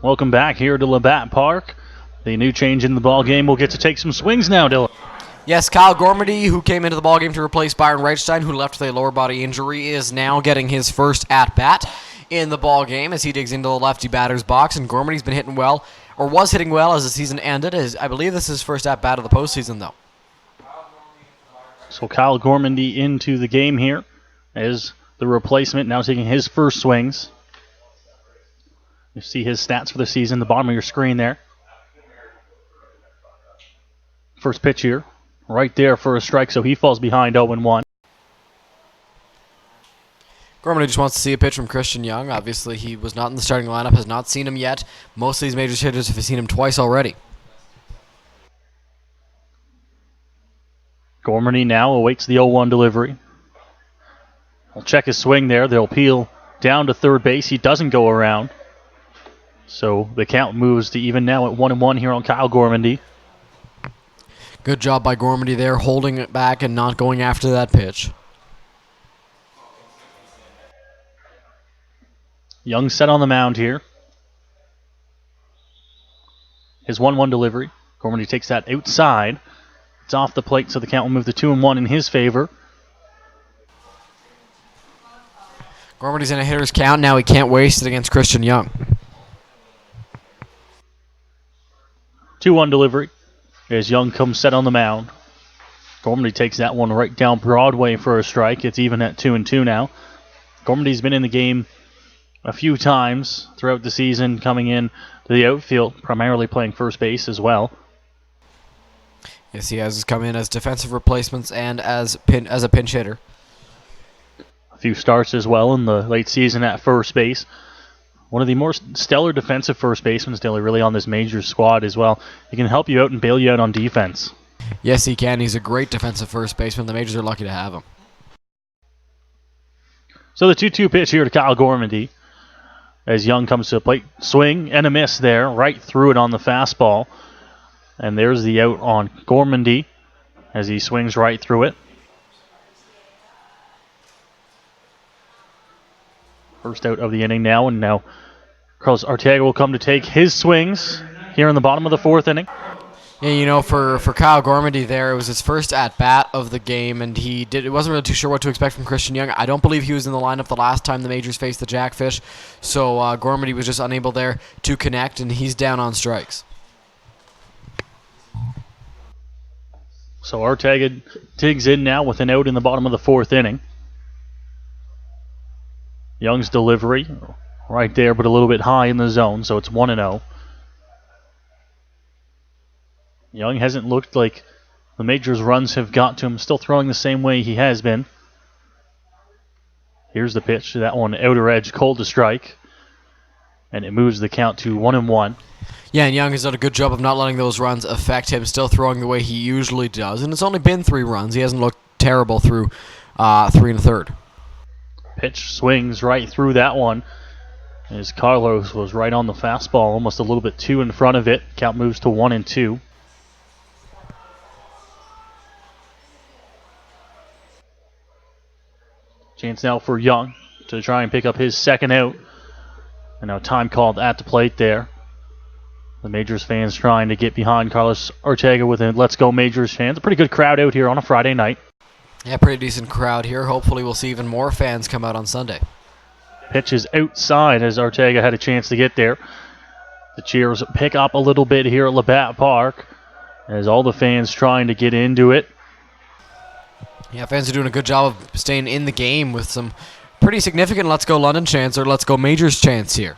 Welcome back here to Labatt Park. The new change in the ball game will get to take some swings now, Dylan. Yes, Kyle Gormady, who came into the ballgame to replace Byron Reichstein, who left with a lower body injury, is now getting his first at-bat in the ballgame as he digs into the lefty batter's box. And Gormady's been hitting well, or was hitting well as the season ended. I believe this is his first at-bat of the postseason, though. So Kyle Gormady into the game here as the replacement, now taking his first swings. You see his stats for the season, the bottom of your screen there. First pitch here, right there for a strike, so he falls behind 0-1. Gormley just wants to see a pitch from Christian Young. Obviously, he was not in the starting lineup, has not seen him yet. Most of these majors hitters have seen him twice already. Gormley now awaits the 0-1 delivery. He'll check his swing there. They'll peel down to third base. He doesn't go around. So the count moves to even now at 1-1 here on Kyle Gormandy. Good job by Gormandy there, holding it back and not going after that pitch. Young set on the mound here. His 1-1 delivery. Gormandy takes that outside. It's off the plate, so the count will move to 2-1 in his favor. Gormandy's in a hitter's count now. He can't waste it against Christian Young. 2-1 delivery as Young comes set on the mound. Gormandy takes that one right down Broadway for a strike. It's even at 2-2 now. Gormandy's been in the game a few times throughout the season, coming in to the outfield, primarily playing first base as well. Yes, he has come in as defensive replacements and as a pinch hitter. A few starts as well in the late season at first base. One of the more stellar defensive first basemen still really on this major squad as well. He can help you out and bail you out on defense. Yes, he can. He's a great defensive first baseman. The majors are lucky to have him. So the 2-2 pitch here to Kyle Gormandy as Young comes to the plate. Swing and a miss there, right through it on the fastball. And there's the out on Gormandy as he swings right through it. First out of the inning now, and now Carlos Arteaga will come to take his swings here in the bottom of the fourth inning. Yeah, you know, for Kyle Gormandy there, it was his first at-bat of the game, and he wasn't really too sure what to expect from Christian Young. I don't believe he was in the lineup the last time the majors faced the Jackfish, so Gormandy was just unable there to connect, and he's down on strikes. So Arteaga digs in now with an out in the bottom of the fourth inning. Young's delivery right there, but a little bit high in the zone, so it's 1-0. Young hasn't looked like the majors' runs have got to him, still throwing the same way he has been. Here's the pitch, that one outer edge, cold to strike, and it moves the count to 1-1. Yeah, and Young has done a good job of not letting those runs affect him, still throwing the way he usually does, and it's only been 3 runs. He hasn't looked terrible through 3 1/3. Pitch swings right through that one as Carlos was right on the fastball, almost a little bit too in front of it. Count moves to 1-2. Chance now for Young to try and pick up his second out. And now time called at the plate there. The Majors fans trying to get behind Carlos Arteaga with a Let's Go Majors chant. A pretty good crowd out here on a Friday night. Yeah, pretty decent crowd here. Hopefully we'll see even more fans come out on Sunday. Pitch is outside as Arteaga had a chance to get there. The cheers pick up a little bit here at Labatt Park as all the fans trying to get into it. Yeah, fans are doing a good job of staying in the game with some pretty significant Let's Go London chants or Let's Go Majors chants here.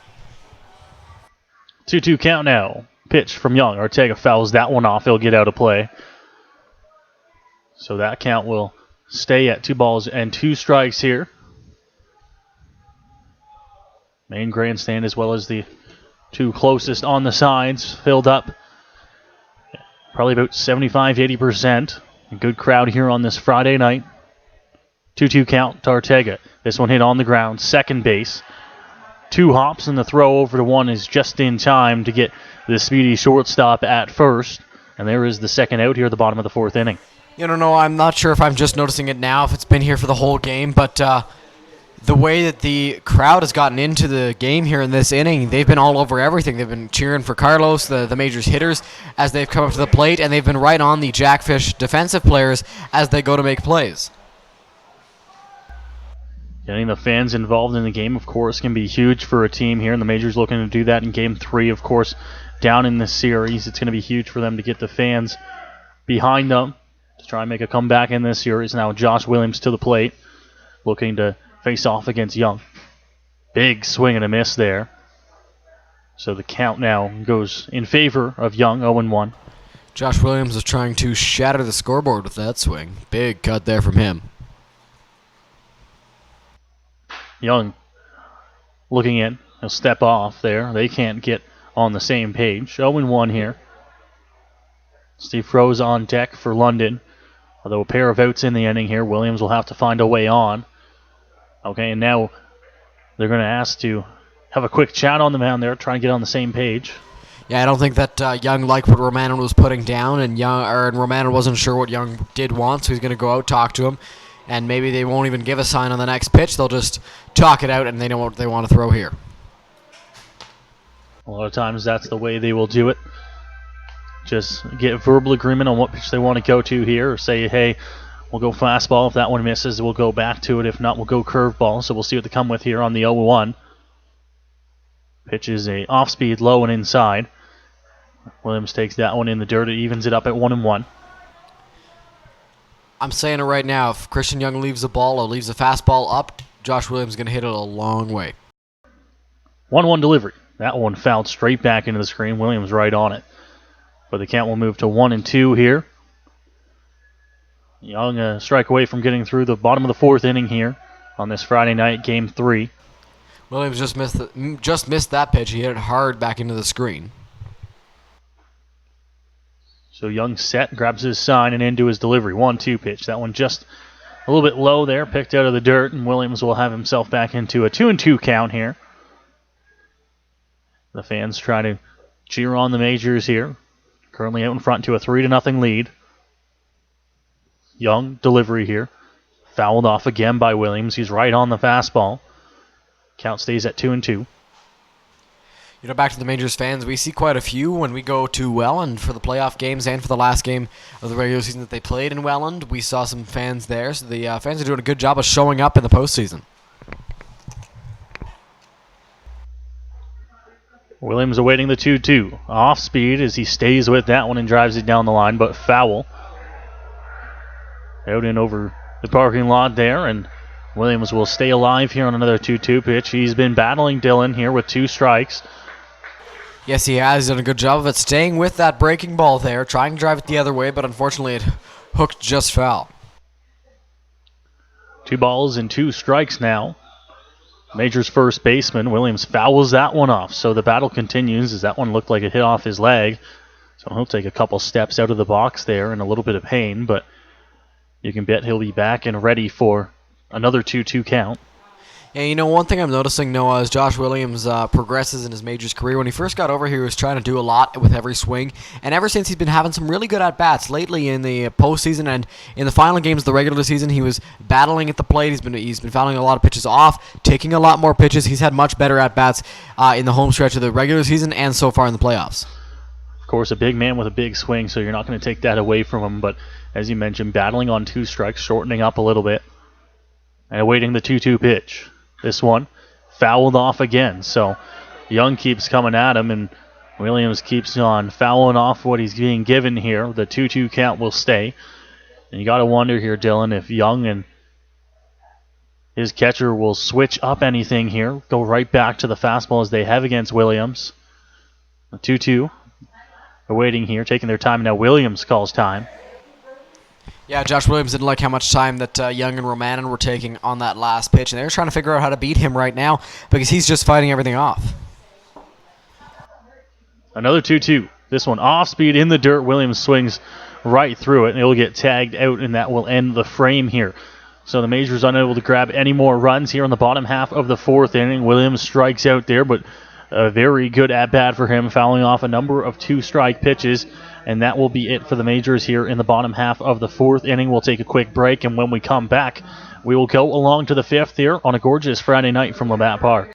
2-2 count now. Pitch from Young. Arteaga fouls that one off. He'll get out of play. So that count will stay at 2-2 here. Main grandstand as well as the 2 closest on the sides filled up. Probably about 75-80%. A good crowd here on this Friday night. 2-2 count to Arteaga. This one hit on the ground. Second base. 2 hops and the throw over to 1 is just in time to get the speedy shortstop at first. And there is the second out here at the bottom of the fourth inning. You don't know, I'm not sure if I'm just noticing it now, if it's been here for the whole game, but the way that the crowd has gotten into the game here in this inning, they've been all over everything. They've been cheering for Carlos, the Majors hitters, as they've come up to the plate, and they've been right on the Jackfish defensive players as they go to make plays. Getting the fans involved in the game, of course, can be huge for a team here, and the Majors looking to do that in Game 3, of course, down in this series. It's going to be huge for them to get the fans behind them to try and make a comeback in this series. Now Josh Williams to the plate, looking to face off against Young. Big swing and a miss there. So the count now goes in favor of Young, 0-1. Josh Williams is trying to shatter the scoreboard with that swing. Big cut there from him. Young looking in. He'll step off there. They can't get on the same page. 0-1 here. Steve Rose on deck for London. Although a pair of outs in the inning here, Williams will have to find a way on. Okay, and now they're going to ask to have a quick chat on the mound there, try and get on the same page. Yeah, I don't think that Young liked what Romanen was putting down, and Romanen wasn't sure what Young did want, so he's going to go out, talk to him, and maybe they won't even give a sign on the next pitch. They'll just talk it out, and they know what they want to throw here. A lot of times that's the way they will do it. Just get verbal agreement on what pitch they want to go to here, or say, hey, we'll go fastball. If that one misses, we'll go back to it. If not, we'll go curveball. So we'll see what they come with here on the 0-1. Pitch is a off-speed, low and inside. Williams takes that one in the dirt. It evens it up at 1-1. I'm saying it right now. If Christian Young leaves the ball or leaves the fastball up, Josh Williams is going to hit it a long way. 1-1 delivery. That one fouled straight back into the screen. Williams right on it. But the count will move to 1-2 here. Young a strike away from getting through the bottom of the fourth inning here on this Friday night, Game 3. Williams just missed that pitch. He hit it hard back into the screen. So Young set, grabs his sign, and into his delivery. 1-2 pitch. That one just a little bit low there, picked out of the dirt, and Williams will have himself back into a 2-2 count here. The fans try to cheer on the Majors here. Currently out in front to a 3-0 lead. Young delivery here. Fouled off again by Williams. He's right on the fastball. Count stays at 2-2. You know, back to the Majors fans, we see quite a few when we go to Welland for the playoff games and for the last game of the regular season that they played in Welland. We saw some fans there, so the fans are doing a good job of showing up in the postseason. Williams awaiting the 2-2. Off speed as he stays with that one and drives it down the line, but foul. Out and over the parking lot there, and Williams will stay alive here on another 2-2 pitch. He's been battling Dylan here with 2 strikes. Yes, he has done a good job of it, staying with that breaking ball there, trying to drive it the other way, but unfortunately it hooked just foul. 2 balls and 2 strikes now. Major's first baseman, Williams, fouls that one off. So the battle continues as that one looked like it hit off his leg. So he'll take a couple steps out of the box there in a little bit of pain, but you can bet he'll be back and ready for another 2-2 count. Yeah, you know, one thing I'm noticing, Noah, as Josh Williams progresses in his Majors career, when he first got over here, he was trying to do a lot with every swing, and ever since he's been having some really good at-bats. Lately in the postseason and in the final games of the regular season, he was battling at the plate. He's been fouling a lot of pitches off, taking a lot more pitches. He's had much better at-bats in the home stretch of the regular season and so far in the playoffs. Of course, a big man with a big swing, so you're not going to take that away from him, but as you mentioned, battling on 2 strikes, shortening up a little bit, and awaiting the 2-2 pitch. This one fouled off again, so Young keeps coming at him, and Williams keeps on fouling off what he's being given here. The 2-2 count will stay. And you got to wonder here, Dylan, if Young and his catcher will switch up anything here, go right back to the fastball as they have against Williams. The 2-2 awaiting here, taking their time. Now Williams calls time. Yeah, Josh Williams didn't like how much time that Young and Romanen were taking on that last pitch, and they're trying to figure out how to beat him right now because he's just fighting everything off. Another 2-2. This one off speed in the dirt. Williams swings right through it, and it'll get tagged out, and that will end the frame here. So the Majors unable to grab any more runs here in the bottom half of the 4th inning. Williams strikes out there, but a very good at-bat for him, fouling off a number of 2-strike pitches. And that will be it for the Majors here in the bottom half of the 4th inning. We'll take a quick break, and when we come back, we will go along to the 5th here on a gorgeous Friday night from Labatt Park.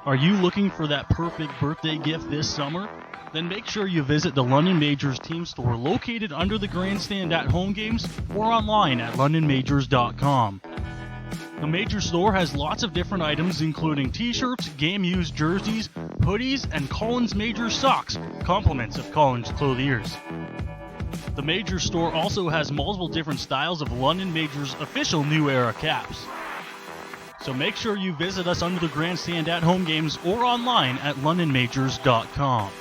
Are you looking for that perfect birthday gift this summer? Then make sure you visit the London Majors team store located under the grandstand at home games or online at londonmajors.com. The Major store has lots of different items including t-shirts, game-used jerseys, hoodies, and Collins Major socks, compliments of Collins clothiers. The Major store also has multiple different styles of London Major's official New Era caps. So make sure you visit us under the grandstand at home games or online at londonmajors.com.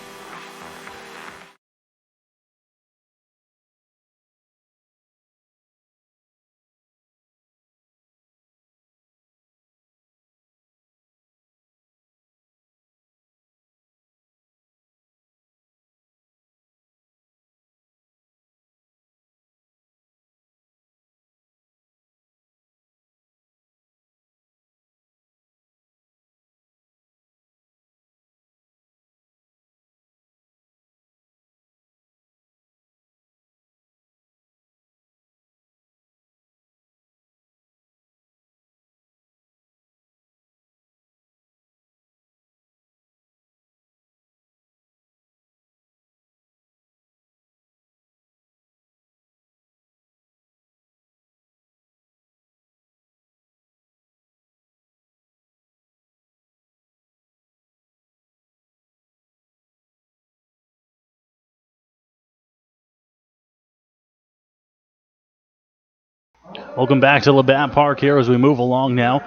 Welcome back to Labatt Park here as we move along now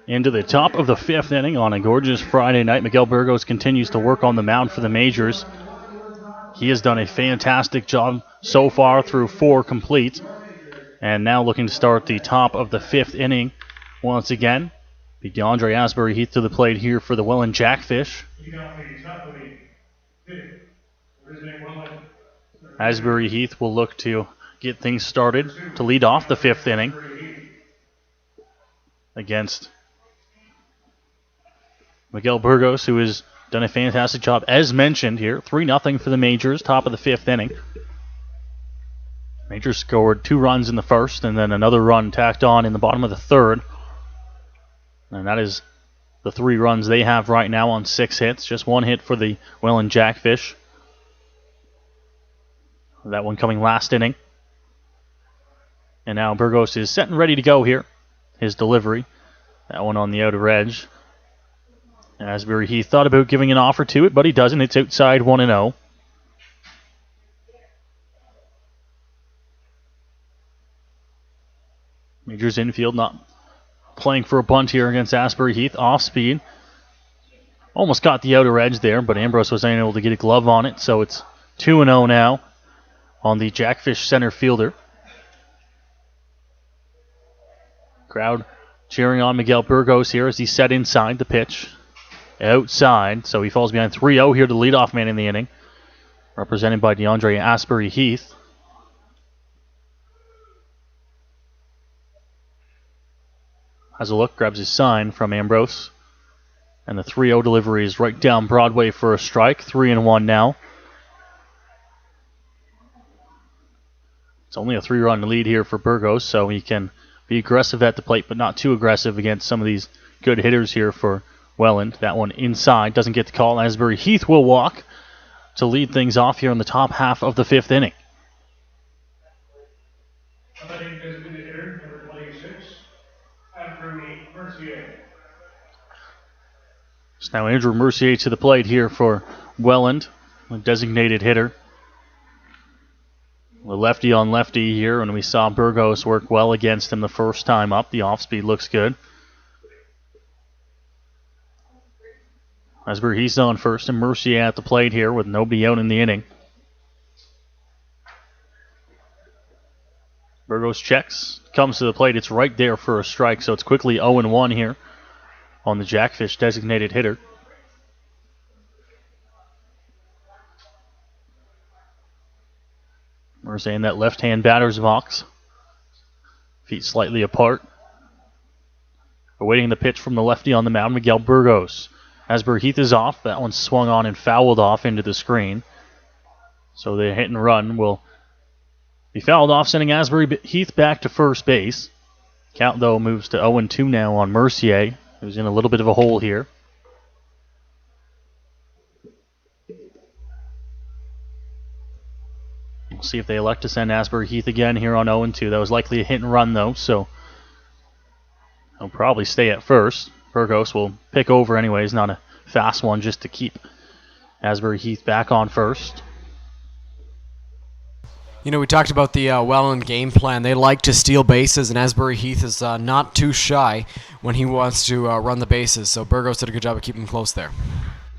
into the top of the 5th inning on a gorgeous Friday night. Miguel Burgos continues to work on the mound for the Majors. He has done a fantastic job so far through 4 complete. And now looking to start the top of the 5th inning once again. Be DeAndre Asbury Heath to the plate here for the Welland Jackfish. Asbury Heath will look to get things started to lead off the 5th inning against Miguel Burgos, who has done a fantastic job, as mentioned here. 3-0 for the Majors, top of the 5th inning. Majors scored 2 runs in the first and then another run tacked on in the bottom of the 3rd. And that is the 3 runs they have right now on 6 hits. Just 1 hit for the Welland Jackfish. That one coming last inning. And now Burgos is set and ready to go here. His delivery. That one on the outer edge. Asbury Heath thought about giving an offer to it, but he doesn't. It's outside 1-0. Majors infield not playing for a bunt here against Asbury Heath. Off speed. Almost got the outer edge there, but Ambrose was unable to get a glove on it, so it's 2-0 now on the Jackfish center fielder. Crowd cheering on Miguel Burgos here as he set inside the pitch. Outside, so he falls behind 3-0 here to leadoff man in the inning. Represented by DeAndre Asbury Heath. Has a look, grabs his sign from Ambrose. And the 3-0 delivery is right down Broadway for a strike. 3-1 now. It's only a 3-run lead here for Burgos, so he can be aggressive at the plate, but not too aggressive against some of these good hitters here for Welland. That one inside, doesn't get the call. Asbury Heath will walk to lead things off here in the top half of the 5th inning. So now Andrew Mercier to the plate here for Welland, a designated hitter. The lefty on lefty here, and we saw Burgos work well against him the first time up. The off-speed looks good. Asbury Heath on first, and Mercier at the plate here with nobody out in the inning. Burgos checks, comes to the plate. It's right there for a strike, so it's quickly 0-1 here on the Jackfish designated hitter. Mercier in that left-hand batter's box. Feet slightly apart. Awaiting the pitch from the lefty on the mound, Miguel Burgos. Asbury Heath is off. That one swung on and fouled off into the screen. So the hit and run will be fouled off, sending Asbury Heath back to first base. Count, though, moves to 0-2 now on Mercier, who's in a little bit of a hole here. We'll see if they elect to send Asbury Heath again here on 0-2. That was likely a hit and run, though, so he'll probably stay at first. Burgos will pick over anyways, not a fast one, just to keep Asbury Heath back on first. You know, we talked about the Welland game plan. They like to steal bases, and Asbury Heath is not too shy when he wants to run the bases. So Burgos did a good job of keeping him close there.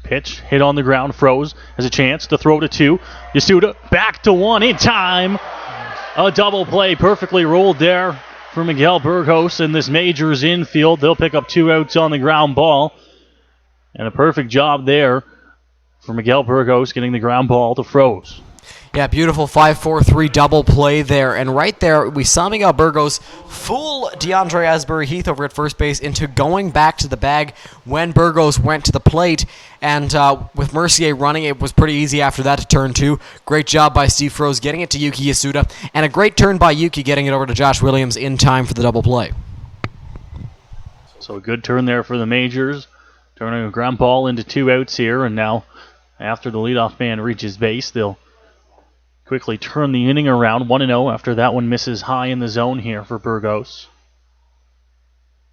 Pitch hit on the ground, froze, has a chance to throw to 2. Yasuda back to 1 in time. A double play perfectly rolled there for Miguel Burgos in this Majors infield. They'll pick up 2 outs on the ground ball. And a perfect job there for Miguel Burgos getting the ground ball to Froze. Yeah, beautiful 5-4-3 double play there. And right there, we saw Miguel Burgos fool DeAndre Asbury Heath over at first base into going back to the bag when Burgos went to the plate. And with Mercier running, it was pretty easy after that to turn 2. Great job by Steve Froze getting it to Yuki Yasuda. And a great turn by Yuki getting it over to Josh Williams in time for the double play. So a good turn there for the Majors. Turning a ground ball into 2 outs here. And now, after the leadoff man reaches base, they'll quickly turn the inning around. 1-0 after that one misses high in the zone here for Burgos.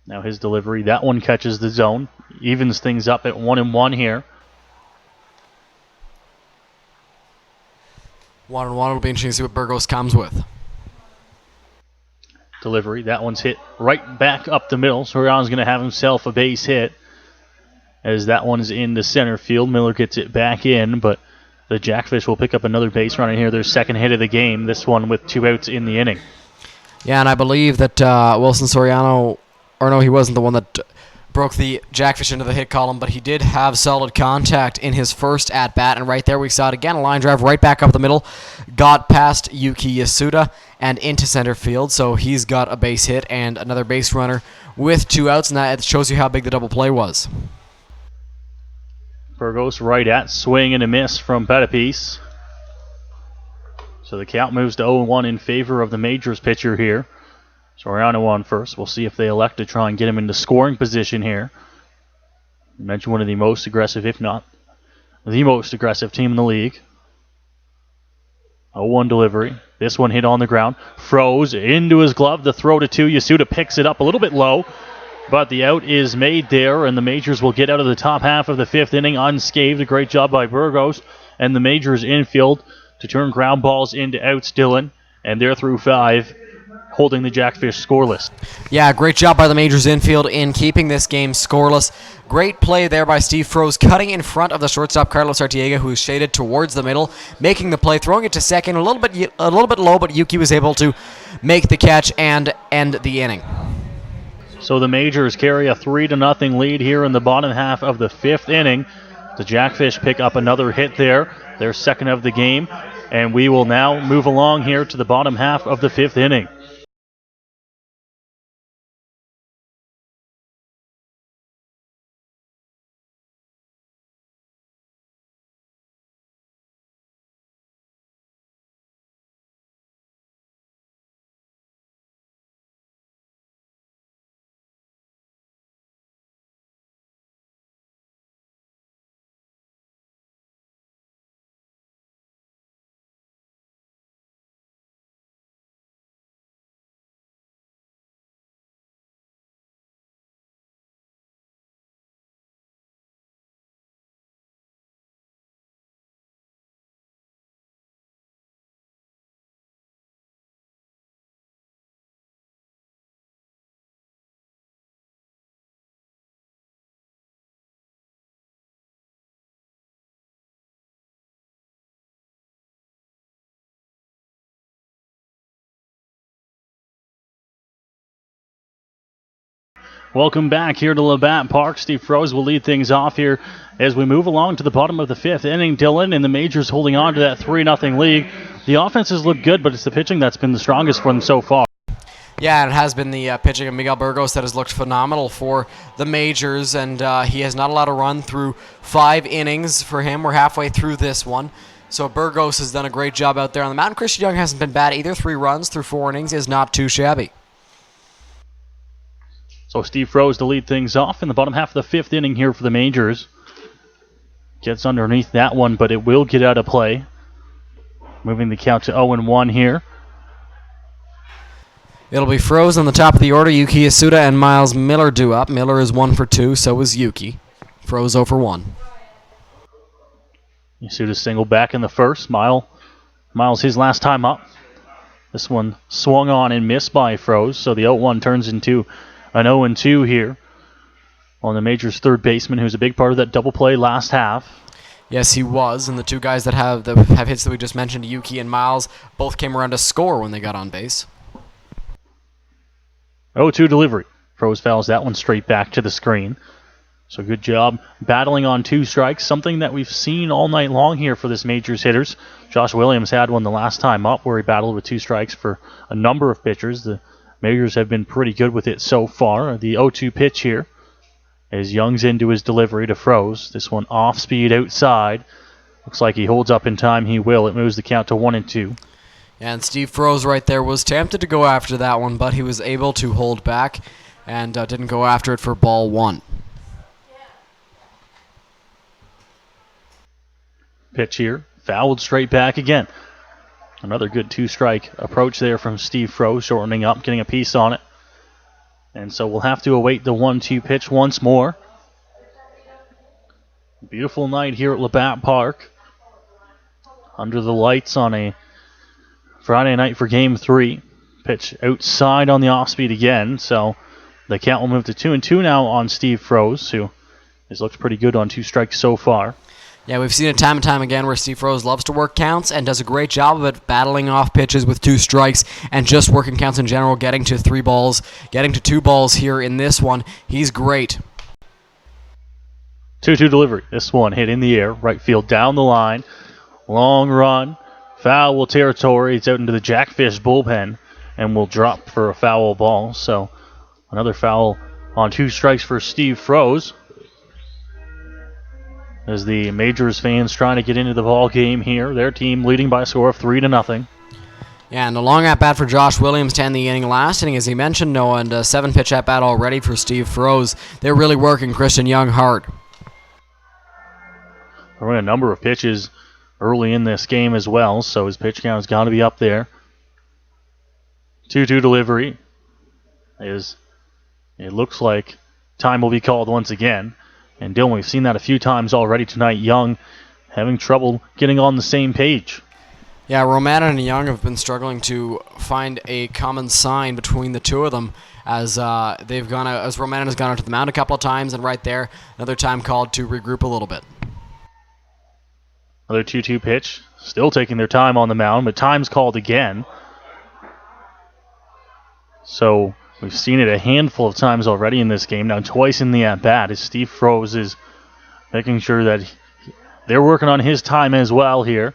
Now his delivery, that one catches the zone. Evens things up at 1-1 here. 1-1, it'll be interesting to see what Burgos comes with. delivery. That one's hit right back up the middle. Soriano's going to have himself a base hit as that one's in the center field. Millar gets it back in, but the Jackfish will pick up another base runner here, their second hit of the game, this one with 2 outs in the inning. Yeah, and I believe that Wilson Soriano, or no, he wasn't the one that broke the Jackfish into the hit column, but he did have solid contact in his first at-bat, and right there we saw it again, a line drive right back up the middle, got past Yuki Yasuda and into center field, so he's got a base hit and another base runner with 2 outs, and that shows you how big the double play was. Burgos right at, swing and a miss from Pettipiece. So the count moves to 0-1 in favor of the Majors pitcher here. Soriano on first. We'll see if they elect to try and get him into scoring position here. You mentioned one of the most aggressive, if not the most aggressive team in the league. 0-1 delivery. This one hit on the ground. Froze into his glove. The throw to 2. Yasuda picks it up a little bit low, but the out is made there, and the Majors will get out of the top half of the 5th inning unscathed. A great job by Burgos and the Majors infield to turn ground balls into outs, Dylan, and they're through 5, holding the Jackfish scoreless. Yeah, great job by the Majors infield in keeping this game scoreless. Great play there by Steve Froze, cutting in front of the shortstop Carlos Artiega, who is shaded towards the middle, making the play, throwing it to second, a little bit low, but Yuki was able to make the catch and end the inning. So the Majors carry a 3-0 lead here in the bottom half of the 5th inning. The Jackfish pick up another hit there, their second of the game, and we will now move along here to the bottom half of the 5th inning. Welcome back here to Labatt Park. Steve Froze will lead things off here as we move along to the bottom of the 5th inning. Dylan and the Majors holding on to that 3-0 lead. The offenses look good, but it's the pitching that's been the strongest for them so far. Yeah, and it has been the pitching of Miguel Burgos that has looked phenomenal for the Majors, and he has not allowed a run through 5 innings for him. We're halfway through this one. So Burgos has done a great job out there on the mound. Christian Young hasn't been bad either. 3 runs through 4 innings is not too shabby. So Steve Froze to lead things off in the bottom half of the 5th inning here for the Majors. Gets underneath that one, but it will get out of play. Moving the count to 0-1 here. It'll be Froze on the top of the order. Yuki Yasuda and Miles Millar due up. Millar is 1 for 2, so is Yuki. Froze 0 for 1. Yasuda single back in the first. Miles his last time up. This one swung on and missed by Froze, so the 0-1 turns into an 0-2 here on the Majors' third baseman, who's a big part of that double play last half. Yes, he was, and the 2 guys that have hits that we just mentioned, Yuki and Miles, both came around to score when they got on base. 0-2 delivery. Froze fouls that one straight back to the screen. So good job battling on 2 strikes, something that we've seen all night long here for this Majors hitters. Josh Williams had one the last time up where he battled with 2 strikes for a number of pitchers. The Majors have been pretty good with it so far. The 0-2 pitch here as Young's into his delivery to Froze. This one off speed outside. Looks like he holds up in time. He will. It moves the count to 1-2. And Steve Froze right there was tempted to go after that one, but he was able to hold back and didn't go after it for ball 1. Pitch here. Fouled straight back again. Another good 2-strike approach there from Steve Froze, shortening up, getting a piece on it. And so we'll have to await the 1-2 pitch once more. Beautiful night here at Labatt Park. Under the lights on a Friday night for Game 3. pitch outside on the off speed again, so the count will move to 2-2 now on Steve Froese, who has looked pretty good on 2 strikes so far. Yeah, we've seen it time and time again where Steve Froese loves to work counts and does a great job of it, battling off pitches with 2 strikes and just working counts in general, getting to 3 balls, getting to 2 balls here in this one. He's great. 2-2 delivery. This one hit in the air, right field down the line. Long run, foul territory. It's out into the Jackfish bullpen and will drop for a foul ball. So another foul on 2 strikes for Steve Froese. As the Majors fans trying to get into the ball game here, their team leading by a score of 3-0. Yeah, and a long at-bat for Josh Williams to end the inning. Last inning, as he mentioned, Noah, and a 7-pitch at-bat already for Steve Froese. They're really working Christian Young hard. Throwing a number of pitches early in this game as well, so his pitch count has got to be up there. 2-2 delivery. It looks like time will be called once again. And Dylan, we've seen that a few times already tonight. Young having trouble getting on the same page. Yeah, Romana and Young have been struggling to find a common sign between the two of them as Romana has gone out to the mound a couple of times, and right there, another time called to regroup a little bit. Another 2-2 pitch. Still taking their time on the mound, but time's called again. So we've seen it a handful of times already in this game. Now twice in the at-bat as Steve Froese is making sure that they're working on his time as well here.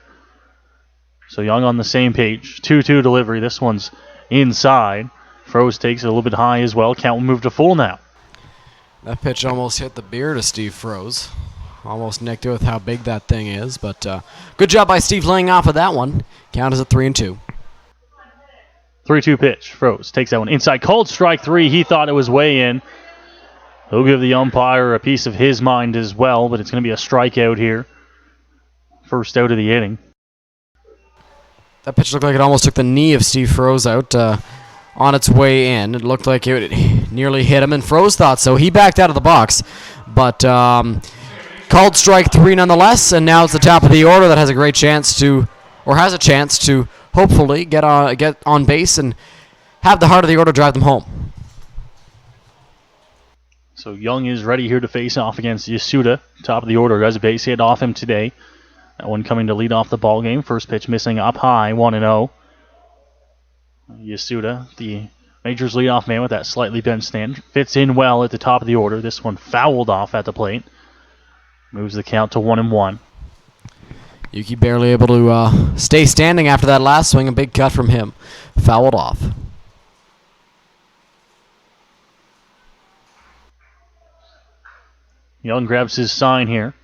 So Young on the same page. 2-2 delivery. This one's inside. Froese takes it a little bit high as well. Count will move to full now. That pitch almost hit the beard of Steve Froese. Almost nicked it with how big that thing is. But good job by Steve laying off of that one. Count is at 3-2. 3-2 pitch. Froese takes that one inside. Called strike 3. He thought it was way in. He'll give the umpire a piece of his mind as well, but it's going to be a strikeout here. First out of the inning. That pitch looked like it almost took the knee of Steve Froese out on its way in. It looked like it nearly hit him, and Froese thought so. He backed out of the box, but called strike 3 nonetheless, and now it's the top of the order that has a chance to hopefully get on base and have the heart of the order drive them home. So Young is ready here to face off against Yasuda. Top of the order, has a base hit off him today. That one coming to lead off the ball game. First pitch missing up high, 1-0. Yasuda, the Majors leadoff man with that slightly bent stand, fits in well at the top of the order. This one fouled off at the plate. Moves the count to 1-1. Yuki barely able to stay standing after that last swing. A big cut from him. Fouled off. Young grabs his sign here.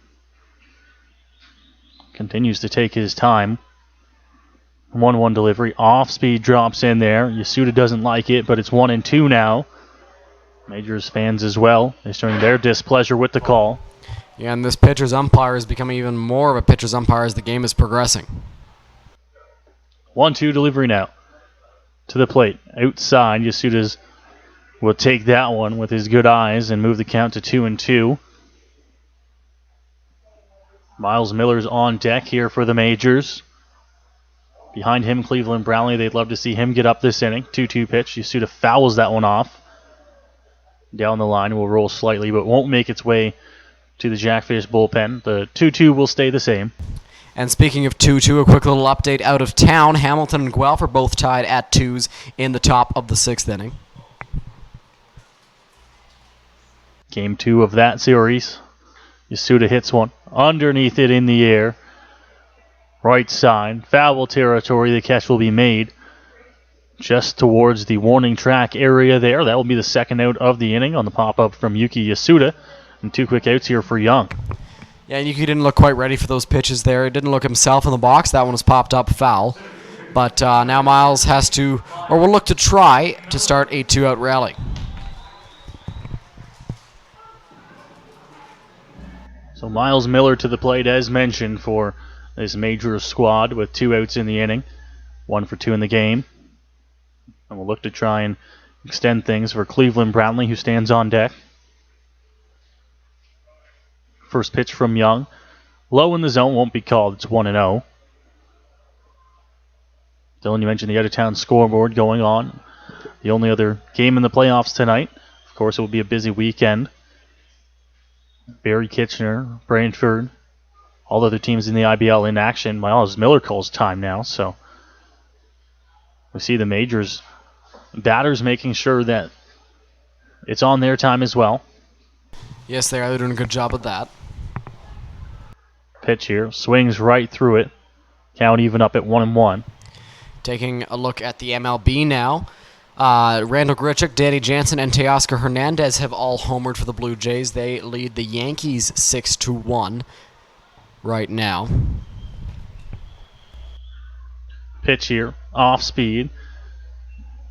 Continues to take his time. 1-1 delivery. Off speed drops in there. Yasuda doesn't like it, but it's 1-2 now. Majors fans as well. They're showing their displeasure with the call. Yeah, and this pitcher's umpire is becoming even more of a pitcher's umpire as the game is progressing. 1-2 delivery now. To the plate. Outside. Yasuda's will take that one with his good eyes and move the count to 2-2. Miles Millar's on deck here for the Majors. Behind him, Cleveland Brownlee. They'd love to see him get up this inning. 2-2 pitch. Yasuda fouls that one off. Down the line will roll slightly, but won't make its way to the Jackfish bullpen. The 2-2 will stay the same. And speaking of 2-2, a quick little update out of town. Hamilton and Guelph are both tied at 2s in the top of the 6th inning. Game 2 of that series. Yasuda hits one underneath it in the air. Right side. Foul territory. The catch will be made just towards the warning track area there. That will be the second out of the inning on the pop-up from Yuki Yasuda. And 2 quick outs here for Young. Yeah, and Yuki didn't look quite ready for those pitches there. He didn't look himself in the box. That one was popped up foul. But now Miles has to, or will look to try to start a 2-out rally. So Miles Millar to the plate as mentioned for this Major squad with 2 outs in the inning. 1 for 2 in the game. And we'll look to try and extend things for Cleveland Brownlee, who stands on deck. First pitch from Young. Low in the zone, won't be called. It's 1-0. Dylan, you mentioned the out-of-town scoreboard going on. The only other game in the playoffs tonight. Of course, it will be a busy weekend. Barry, Kitchener, Brantford, all the other teams in the IBL in action. Well, it's Millar calls time now, so we see the majors batters making sure that it's on their time as well. Yes, they are. They're doing a good job of that. Pitch here, swings right through it. Count even up at 1-1. Taking a look at the MLB now. Randall Grichuk, Danny Jansen, and Teoscar Hernandez have all homered for the Blue Jays. They lead the Yankees 6-1 right now. Pitch here, off speed.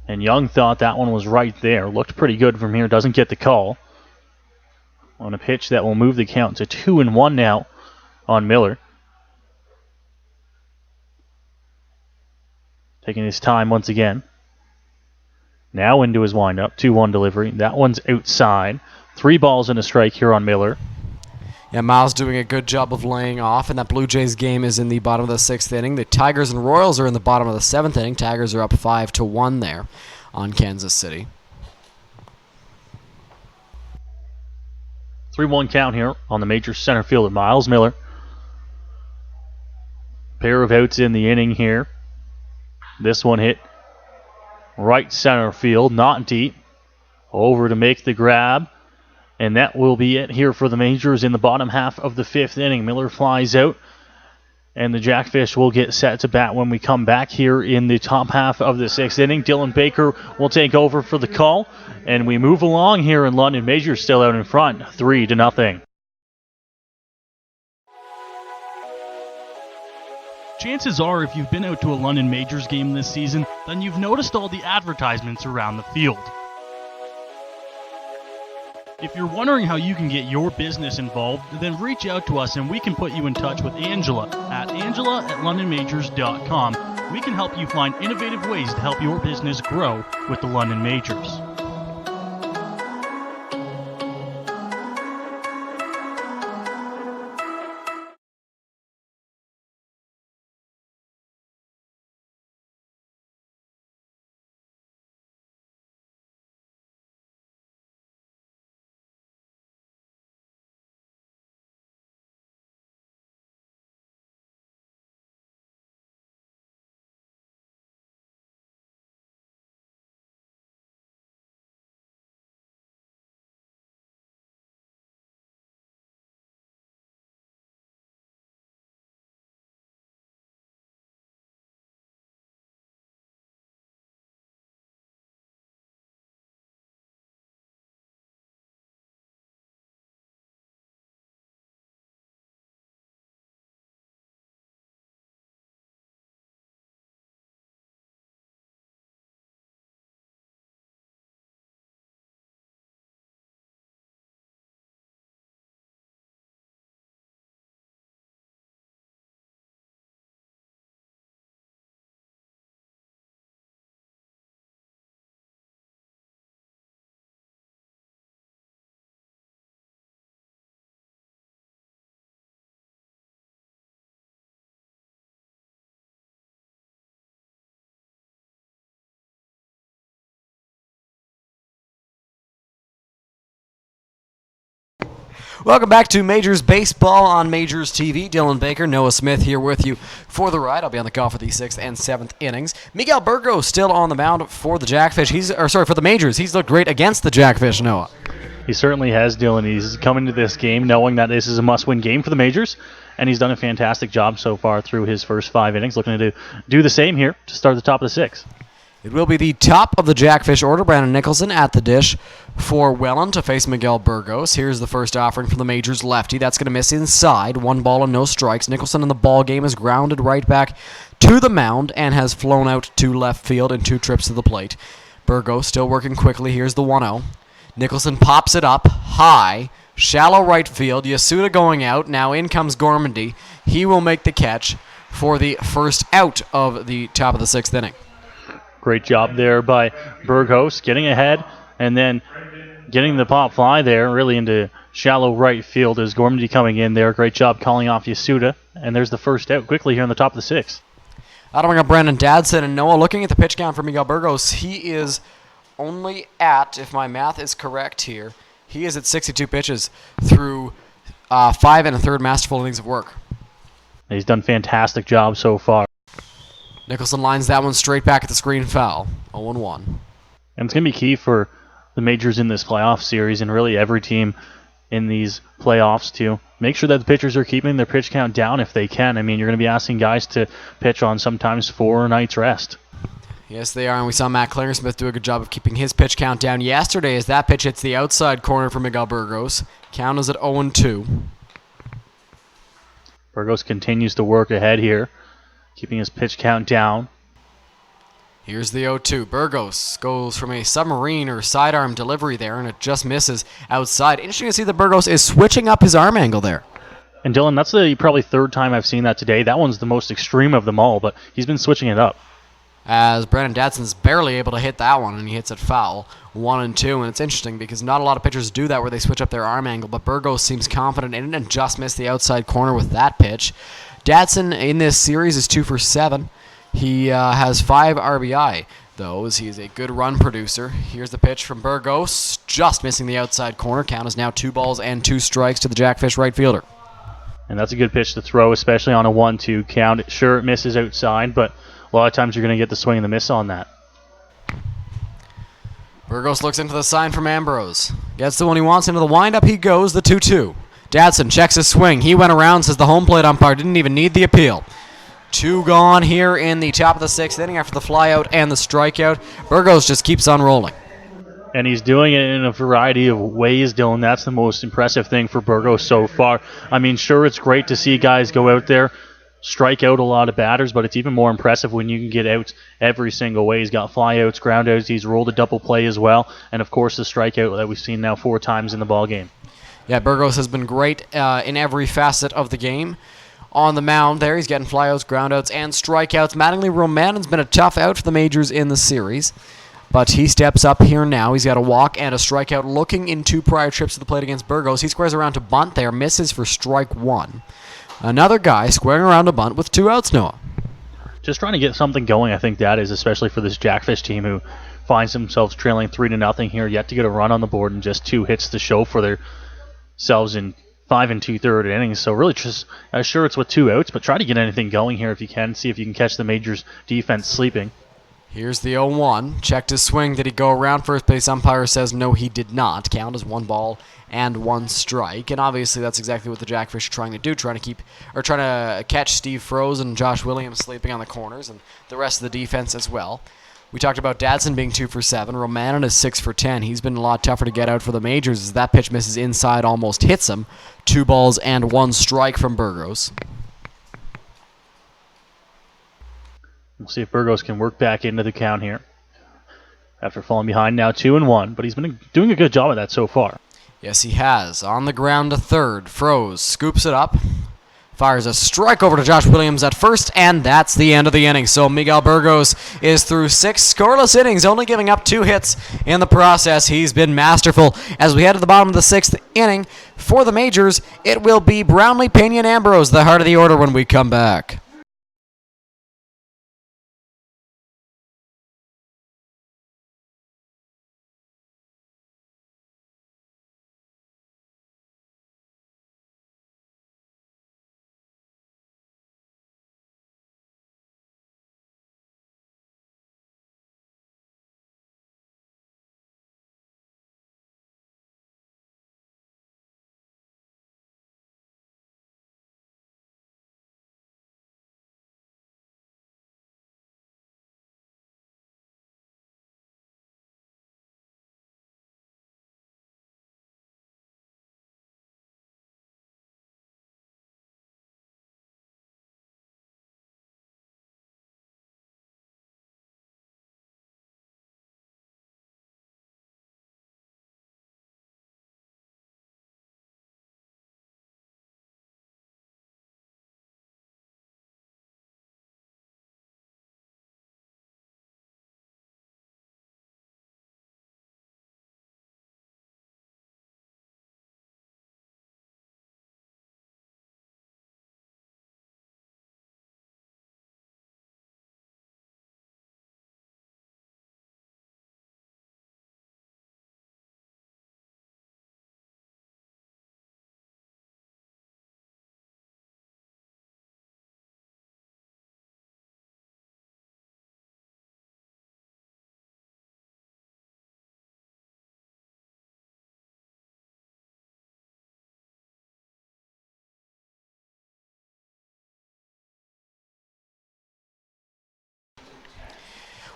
And Young thought that one was right there. Looked pretty good from here. Doesn't get the call. On a pitch that will move the count to 2-1 now on Millar. Taking his time once again. Now into his windup. 2-1 delivery. That one's outside. 3 balls and a strike here on Millar. Yeah, Miles doing a good job of laying off, and that Blue Jays game is in the bottom of the 6th inning. The Tigers and Royals are in the bottom of the 7th inning. Tigers are up 5-1 there on Kansas City. 3-1 count here on the major center fielder, Miles Millar. Pair of outs in the inning here. This one hit right center field, not deep. Over to make the grab. And that will be it here for the majors in the bottom half of the 5th inning. Millar flies out, and the Jackfish will get set to bat when we come back here in the top half of the 6th inning. Dylan Baker will take over for the call, and we move along here in London. Majors still out in front, 3-0. Chances are, if you've been out to a London Majors game this season, then you've noticed all the advertisements around the field. If you're wondering how you can get your business involved, then reach out to us and we can put you in touch with Angela at angela@londonmajors.com. We can help you find innovative ways to help your business grow with the London Majors. Welcome back to Majors Baseball on Majors TV. Dylan Baker, Noah Smith here with you for the ride. I'll be on the call for the 6th and 7th innings. Miguel Burgos still on the mound for the Jackfish. For the Majors. He's looked great against the Jackfish, Noah. He certainly has, Dylan. He's coming to this game knowing that this is a must-win game for the majors, and he's done a fantastic job so far through his first 5 innings. Looking to do the same here to start the top of the 6th. It will be the top of the Jackfish order. Brandon Nicholson at the dish for Welland to face Miguel Burgos. Here's the first offering from the Majors lefty. That's going to miss inside. 1 ball and no strikes. Nicholson in the ball game is grounded right back to the mound and has flown out to left field in 2 trips to the plate. Burgos still working quickly. Here's the 1-0. Nicholson pops it up high. Shallow right field. Yasuda going out. Now in comes Gormandy. He will make the catch for the first out of the top of the 6th inning. Great job there by Burgos, getting ahead and then getting the pop fly there really into shallow right field as Gormandy coming in there. Great job calling off Yasuda. And there's the first out quickly here on the top of the 6th. That'll bring up Brandon Dadson. And Noah, looking at the pitch count for Miguel Burgos, he is only at, if my math is correct here, he is at 62 pitches through 5 1/3 masterful innings of work. He's done a fantastic job so far. Nicholson lines that one straight back at the screen, foul. 0-1. And it's going to be key for the majors in this playoff series and really every team in these playoffs to make sure that the pitchers are keeping their pitch count down if they can. I mean, you're going to be asking guys to pitch on sometimes 4 nights rest. Yes, they are, and we saw Matt Clingersmith do a good job of keeping his pitch count down yesterday as that pitch hits the outside corner for Miguel Burgos. Count is at 0-2. Burgos continues to work ahead here, keeping his pitch count down. Here's the 0-2. Burgos goes from a submarine or sidearm delivery there, and it just misses outside. Interesting to see that Burgos is switching up his arm angle there. And Dylan, that's the probably third time I've seen that today. That one's the most extreme of them all, but he's been switching it up. As Brandon Dadson's barely able to hit that one, and he hits it foul. 1-2, and it's interesting because not a lot of pitchers do that where they switch up their arm angle, but Burgos seems confident in it and just missed the outside corner with that pitch. Dadson in this series is 2 for 7. He has 5 RBI, though, as he is a good run producer. Here's the pitch from Burgos, just missing the outside corner. Count is now 2 balls and 2 strikes to the Jackfish right fielder. And that's a good pitch to throw, especially on a 1-2 count. Sure, it misses outside, but a lot of times you're going to get the swing and the miss on that. Burgos looks into the sign from Ambrose. Gets the one he wants. Into the windup he goes, the 2-2. Dadson checks his swing. He went around, says the home plate umpire didn't even need the appeal. 2 gone here in the top of the 6th inning after the flyout and the strikeout. Burgos just keeps on rolling. And he's doing it in a variety of ways, Dylan. That's the most impressive thing for Burgos so far. I mean, sure, it's great to see guys go out there, strike out a lot of batters, but it's even more impressive when you can get outs every single way. He's got flyouts, groundouts, he's rolled a double play as well, and of course the strikeout that we've seen now 4 times in the ballgame. Yeah, Burgos has been great in every facet of the game. On the mound there, he's getting flyouts, groundouts, and strikeouts. Mattingly Romanen's been a tough out for the majors in the series, but he steps up here now. He's got a walk and a strikeout looking in 2 prior trips to the plate against Burgos. He squares around to bunt there, misses for strike 1. Another guy squaring around to bunt with 2 outs, Noah. Just trying to get something going, I think that is, especially for this Jackfish team who finds themselves trailing 3-0 here, yet to get a run on the board and just 2 hits to show for themselves in 5 2/3 innings. So really just, sure it's with 2 outs, but try to get anything going here if you can. See if you can catch the Majors defense sleeping. Here's the 0-1. Checked his swing. Did he go around first base? Umpire says no, he did not. Count is 1 ball and 1 strike. And obviously that's exactly what the Jackfish are trying to do, trying to catch Steve Froese and Josh Williams sleeping on the corners and the rest of the defense as well. We talked about Dadson being 2 for 7. Romanen is 6 for 10. He's been a lot tougher to get out for the majors as that pitch misses inside, almost hits him. 2 balls and 1 strike from Burgos. We'll see if Burgos can work back into the count here after falling behind now 2-1, but he's been doing a good job of that so far. Yes, he has. On the ground to third. Froese scoops it up. Fires a strike over to Josh Williams at first, and that's the end of the inning. So Miguel Burgos is through 6 scoreless innings, only giving up 2 hits in the process. He's been masterful. As we head to the bottom of the 6th inning for the majors, it will be Brownlee, Pena, and Ambrose, the heart of the order, when we come back.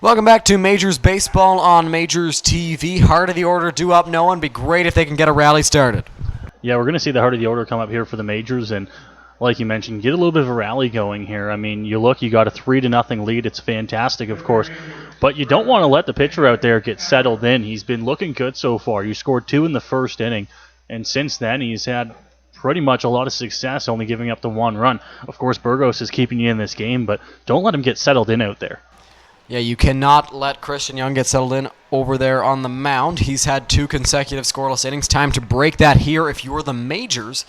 Welcome back to Majors Baseball on Majors TV. Heart of the order due up, no one. Be great if they can get a rally started. Yeah, we're going to see the heart of the order come up here for the Majors, and like you mentioned, get a little bit of a rally going here. I mean, you got a 3-0 lead. It's fantastic, of course, but you don't want to let the pitcher out there get settled in. He's been looking good so far. You scored 2 in the first inning, and since then he's had pretty much a lot of success, only giving up the 1 run. Of course, Burgos is keeping you in this game, but don't let him get settled in out there. Yeah, you cannot let Christian Young get settled in over there on the mound. He's had 2 consecutive scoreless innings. Time to break that here if you're the Majors,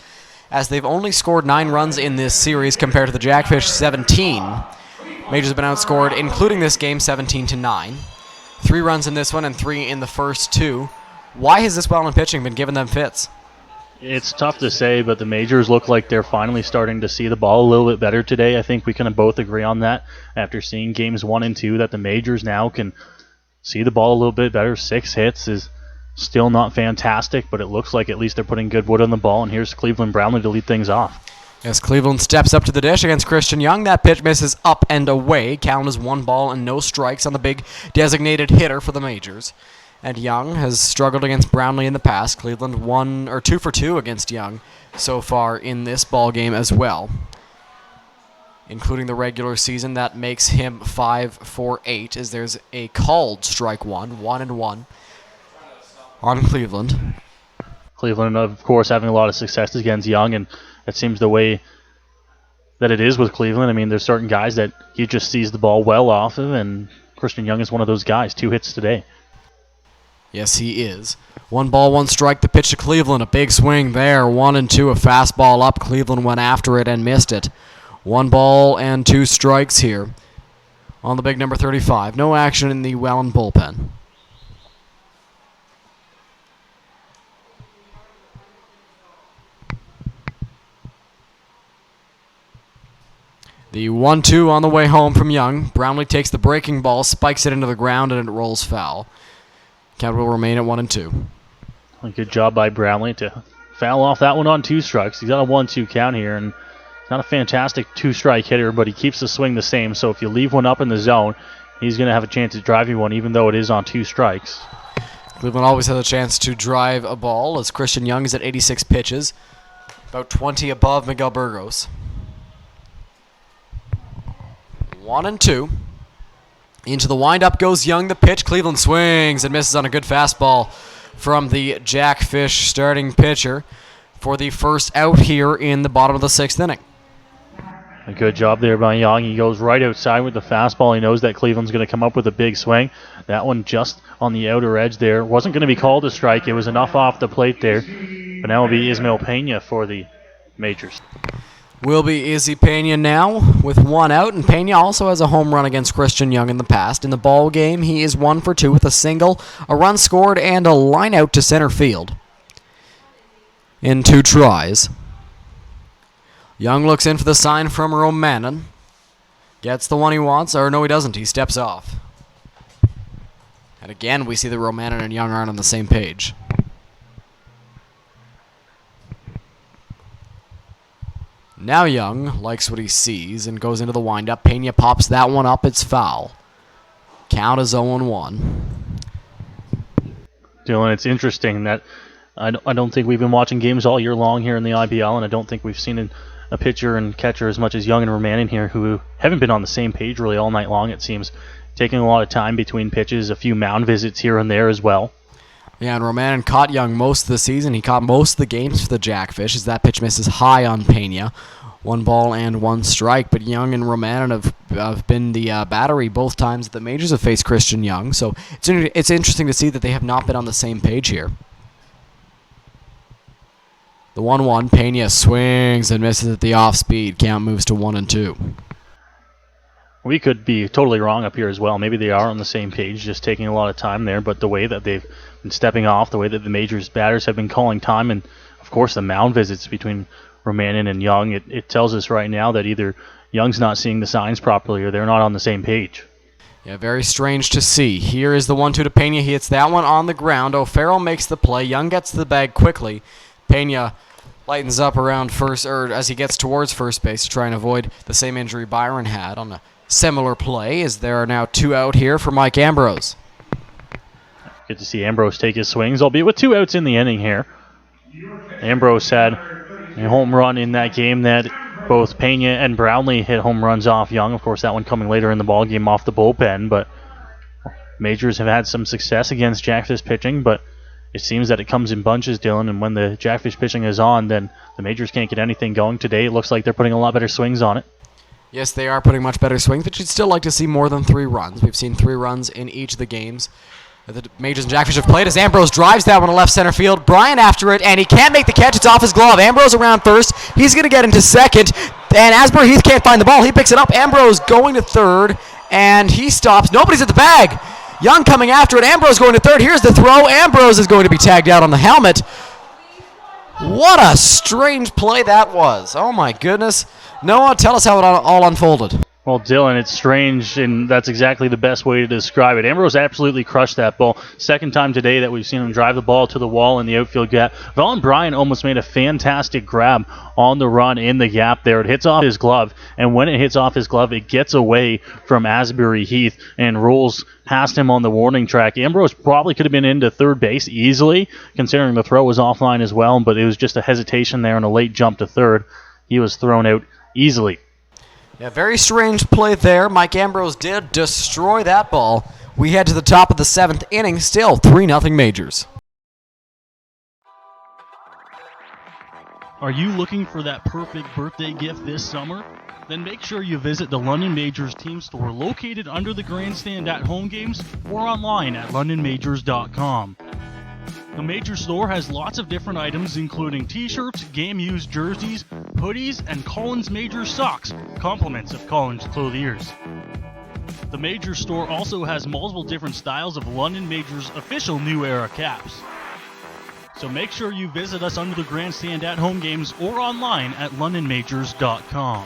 as they've only scored 9 runs in this series compared to the Jackfish 17. Majors have been outscored, including this game, 17-9. 3 runs in this one and 3 in the first 2. Why has this Welland pitching been giving them fits? It's tough to say, but the Majors look like they're finally starting to see the ball a little bit better today. I think we can both agree on that after seeing games 1 and 2, that the Majors now can see the ball a little bit better. 6 hits is still not fantastic, but it looks like at least they're putting good wood on the ball, and here's Cleveland Brownlee to lead things off. As Cleveland steps up to the dish against Christian Young, that pitch misses up and away. Count is 1 ball and no strikes on the big designated hitter for the Majors. And Young has struggled against Brownlee in the past. Cleveland 2 for 2 against Young so far in this ball game as well, including the regular season. That makes him 5 for 8, as there's a called strike 1-1 on Cleveland. Cleveland, of course, having a lot of success against Young, and it seems the way that it is with Cleveland. I mean, there's certain guys that he just sees the ball well off of, and Christian Young is one of those guys. 2 hits today. Yes, he is. 1 ball, 1 strike. The pitch to Cleveland. A big swing there. 1-2. A fastball up. Cleveland went after it and missed it. 1 ball and 2 strikes here on the big number 35. No action in the Welland bullpen. The 1-2 on the way home from Young. Brownlee takes the breaking ball, spikes it into the ground, and it rolls foul. Count will remain at 1-2. A good job by Brownlee to foul off that one on 2 strikes. He's got a 1-2 count here, and not a fantastic 2-strike hitter, but he keeps the swing the same. So if you leave one up in the zone, he's going to have a chance at driving one, even though it is on 2 strikes. Cleveland always has a chance to drive a ball, as Christian Young is at 86 pitches, about 20 above Miguel Burgos. 1-2. Into the windup goes Young. The pitch. Cleveland swings and misses on a good fastball from the Jackfish starting pitcher for the first out here in the bottom of the 6th inning. A good job there by Young. He goes right outside with the fastball. He knows that Cleveland's going to come up with a big swing. That one just on the outer edge there. Wasn't going to be called a strike. It was enough off the plate there. But now it will be Ismael Pena for the Majors. Will be Izzy Pena now with 1 out, and Pena also has a home run against Christian Young in the past. In the ball game, he is 1 for 2 with a single, a run scored, and a line out to center field in 2 tries. Young looks in for the sign from Romanen. Gets the one he wants, or no, he doesn't. He steps off. And again, we see that Romanen and Young aren't on the same page. Now Young likes what he sees and goes into the windup. Pena pops that one up. It's foul. Count is 0-1. Dylan, it's interesting that I don't think we've been watching games all year long here in the IBL, and I don't think we've seen a pitcher and catcher as much as Young and Romanen here, who haven't been on the same page really all night long, it seems. Taking a lot of time between pitches, a few mound visits here and there as well. Yeah, and Romanen caught Young most of the season. He caught most of the games for the Jackfish, as that pitch misses high on Pena. 1 ball and 1 strike, but Young and Romanen have been the battery both times that the Majors have faced Christian Young, so it's interesting to see that they have not been on the same page here. The 1-1, Pena swings and misses at the off-speed. Count moves to 1-2. We could be totally wrong up here as well. Maybe they are on the same page, just taking a lot of time there, but the way that they've been stepping off, the way that the Majors batters have been calling time, and of course the mound visits between Romanen and Young, it tells us right now that either Young's not seeing the signs properly or they're not on the same page. Yeah, very strange to see. Here is the 1-2 to Pena. He hits that one on the ground. O'Farrell makes the play. Young gets to the bag quickly. Pena lightens up around first, or as he gets towards first base to try and avoid the same injury Byron had on a similar play as there are now 2 out here for Mike Ambrose. Good to see Ambrose take his swings, albeit with 2 outs in the inning here. Ambrose had a home run in that game that both Pena and Brownlee hit home runs off Young. Of course, that one coming later in the ball game off the bullpen, but Majors have had some success against Jackfish pitching, but it seems that it comes in bunches, Dylan, and when the Jackfish pitching is on, then the Majors can't get anything going. Today, it looks like they're putting a lot better swings on it. Yes, they are putting much better swings, but you'd still like to see more than 3 runs. We've seen 3 runs in each of the games that the Majors and Jackfish have played as Ambrose drives that one to left center field. Bryant after it, and he can't make the catch. It's off his glove. Ambrose around first. He's going to get into second, and Asbury Heath can't find the ball. He picks it up. Ambrose going to third, and he stops. Nobody's at the bag. Young coming after it. Ambrose going to third. Here's the throw. Ambrose is going to be tagged out on the helmet. What a strange play that was. Oh, my goodness. Noah, tell us how it all unfolded. Well, Dylan, it's strange, and that's exactly the best way to describe it. Ambrose absolutely crushed that ball. Second time today that we've seen him drive the ball to the wall in the outfield gap. Welland Bryant almost made a fantastic grab on the run in the gap there. It hits off his glove, and when it hits off his glove, it gets away from Asbury Heath and rolls past him on the warning track. Ambrose probably could have been into third base easily, considering the throw was offline as well, but it was just a hesitation there and a late jump to third. He was thrown out easily. Yeah, very strange play there. Mike Ambrose did destroy that ball. We head to the top of the 7th inning, still 3-0 Majors. Are you looking for that perfect birthday gift this summer? Then make sure you visit the London Majors team store located under the grandstand at home games or online at londonmajors.com. The Major store has lots of different items including t-shirts, game-used jerseys, hoodies, and Collins Major socks, compliments of Collins clothiers. The Major store also has multiple different styles of London Majors official New Era caps. So make sure you visit us under the grandstand at home games or online at londonmajors.com.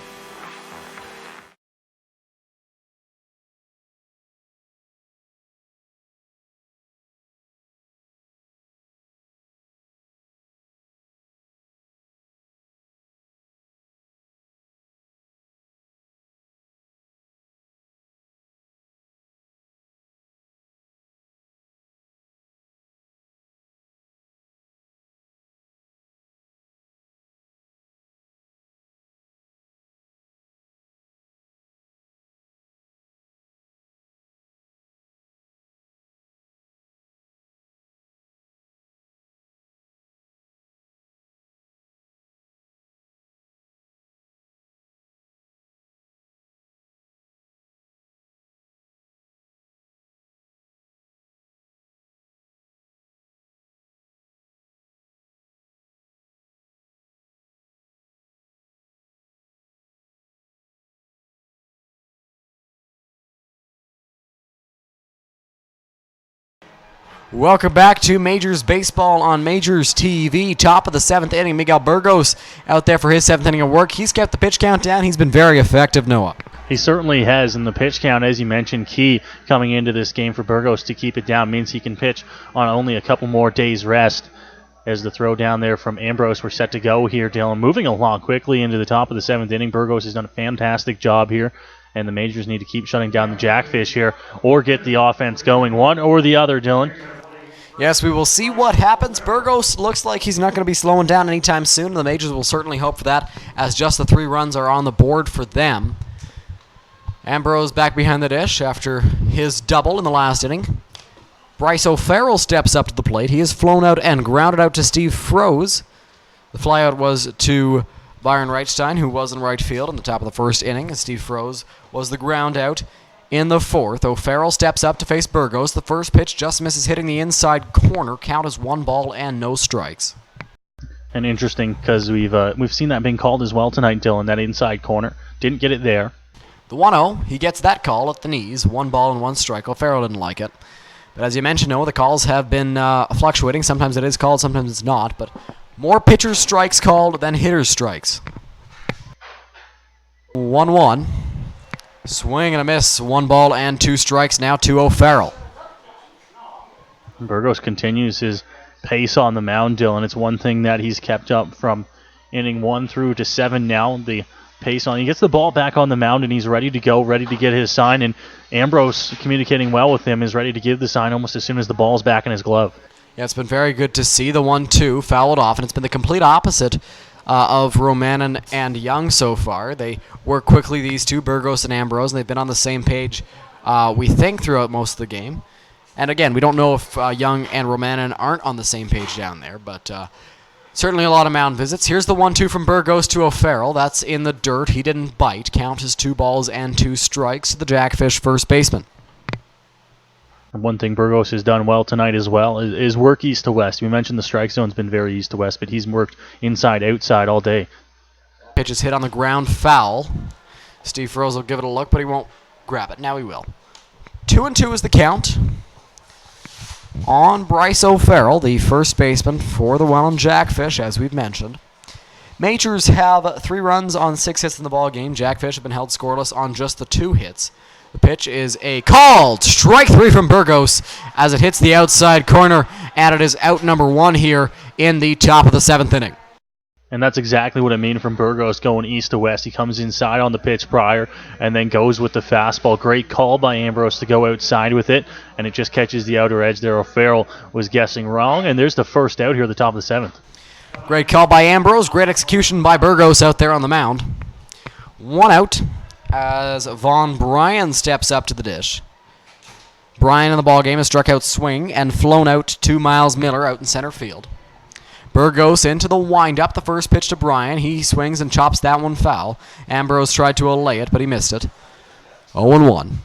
Welcome back to Majors Baseball on Majors TV. Top of the 7th inning, Miguel Burgos out there for his 7th inning of work. He's kept the pitch count down. He's been very effective, Noah. He certainly has, and the pitch count, as you mentioned, key coming into this game for Burgos to keep it down means he can pitch on only a couple more days' rest. As the throw down there from Ambrose, we're set to go here, Dylan. Moving along quickly into the top of the 7th inning. Burgos has done a fantastic job here, and the Majors need to keep shutting down the Jackfish here or get the offense going. One or the other, Dylan. Yes, we will see what happens. Burgos looks like he's not going to be slowing down anytime soon. The Majors will certainly hope for that, as just the 3 runs are on the board for them. Ambrose back behind the dish after his double in the last inning. Bryce O'Farrell steps up to the plate. He is flown out and grounded out to Steve Froese. The flyout was to Byron Reichstein, who was in right field in the top of the 1st inning, and Steve Froese was the ground out in the 4th. O'Farrell steps up to face Burgos. The first pitch just misses hitting the inside corner. Count is 1 ball and no strikes. And interesting because we've seen that being called as well tonight, Dylan, that inside corner. Didn't get it there. The 1-0, he gets that call at the knees. 1 ball and 1 strike. O'Farrell didn't like it. But as you mentioned, Noah, the calls have been fluctuating. Sometimes it is called, sometimes it's not. But more pitcher's strikes called than hitter's strikes. 1-1. Swing and a miss. 1 ball and 2 strikes now to O'Farrell. Burgos continues his pace on the mound, Dylan. It's one thing that he's kept up from inning 1 through to 7 now. The pace on. He gets the ball back on the mound, and he's ready to go, ready to get his sign. And Ambrose, communicating well with him, is ready to give the sign almost as soon as the ball's back in his glove. Yeah, it's been very good to see the 1-2 fouled off, and it's been the complete opposite of Romanen and Young so far. They work quickly, these two, Burgos and Ambrose, and they've been on the same page, we think, throughout most of the game. And again, we don't know if Young and Romanen aren't on the same page down there, but certainly a lot of mound visits. Here's the 1-2 from Burgos to O'Farrell. That's in the dirt. He didn't bite. Count as 2 balls and 2 strikes to the Jackfish first baseman. And one thing Burgos has done well tonight as well is work east to west. We mentioned the strike zone's been very east to west, but he's worked inside, outside all day. Pitch is hit on the ground, foul. Steve Rose will give it a look, but he won't grab it. Now he will. 2-2 is the count on Bryce O'Farrell, the first baseman for the Welland Jackfish, as we've mentioned. Majors have 3 runs on 6 hits in the ball game. Jackfish have been held scoreless on just the 2 hits. The pitch is a called strike 3 from Burgos as it hits the outside corner, and it is out number 1 here in the top of the 7th inning. And that's exactly what I mean from Burgos going east to west. He comes inside on the pitch prior and then goes with the fastball. Great call by Ambrose to go outside with it, and it just catches the outer edge there. O'Farrell was guessing wrong, and there's the first out here at the top of the 7th. Great call by Ambrose. Great execution by Burgos out there on the mound. 1 out as Vaughn Bryan steps up to the dish. Bryan in the ballgame has struck out swing and flown out to Miles Millar out in center field. Burgos into the windup. The first pitch to Bryan. He swings and chops that one foul. Ambrose tried to allay it, but he missed it. 0-1.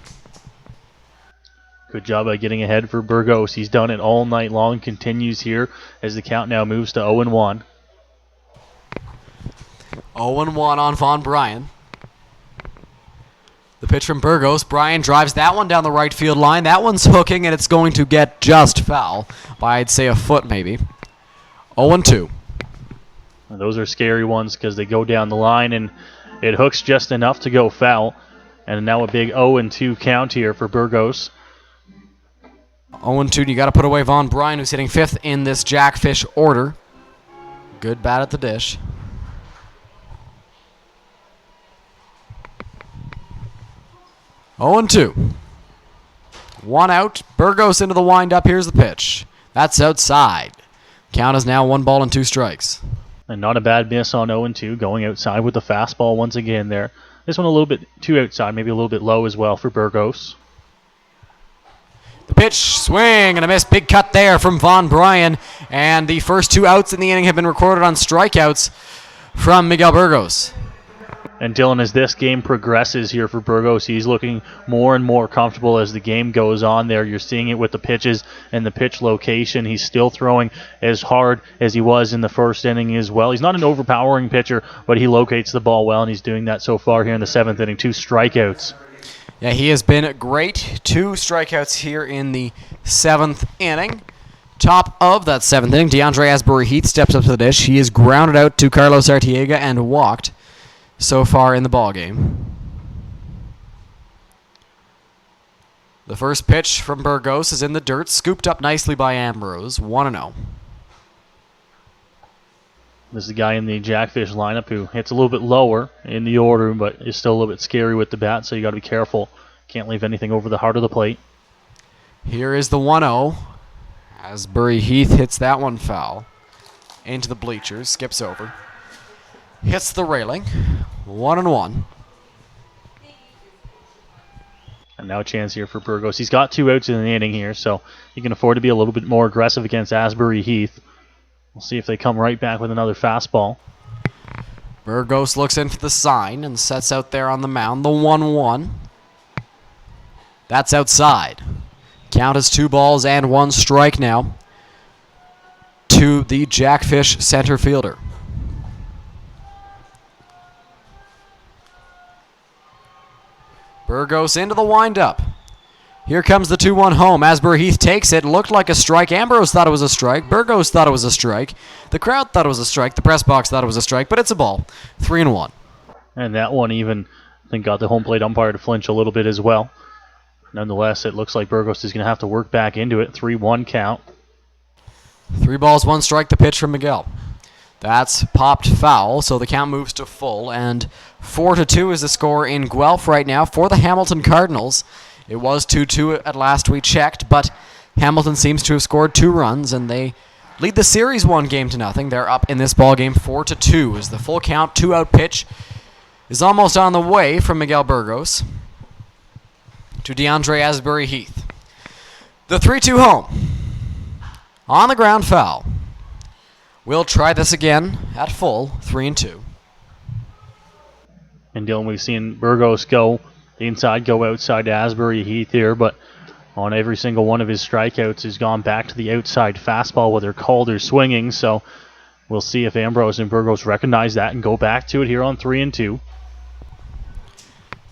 Good job by getting ahead for Burgos. He's done it all night long. Continues here as the count now moves to 0-1. 0-1 on Vaughn Bryan. The pitch from Burgos. Bryan drives that one down the right field line. That one's hooking, and it's going to get just foul by, I'd say, a foot maybe. 0-2. And those are scary ones because they go down the line, and it hooks just enough to go foul. And now a big 0-2 count here for Burgos. 0-2, you got to put away Vaughn Bryan, who's hitting 5th in this Jackfish order. Good bat at the dish. Oh, 0-2. 1 out. Burgos into the windup. Here's the pitch. That's outside. Count is now 1 ball and 2 strikes. And not a bad miss on 0-2, going outside with the fastball once again there. This one a little bit too outside, maybe a little bit low as well for Burgos. The pitch, swing, and a miss. Big cut there from Vaughn Bryan. And the first 2 outs in the inning have been recorded on strikeouts from Miguel Burgos. And Dylan, as this game progresses here for Burgos, he's looking more and more comfortable as the game goes on there. You're seeing it with the pitches and the pitch location. He's still throwing as hard as he was in the first inning as well. He's not an overpowering pitcher, but he locates the ball well, and he's doing that so far here in the 7th inning. 2 strikeouts. Yeah, he has been great. 2 strikeouts here in the 7th inning. Top of that 7th inning, DeAndre Asbury-Heath steps up to the dish. He is grounded out to Carlos Artiega and walked so far in the ballgame. The first pitch from Burgos is in the dirt, scooped up nicely by Ambrose. 1-0. This is a guy in the Jackfish lineup who hits a little bit lower in the order, but is still a little bit scary with the bat, so you got to be careful. Can't leave anything over the heart of the plate. Here is the 1-0. Asbury-Heath hits that one foul. Into the bleachers, skips over. Hits the railing. 1-1. And now a chance here for Burgos. He's got 2 outs in the inning here, so he can afford to be a little bit more aggressive against Asbury-Heath. We'll see if they come right back with another fastball. Burgos looks in for the sign and sets out there on the mound. The 1-1. That's outside. Count is 2 balls and 1 strike now to the Jackfish center fielder. Burgos into the windup. Here comes the 2-1 home. Asbury-Heath takes it. Looked like a strike. Ambrose thought it was a strike. Burgos thought it was a strike. The crowd thought it was a strike. The press box thought it was a strike, but it's a ball. 3-1. And that one even, I think, got the home plate umpire to flinch a little bit as well. Nonetheless, it looks like Burgos is going to have to work back into it. 3-1 count. 3 balls, 1 strike, the pitch from Miguel. That's popped foul, so the count moves to full, and 4-2 is the score in Guelph right now for the Hamilton Cardinals. It was 2-2 at last we checked, but Hamilton seems to have scored 2 runs, and they lead the series 1-0. They're up in this ball game 4-2 as the full count 2-out pitch is almost on the way from Miguel Burgos to DeAndre Asbury Heath. The 3-2 home. On the ground foul. We'll try this again at full, 3-2. And Dylan, we've seen Burgos go inside, go outside to Asbury Heath here, but on every single one of his strikeouts, he's gone back to the outside fastball, whether called or swinging. So we'll see if Ambrose and Burgos recognize that and go back to it here on 3-2.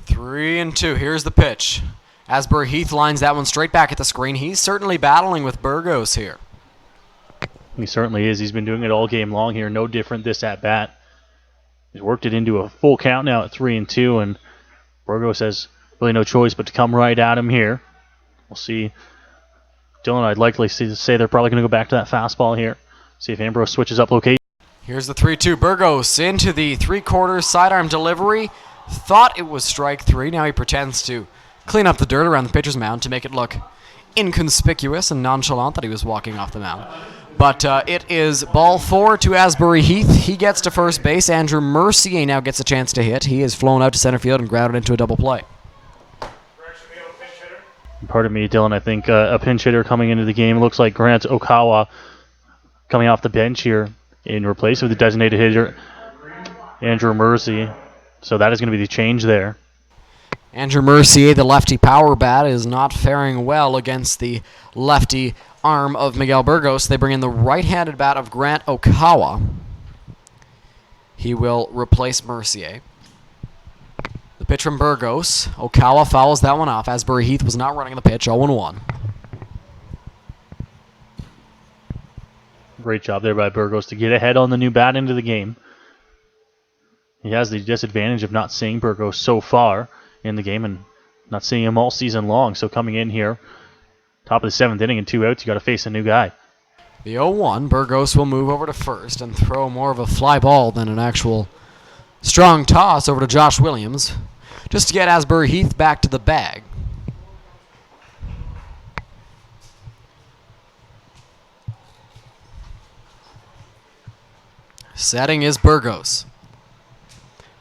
3-2. Here's the pitch. Asbury Heath lines that one straight back at the screen. He's certainly battling with Burgos here. He certainly is. He's been doing it all game long here. No different this at-bat. He's worked it into a full count now at 3-2, and Burgos has really no choice but to come right at him here. We'll see. Dylan, I'd likely say they're probably going to go back to that fastball here. See if Ambrose switches up location. Here's the 3-2. Burgos into the three-quarters sidearm delivery. Thought it was strike 3. Now he pretends to clean up the dirt around the pitcher's mound to make it look inconspicuous and nonchalant that he was walking off the mound. But it is ball 4 to Asbury Heath. He gets to first base. Andrew Mercier now gets a chance to hit. He is flown out to center field and grounded into a double play. Pardon me, Dylan. I think a pinch hitter coming into the game. Looks like Grant Okawa coming off the bench here in replace of the designated hitter, Andrew Mercier. So that is going to be the change there. Andrew Mercier, the lefty power bat, is not faring well against the lefty arm of Miguel Burgos. They bring in the right-handed bat of Grant Okawa. He will replace Mercier. The pitch from Burgos. Okawa fouls that one off. Asbury Heath was not running the pitch. 0-1. Great job there by Burgos to get ahead on the new bat into the game. He has the disadvantage of not seeing Burgos so far in the game and not seeing him all season long. So coming in here, top of the 7th inning and 2 outs, you got to face a new guy. The 0-1, Burgos will move over to first and throw more of a fly ball than an actual strong toss over to Josh Williams, just to get Asbury Heath back to the bag. Setting is Burgos.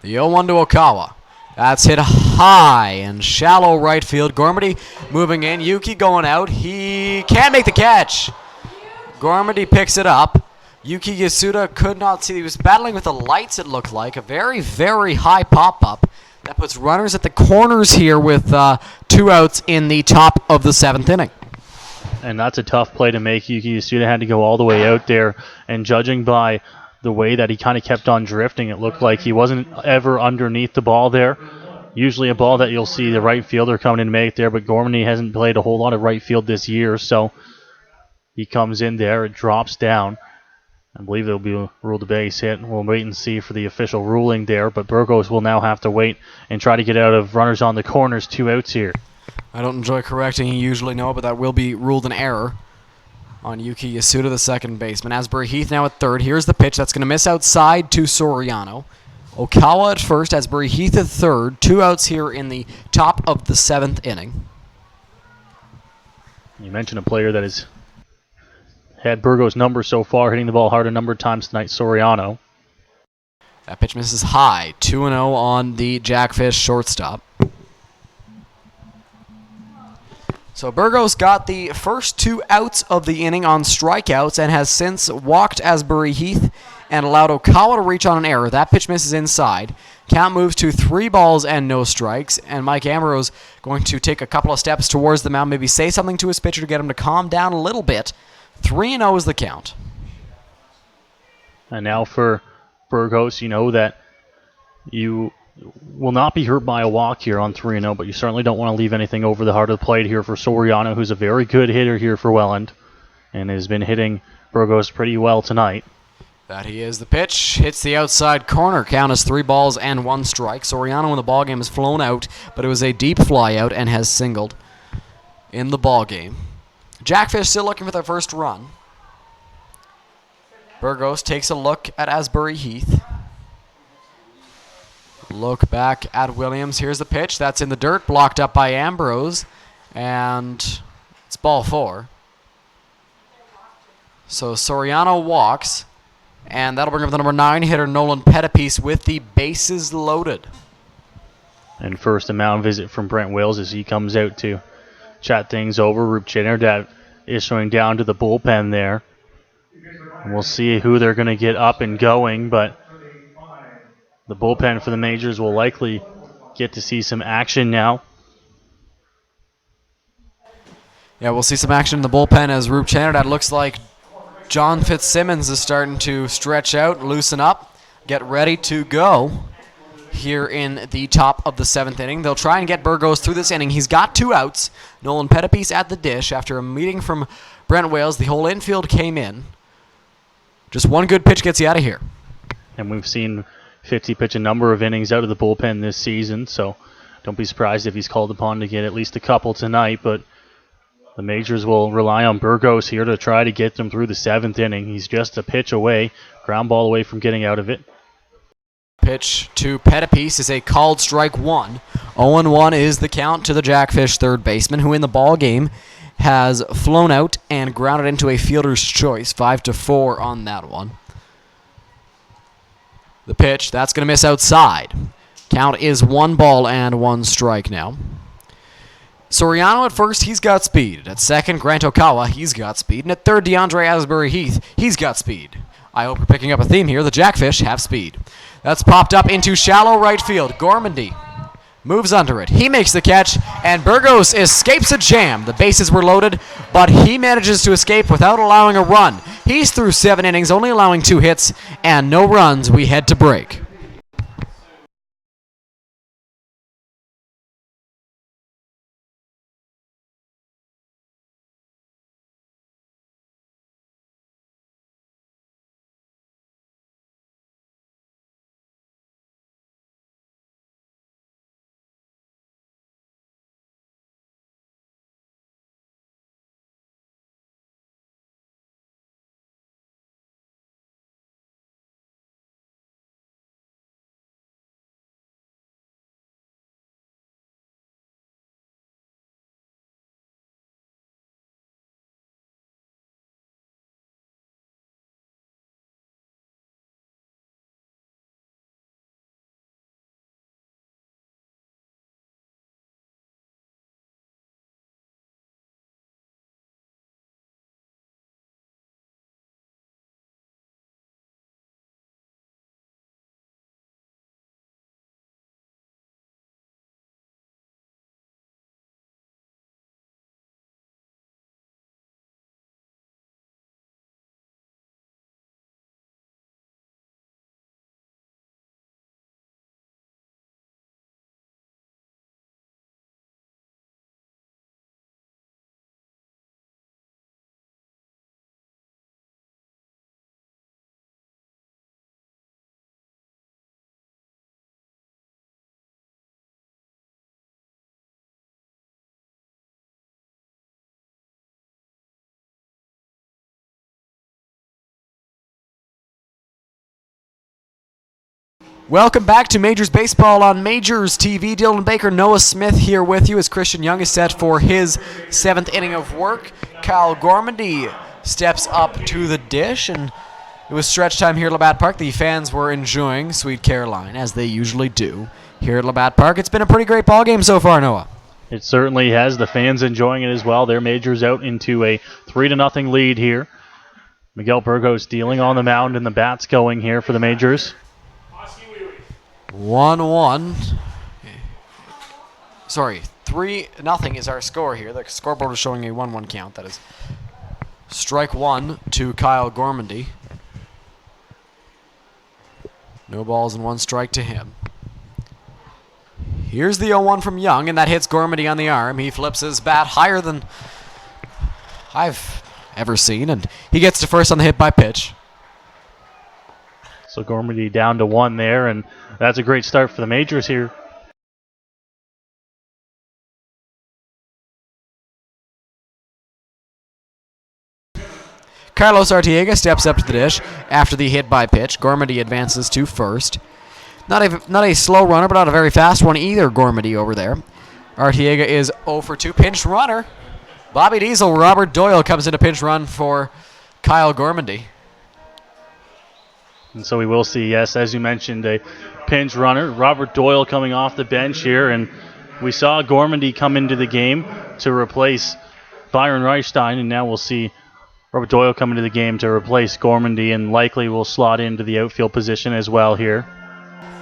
The 0-1 to Okawa. That's hit high and shallow right field. Gormady moving in. Yuki going out. He can't make the catch. Gormady picks it up. Yuki Yasuda could not see. He was battling with the lights, it looked like. A very, very high pop-up. That puts runners at the corners here with 2 outs in the top of the 7th inning. And that's a tough play to make. Yuki Yasuda had to go all the way out there. And judging by the way that he kind of kept on drifting, it looked like he wasn't ever underneath the ball there. Usually a ball that you'll see the right fielder coming in to make there, but Gormany hasn't played a whole lot of right field this year, so he comes in there, it drops down. I believe it'll be ruled a base hit. We'll wait and see for the official ruling there, but Burgos will now have to wait and try to get out of runners on the corners. 2 outs here. I don't enjoy correcting, you usually know, but that will be ruled an error on Yuki Yasuda, the second baseman. Asbury Heath now at third. Here's the pitch. That's going to miss outside to Soriano. Okawa at first. Asbury Heath at third. 2 outs here in the top of the 7th inning. You mentioned a player that has had Burgos' number so far, hitting the ball hard a number of times tonight, Soriano. That pitch misses high. 2-0 on the Jackfish shortstop. So Burgos got the first 2 outs of the inning on strikeouts and has since walked Asbury Heath and allowed Okawa to reach on an error. That pitch misses inside. Count moves to 3 balls and no strikes, and Mike Ambrose going to take a couple of steps towards the mound, maybe say something to his pitcher to get him to calm down a little bit. 3-0 is the count. And now for Burgos, you know that you will not be hurt by a walk here on 3-0, but you certainly don't want to leave anything over the heart of the plate here for Soriano, who's a very good hitter here for Welland and has been hitting Burgos pretty well tonight. That he is. The pitch hits the outside corner. Count is 3 balls and 1 strike. Soriano in the ballgame has flown out, but it was a deep fly out and has singled in the ballgame. Jackfish still looking for their first run. Burgos takes a look at Asbury Heath. Look back at Williams. Here's the pitch. That's in the dirt, blocked up by Ambrose. And it's ball 4. So Soriano walks. And that'll bring up the number 9 hitter, Nolan Pettipiece, with the bases loaded. And first a mound visit from Brent Wills as he comes out to chat things over. Roop Chinnerdat issuing down to the bullpen there. And we'll see who they're going to get up and going, but the bullpen for the Majors will likely get to see some action now. Yeah, we'll see some action in the bullpen as Roop Chinnerdat looks like John Fitzsimmons is starting to stretch out, loosen up, get ready to go here in the top of the 7th inning. They'll try and get Burgos through this inning. He's got 2 outs. Nolan Pettipiece at the dish. After a meeting from Brent Wales, the whole infield came in. Just one good pitch gets you out of here. And we've seen 50 pitch a number of innings out of the bullpen this season, so don't be surprised if he's called upon to get at least a couple tonight, but the Majors will rely on Burgos here to try to get them through the 7th inning. He's just a pitch away, ground ball away from getting out of it. Pitch to Pettipiece is a called strike 1. 0-1 is the count to the Jackfish third baseman, who in the ball game has flown out and grounded into a fielder's choice. 5-4 on that one. The pitch, that's going to miss outside. Count is 1 ball and 1 strike now. Soriano at first, he's got speed. At second, Grant Okawa, he's got speed. And at third, DeAndre Asbury Heath, he's got speed. I hope you're picking up a theme here. The Jackfish have speed. That's popped up into shallow right field. Gormandy moves under it. He makes the catch, and Burgos escapes a jam. The bases were loaded, but he manages to escape without allowing a run. He's through 7 innings, only allowing 2 hits, and no runs. We head to break. Welcome back to Majors Baseball on Majors TV. Dylan Baker, Noah Smith here with you as Christian Young is set for his 7th inning of work. Kyle Gormandy steps up to the dish, and it was stretch time here at Labatt Park. The fans were enjoying Sweet Caroline, as they usually do here at Labatt Park. It's been a pretty great ball game so far, Noah. It certainly has. The fans enjoying it as well. Their Majors out into a 3-0 lead here. Miguel Burgos dealing on the mound, and the bats going here for the Majors. 1-1. Sorry, 3-0 is our score here. The scoreboard is showing a 1-1 count. That is strike 1 to Kyle Gormandy. No balls and 1 strike to him. Here's the 0-1 from Young, and that hits Gormandy on the arm. He flips his bat higher than I've ever seen, and he gets to first on the hit by pitch. So Gormandy down to 1 there, and that's a great start for the Majors here. Carlos Arteaga steps up to the dish after the hit by pitch. Gormady advances to first. Not a slow runner, but not a very fast one either, Gormady over there. Arteaga is 0 for 2. Pinch runner. Bobby Diesel, Robert Doyle comes in a pinch run for Kyle Gormady. And so we will see, yes, as you mentioned, a pinch runner. Robert Doyle coming off the bench here, and we saw Gormady come into the game to replace Byron Reichstein, and now we'll see Robert Doyle come into the game to replace Gormady, and likely will slot into the outfield position as well here.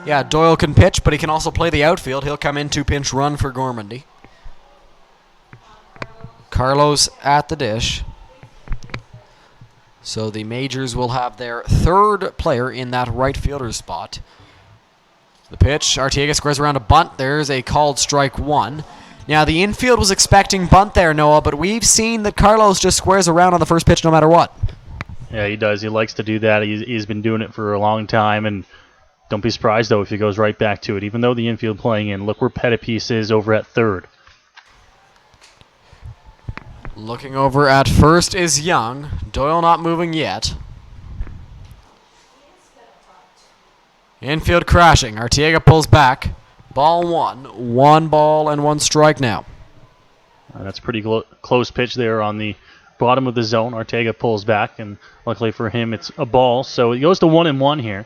Yeah, Doyle can pitch, but he can also play the outfield. He'll come in to pinch run for Gormady. Carlos at the dish. So the Majors will have their third player in that right fielder spot. The pitch, Arteaga squares around a bunt. There's a called strike one. Now the infield was expecting bunt there, Noah, but we've seen that Carlos just squares around on the first pitch no matter what. Yeah, he does. He likes to do that. He's been doing it for a long time, and don't be surprised, though, if he goes right back to it, even though the infield playing in. Look where Pettipies is over at third. Looking over at first is Young. Doyle not moving yet. Infield crashing. Arteaga pulls back. Ball one. 1 ball and 1 strike now. That's a pretty close pitch there on the bottom of the zone. Arteaga pulls back, and luckily for him, it's a ball. So it goes to 1-1 here.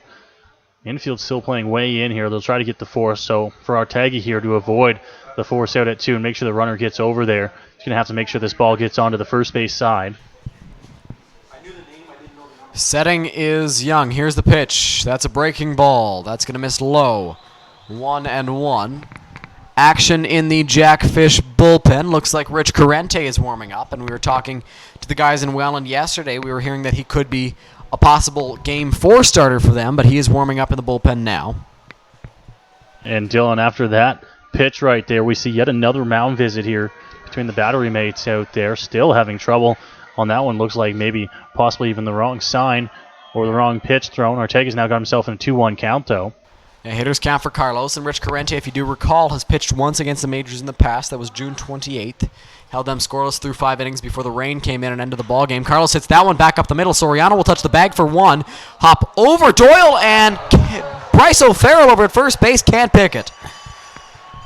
Infield's still playing way in here. They'll try to get the force. So for Arteaga here to avoid the force out at 2 and make sure the runner gets over there, he's going to have to make sure this ball gets onto the first base side. Setting is Young. Here's the pitch. That's a breaking ball. That's going to miss low. 1-1. Action in the Jackfish bullpen. Looks like Rich Corrente is warming up, and we were talking to the guys in Welland yesterday. We were hearing that he could be a possible Game 4 starter for them, but he is warming up in the bullpen now. And Dylan, after that pitch right there, we see yet another mound visit here between the battery mates out there. Still having trouble on that one. Looks like maybe possibly even the wrong sign or the wrong pitch thrown. Arteaga's now got himself in a 2-1 count, though. Yeah, hitters count for Carlos, and Rich Corrente, if you do recall, has pitched once against the Majors in the past. That was June 28th. Held them scoreless through 5 innings before the rain came in and ended the ball game. Carlos hits that one back up the middle. Soriano will touch the bag for 1. Hop over Doyle, and Bryce O'Farrell over at first base can't pick it.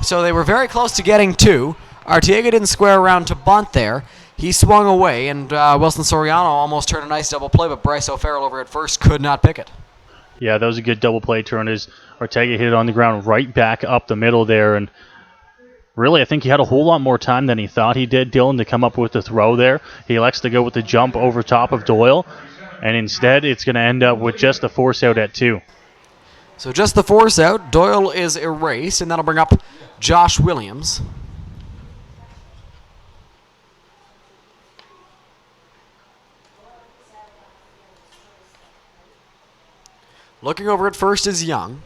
So they were very close to getting 2. Arteaga didn't square around to bunt there. He swung away, and Wilson Soriano almost turned a nice double play, but Bryce O'Farrell over at first could not pick it. Yeah, that was a good double play turn as Arteaga hit it on the ground right back up the middle there. And really, I think he had a whole lot more time than he thought he did, Dylan, to come up with the throw there. He elects to go with the jump over top of Doyle, and instead it's going to end up with just the force out at 2. So just the force out. Doyle is erased, and that'll bring up Josh Williams. Looking over at first is Young.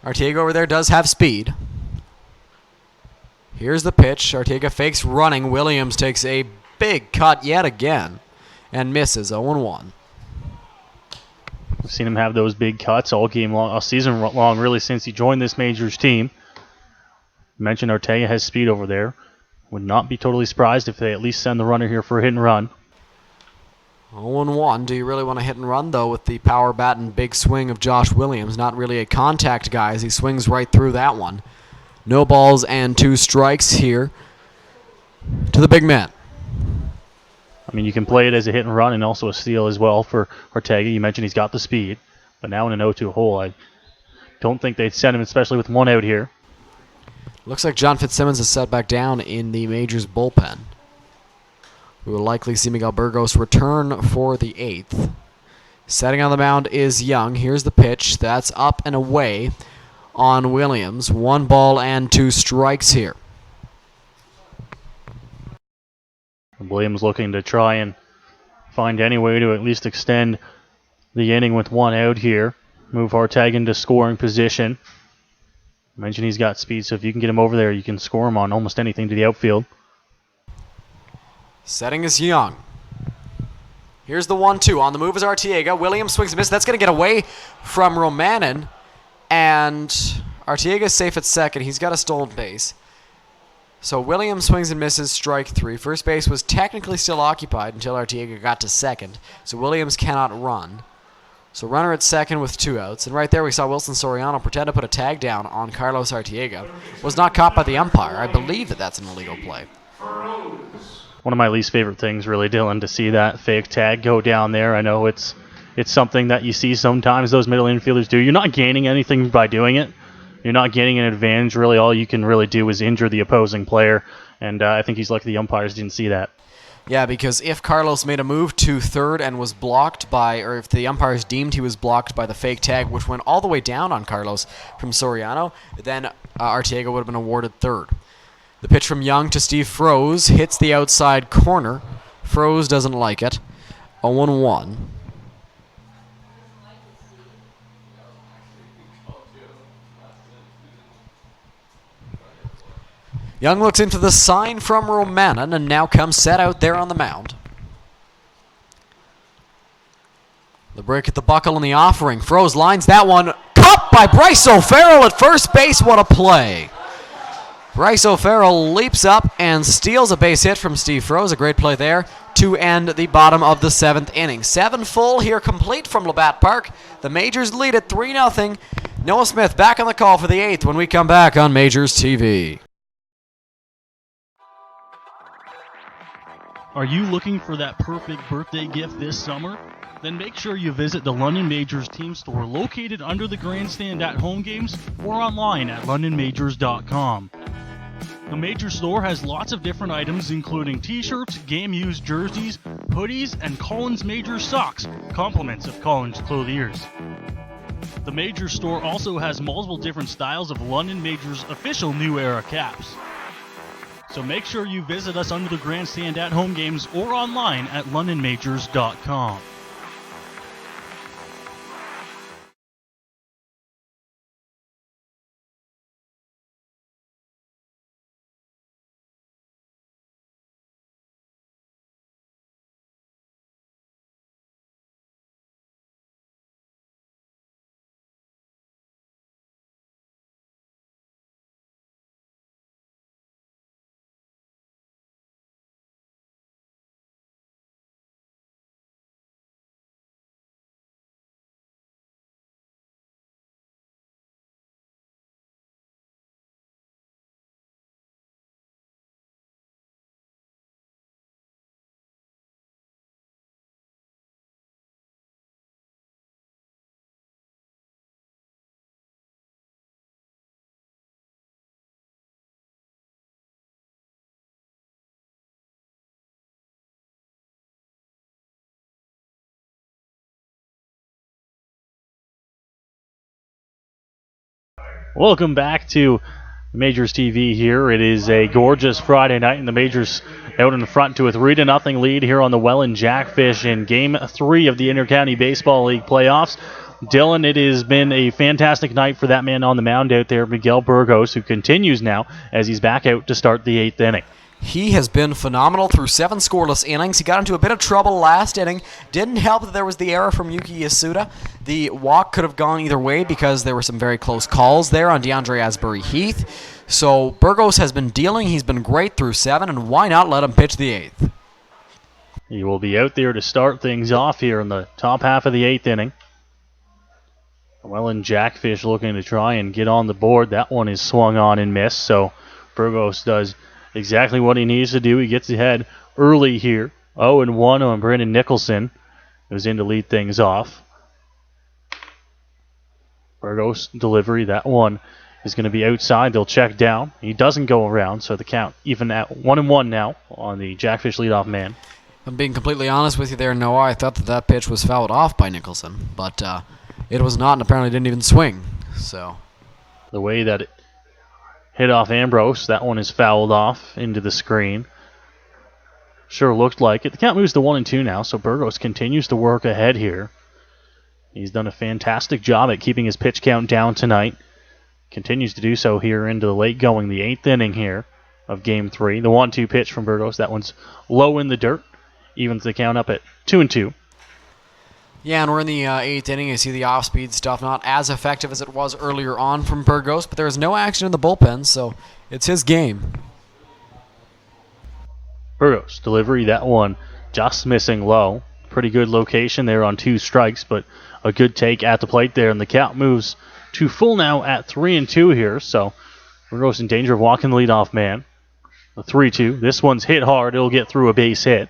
Arteaga over there does have speed. Here's the pitch. Arteaga fakes running. Williams takes a big cut yet again and misses 0-1. We've seen him have those big cuts all game long, all season long, really, since he joined this Majors team. Mentioned Arteaga has speed over there. Would not be totally surprised if they at least send the runner here for a hit and run. 0-1. Do you really want to hit and run, though, with the power bat and big swing of Josh Williams? Not really a contact guy as he swings right through that one. No balls and 2 strikes here to the big man. I mean, you can play it as a hit and run and also a steal as well for Arteaga. You mentioned he's got the speed, but now in an 0-2 hole, I don't think they'd send him, especially with 1 out here. Looks like John Fitzsimmons is set back down in the Majors bullpen. We will likely see Miguel Burgos return for the 8th. Setting on the mound is Young. Here's the pitch. That's up and away on Williams. 1 ball and 2 strikes here. Williams looking to try and find any way to at least extend the inning with 1 out here. Move Arteaga into scoring position. I mentioned he's got speed, so if you can get him over there, you can score him on almost anything to the outfield. Setting is Young. Here's the 1-2. On the move is Arteaga. Williams swings and misses. That's going to get away from Romanin. And Arteaga's safe at second. He's got a stolen base. So Williams swings and misses, strike 3. First base was technically still occupied until Arteaga got to second, so Williams cannot run. So runner at second with 2 outs. And right there we saw Wilson Soriano pretend to put a tag down on Carlos Arteaga. Was not caught by the umpire. I believe that that's an illegal play. One of my least favorite things, really, Dylan, to see that fake tag go down there. I know it's something that you see sometimes those middle infielders do. You're not gaining anything by doing it. You're not getting an advantage. Really, all you can really do is injure the opposing player. And I think he's lucky the umpires didn't see that. Yeah, because if Carlos made a move to third and was blocked by, or if the umpires deemed he was blocked by the fake tag, which went all the way down on Carlos from Soriano, then Arteaga would have been awarded third. The pitch from Young to Steve Froese hits the outside corner. Froese doesn't like it. 0-1. Young looks into the sign from Romanen and now comes set out there on the mound. The break at the buckle and the offering. Froese lines that one. Caught by Bryce O'Farrell at first base. What a play. Bryce O'Farrell leaps up and steals a base hit from Steve Froese. A great play there to end the bottom of the 7th inning. 7 full here complete from Labatt Park. The Majors lead at 3-0. Noah Smith back on the call for the 8th when we come back on Majors TV. Are you looking for that perfect birthday gift this summer? Then make sure you visit the London Majors team store located under the grandstand at home games or online at londonmajors.com. The Major store has lots of different items including t-shirts, game-used jerseys, hoodies, and Collins Majors socks, compliments of Collins clothiers. The Major store also has multiple different styles of London Majors official New Era caps. So make sure you visit us under the grandstand at home games or online at londonmajors.com. Welcome back to Majors TV here. It is a gorgeous Friday night, and the Majors out in front to a 3-0 lead here on the Welland Jackfish in Game 3 of the Intercounty Baseball League playoffs. Dylan, it has been a fantastic night for that man on the mound out there, Miguel Burgos, who continues now as he's back out to start the 8th inning. He has been phenomenal through 7 scoreless innings. He got into a bit of trouble last inning. Didn't help that there was the error from Yuki Yasuda. The walk could have gone either way because there were some very close calls there on DeAndre Asbury-Heath. So Burgos has been dealing. He's been great through 7, and why not let him pitch the 8th? He will be out there to start things off here in the top half of the 8th inning. Welland Jackfish looking to try and get on the board. That one is swung on and missed, so Burgos does exactly what he needs to do. He gets ahead early here. 0-1 on Brandon Nicholson, who's in to lead things off. Burgos delivery, that one is going to be outside. They'll check down. He doesn't go around, so the count even at 1-1 now on the Jackfish leadoff man. I'm being completely honest with you there, Noah. I thought that pitch was fouled off by Nicholson, but it was not, and apparently didn't even swing. So the way that it hit off Ambrose, that one is fouled off into the screen. Sure looked like it. The count moves to 1-2 now, so Burgos continues to work ahead here. He's done a fantastic job at keeping his pitch count down tonight. Continues to do so here into the late going, the 8th inning here of Game 3. The 1-2 pitch from Burgos, that one's low in the dirt. Evens the count up at 2-2. Yeah, and we're in the 8th inning. I see the off-speed stuff not as effective as it was earlier on from Burgos, but there is no action in the bullpen, so it's his game. Burgos, delivery, that one just missing low. Pretty good location there on 2 strikes, but a good take at the plate there, and the count moves to full now at 3-2 here, so Burgos in danger of walking the leadoff man. A 3-2. This one's hit hard. It'll get through a base hit.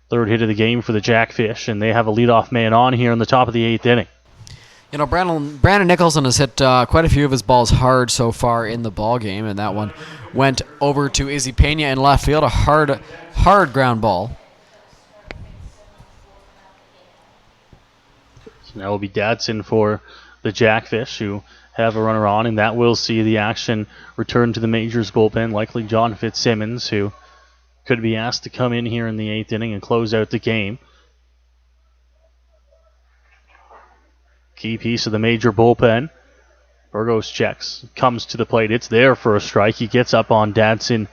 Third hit of the game for the Jackfish, and they have a leadoff man on here in the top of the 8th inning. You know, Brandon Nicholson has hit quite a few of his balls hard so far in the ball game, and that one went over to Izzy Pena in left field, a hard ground ball. So now will be Dadson for the Jackfish, who have a runner on, and that will see the action return to the Majors bullpen. Likely John Fitzsimmons, who could be asked to come in here in the 8th inning and close out the game. Key piece of the Major bullpen. Burgos checks, comes to the plate. It's there for a strike. He gets up on Dadson.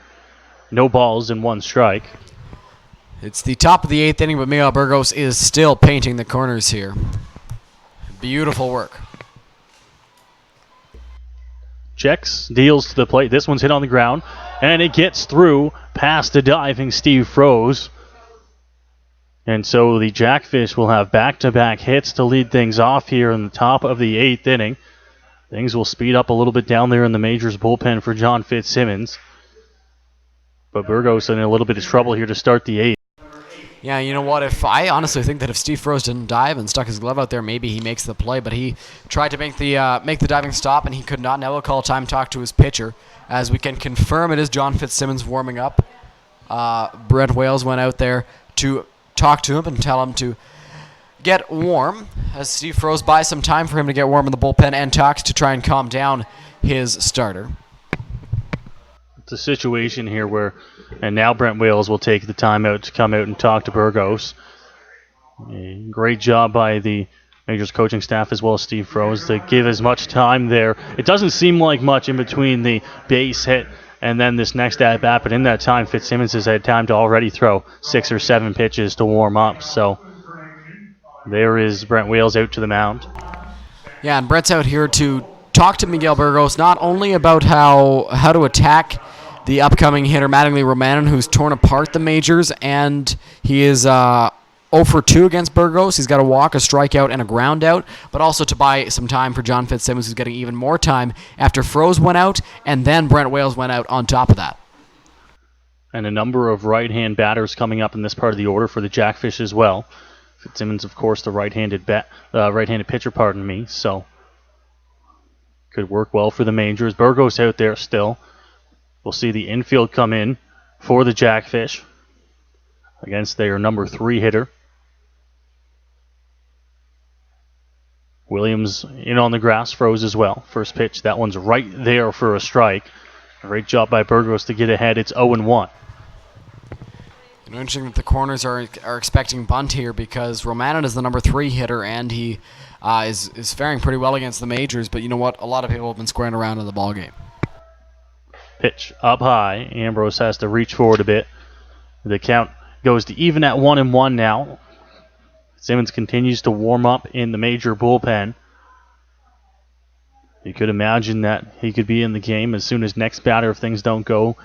No balls and 1 strike. It's the top of the 8th inning, but Miguel Burgos is still painting the corners here. Beautiful work. Checks, deals to the plate. This one's hit on the ground, and it gets through past the diving Steve Froese. And so the Jackfish will have back-to-back hits to lead things off here in the top of the 8th inning. Things will speed up a little bit down there in the Majors bullpen for John Fitzsimmons. But Burgos in a little bit of trouble here to start the 8th. Yeah, you know what? I honestly think that if Steve Froese didn't dive and stuck his glove out there, maybe he makes the play. But he tried to make the diving stop, and he could not. Now we'll call time talk to his pitcher, as we can confirm it is John Fitzsimmons warming up. Brent Wales went out there to talk to him and tell him to get warm, as Steve Froese buys some time for him to get warm in the bullpen and talks to try and calm down his starter. It's a situation here where, and now Brent Wales will take the time out to come out and talk to Burgos. A great job by the Majors coaching staff as well as Steve Froese to give as much time there. It doesn't seem like much in between the base hit and then this next at-bat, but in that time, Fitzsimmons has had time to already throw 6 or 7 pitches to warm up. So there is Brent Wales out to the mound. Yeah, and Brett's out here to talk to Miguel Burgos, not only about how to attack the upcoming hitter, Mattingly Romanen, who's torn apart the Majors, and he is 0 for 2 against Burgos. He's got a walk, a strikeout, and a ground out, but also to buy some time for John Fitzsimmons, who's getting even more time after Froese went out, and then Brent Wales went out on top of that. And a number of right-hand batters coming up in this part of the order for the Jackfish as well. Fitzsimmons, of course, the right-handed pitcher, so could work well for the Majors. Burgos out there still. We'll see the infield come in for the Jackfish against their number 3 hitter. Williams in on the grass, Froese as well. First pitch, that one's right there for a strike. Great job by Burgos to get ahead. It's 0-1. You know, interesting that the corners are expecting bunt here, because Romanen is the number 3 hitter, and he is faring pretty well against the Majors. But you know what? A lot of people have been squaring around in the ballgame. Pitch up high. Ambrose has to reach forward a bit. The count goes to even at 1-1 now. Simmons continues to warm up in the Major bullpen. You could imagine that he could be in the game as soon as next batter if things don't go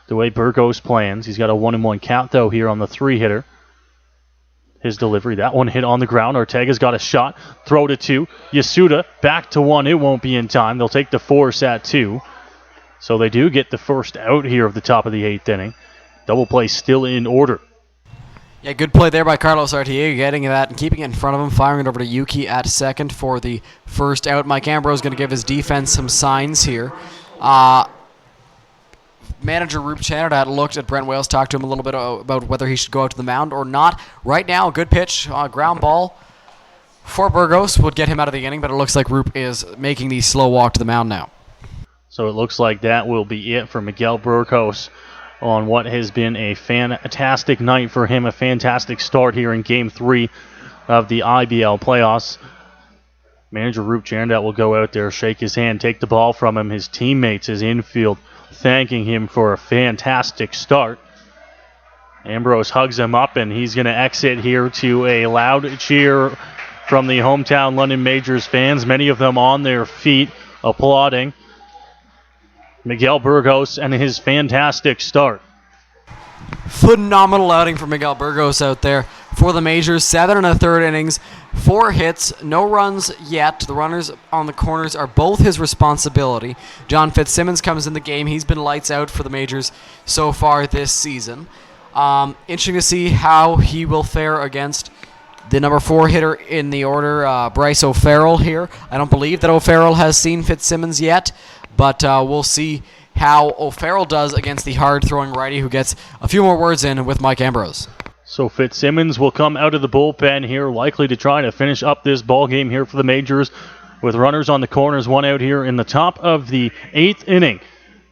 the way Burgos plans. He's got a 1-1 count, though, here on the 3 hitter. His delivery, that one hit on the ground. Ortega's got a shot. Throw to 2. Yasuda back to 1. It won't be in time. They'll take the force at 2. So they do get the first out here of the top of the 8th inning. Double play still in order. Yeah, good play there by Carlos Artiega, getting that and keeping it in front of him, firing it over to Yuki at second for the first out. Mike Ambrose going to give his defense some signs here. Manager Rube Chanardad looked at Brent Wales, talked to him a little bit about whether he should go out to the mound or not. Right now, a good pitch, ground ball for Burgos would get him out of the inning, but it looks like Rube is making the slow walk to the mound now. So it looks like that will be it for Miguel Burgos on what has been a fantastic night for him, a fantastic start here in Game 3 of the IBL playoffs. Manager Rube Chanardad will go out there, shake his hand, take the ball from him. His teammates, his infield, thanking him for a fantastic start. Ambrose hugs him up, and he's going to exit here to a loud cheer from the hometown London Majors fans, many of them on their feet applauding Miguel Burgos and his fantastic start. Phenomenal outing for Miguel Burgos out there for the majors. 7 1/3 innings, 4 hits, no runs yet. The runners on the corners are both his responsibility. John Fitzsimmons comes in the game. He's been lights out for the majors so far this season. Interesting to see how he will fare against the number 4 hitter in the order, Bryce O'Farrell here. I don't believe that O'Farrell has seen Fitzsimmons yet, but we'll see how O'Farrell does against the hard-throwing righty who gets a few more words in with Mike Ambrose. So Fitzsimmons will come out of the bullpen here, likely to try to finish up this ball game here for the majors with runners on the corners, 1 out here in the top of the 8th inning.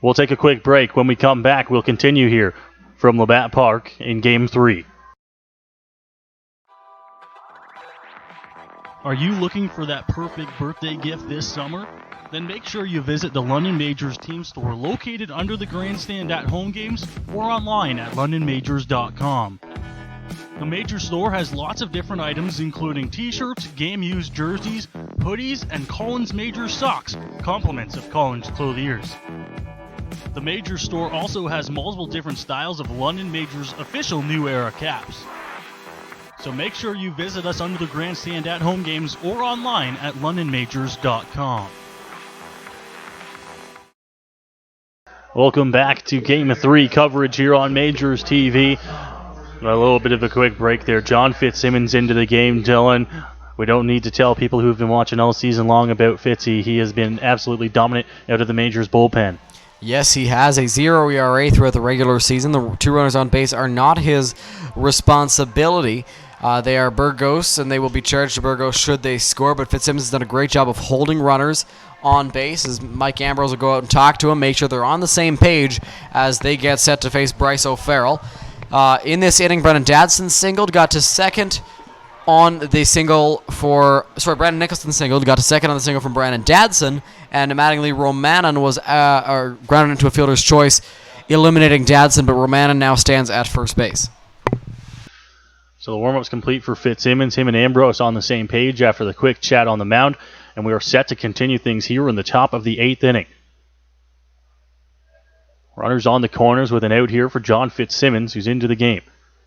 We'll take a quick break. When we come back, we'll continue here from Labatt Park in Game 3. Are you looking for that perfect birthday gift this summer? Then make sure you visit the London Majors team store located under the grandstand at home games or online at londonmajors.com. The Major store has lots of different items including t-shirts, game-used jerseys, hoodies, and Collins Majors socks, compliments of Collins clothiers. The Major store also has multiple different styles of London Majors official New Era caps. So make sure you visit us under the grandstand at home games or online at londonmajors.com. Welcome back to Game 3 coverage here on Majors TV. A little bit of a quick break there. John Fitzsimmons into the game, Dylan. We don't need to tell people who've been watching all season long about Fitzy. He has been absolutely dominant out of the Majors bullpen. Yes, he has a 0 ERA throughout the regular season. The 2 runners on base are not his responsibility. They are Burgos, and they will be charged to Burgos should they score, but Fitzsimmons has done a great job of holding runners on base as Mike Ambrose will go out and talk to him, make sure they're on the same page as they get set to face Bryce O'Farrell. In this inning, Brendan Dadson singled, got to second on the single for... Sorry, Brandon Nicholson singled, got to second on the single from Brandon Dadson, and Mattingly Romanen was grounded into a fielder's choice, eliminating Dadson, but Romanen now stands at first base. So the warm-up's complete for Fitzsimmons. Him and Ambrose on the same page after the quick chat on the mound, and we are set to continue things here in the top of the 8th inning. Runners on the corners with an out here for John Fitzsimmons, who's into the game.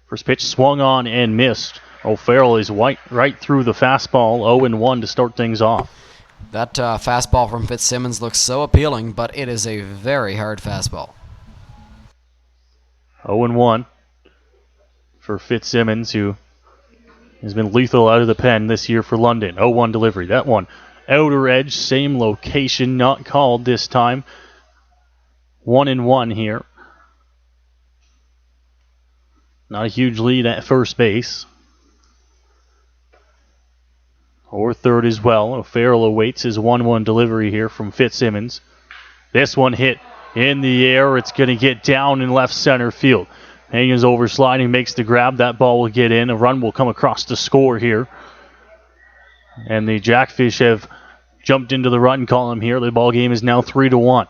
First pitch swung on and missed. O'Farrell is right through the fastball, 0-1 to start things off. That fastball from Fitzsimmons looks so appealing, but it is a very hard fastball. 0-1 for Fitzsimmons, who has been lethal out of the pen this year for London. 0-1 delivery. That one outer edge, same location, not called this time. 1-1 here. Not a huge lead at first base. Or third as well. O'Farrell awaits his 1-1 delivery here from Fitzsimmons. This one hit in the air. It's going to get down in left center field. Hagan's over sliding, makes the grab. That ball will get in. A run will come across to score here. And the Jackfish have jumped into the run column here. The ball game is now 3-1.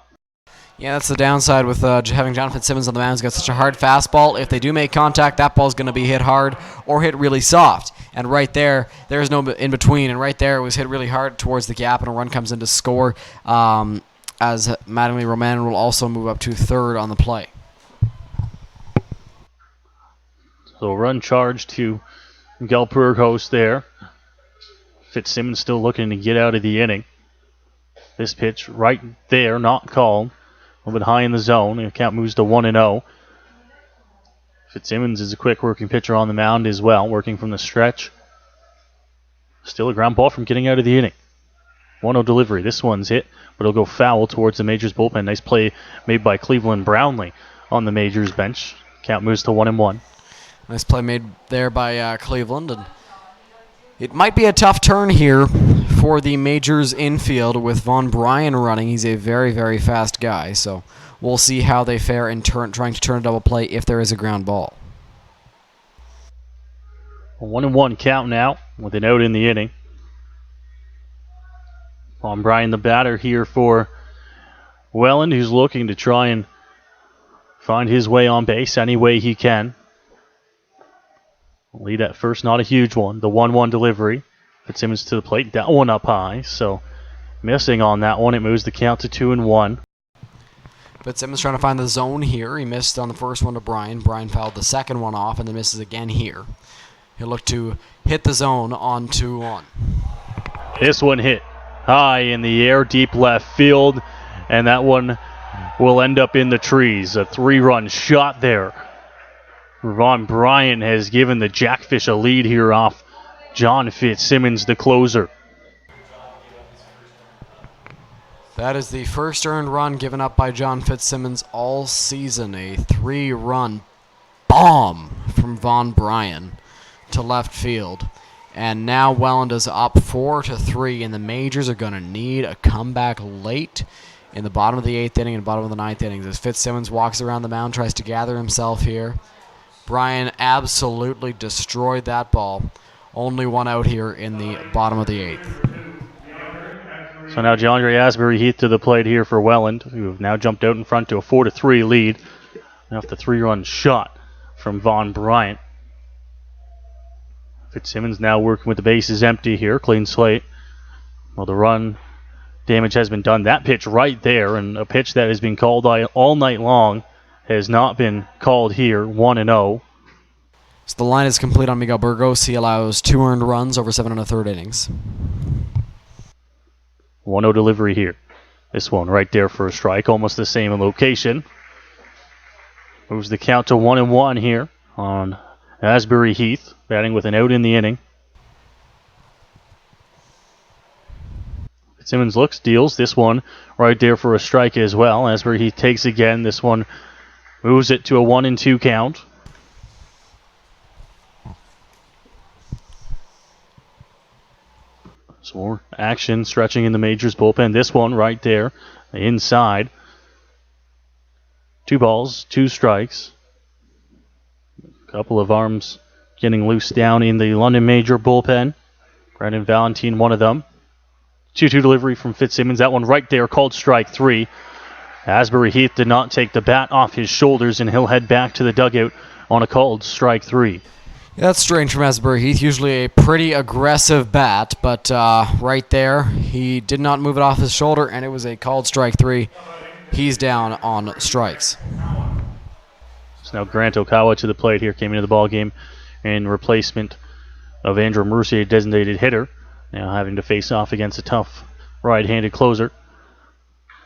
Yeah, that's the downside with having John Fitzsimmons on the mound. He's got such a hard fastball. If they do make contact, that ball's going to be hit hard or hit really soft. And right there, there's no in between. And right there, it was hit really hard towards the gap, and a run comes in to score. As Mattingly Romanen will also move up to third on the play. So run charge to Miguel Burgos there. Fitzsimmons still looking to get out of the inning. This pitch right there, not called. A little bit high in the zone. The count moves to 1-0. Fitzsimmons is a quick working pitcher on the mound as well, working from the stretch. Still a ground ball from getting out of the inning. 1-0 delivery. This one's hit, but it'll go foul towards the Majors bullpen. Nice play made by Cleveland Brownlee on the Majors bench. Count moves to 1-1. Nice play made there by Cleveland. And it might be a tough turn here for the Majors infield with Von Bryan running. He's a very, very fast guy, so we'll see how they fare in trying to turn a double play if there is a ground ball. A 1-1 count now with an out in the inning. Von Bryan, the batter here for Welland, who's looking to try and find his way on base any way he can. Lead at first, not a huge one. The 1-1 delivery. Fitzsimmons to the plate. That one up high, so missing on that one. It moves the count to 2-1. Fitzsimmons trying to find the zone here. He missed on the first one to Brian. Brian fouled the second one off and then misses again here. He'll look to hit the zone on 2-1. This one hit high in the air, deep left field, and that one will end up in the trees. A 3-run shot there. Von Bryant has given the Jackfish a lead here off John Fitzsimmons, the closer. That is the first earned run given up by John Fitzsimmons all season. A 3-run bomb from Von Bryant to left field. And now Welland is up 4-3, and the Majors are going to need a comeback late in the bottom of the 8th inning and bottom of the 9th innings. As Fitzsimmons walks around the mound, tries to gather himself here. Brian absolutely destroyed that ball. Only one out here in the bottom of the 8th. So now DeAndre Asbury-Heath to the plate here for Welland, who have now jumped out in front to a 4-3 lead off the 3-run shot from Von Bryant. Fitzsimmons now working with the bases empty here, clean slate. Well, the run damage has been done. That pitch right there, and a pitch that has been called all night long, has not been called here, 1-0. So the line is complete on Miguel Burgos. He allows 2 earned runs over 7 1/3 innings. 1-0 delivery here. This one right there for a strike, almost the same location. Moves the count to 1-1 here on Asbury-Heath, batting with an out in the inning. Fitzsimmons looks, deals this one right there for a strike as well. Asbury-Heath takes again. This one moves it to a 1-2 count. Some more action stretching in the Majors bullpen. This one right there, inside. 2 balls, 2 strikes. A couple of arms getting loose down in the London Major bullpen. Brandon Valentine, one of them. 2-2 delivery from Fitzsimmons. That one right there, called strike 3. Asbury-Heath did not take the bat off his shoulders, and he'll head back to the dugout on a called strike 3. Yeah, that's strange from Asbury-Heath. Usually a pretty aggressive bat, but right there, he did not move it off his shoulder, and it was a called strike 3. He's down on strikes. So now Grant Okawa to the plate here, came into the ball game in replacement of Andrew Mercier, designated hitter. Now having to face off against a tough right-handed closer.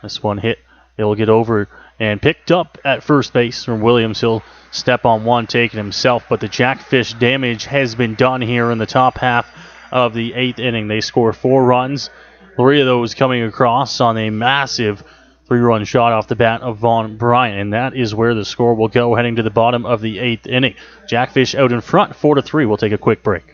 This one hit. He'll get over and picked up at first base from Williams. He'll step on one, take it himself, but the Jackfish damage has been done here in the top half of the 8th inning. They score 4 runs, 3 of those coming across on a massive 3-run shot off the bat of Von Bryant, and that is where the score will go heading to the bottom of the 8th inning. Jackfish out in front, 4-3. We'll take a quick break.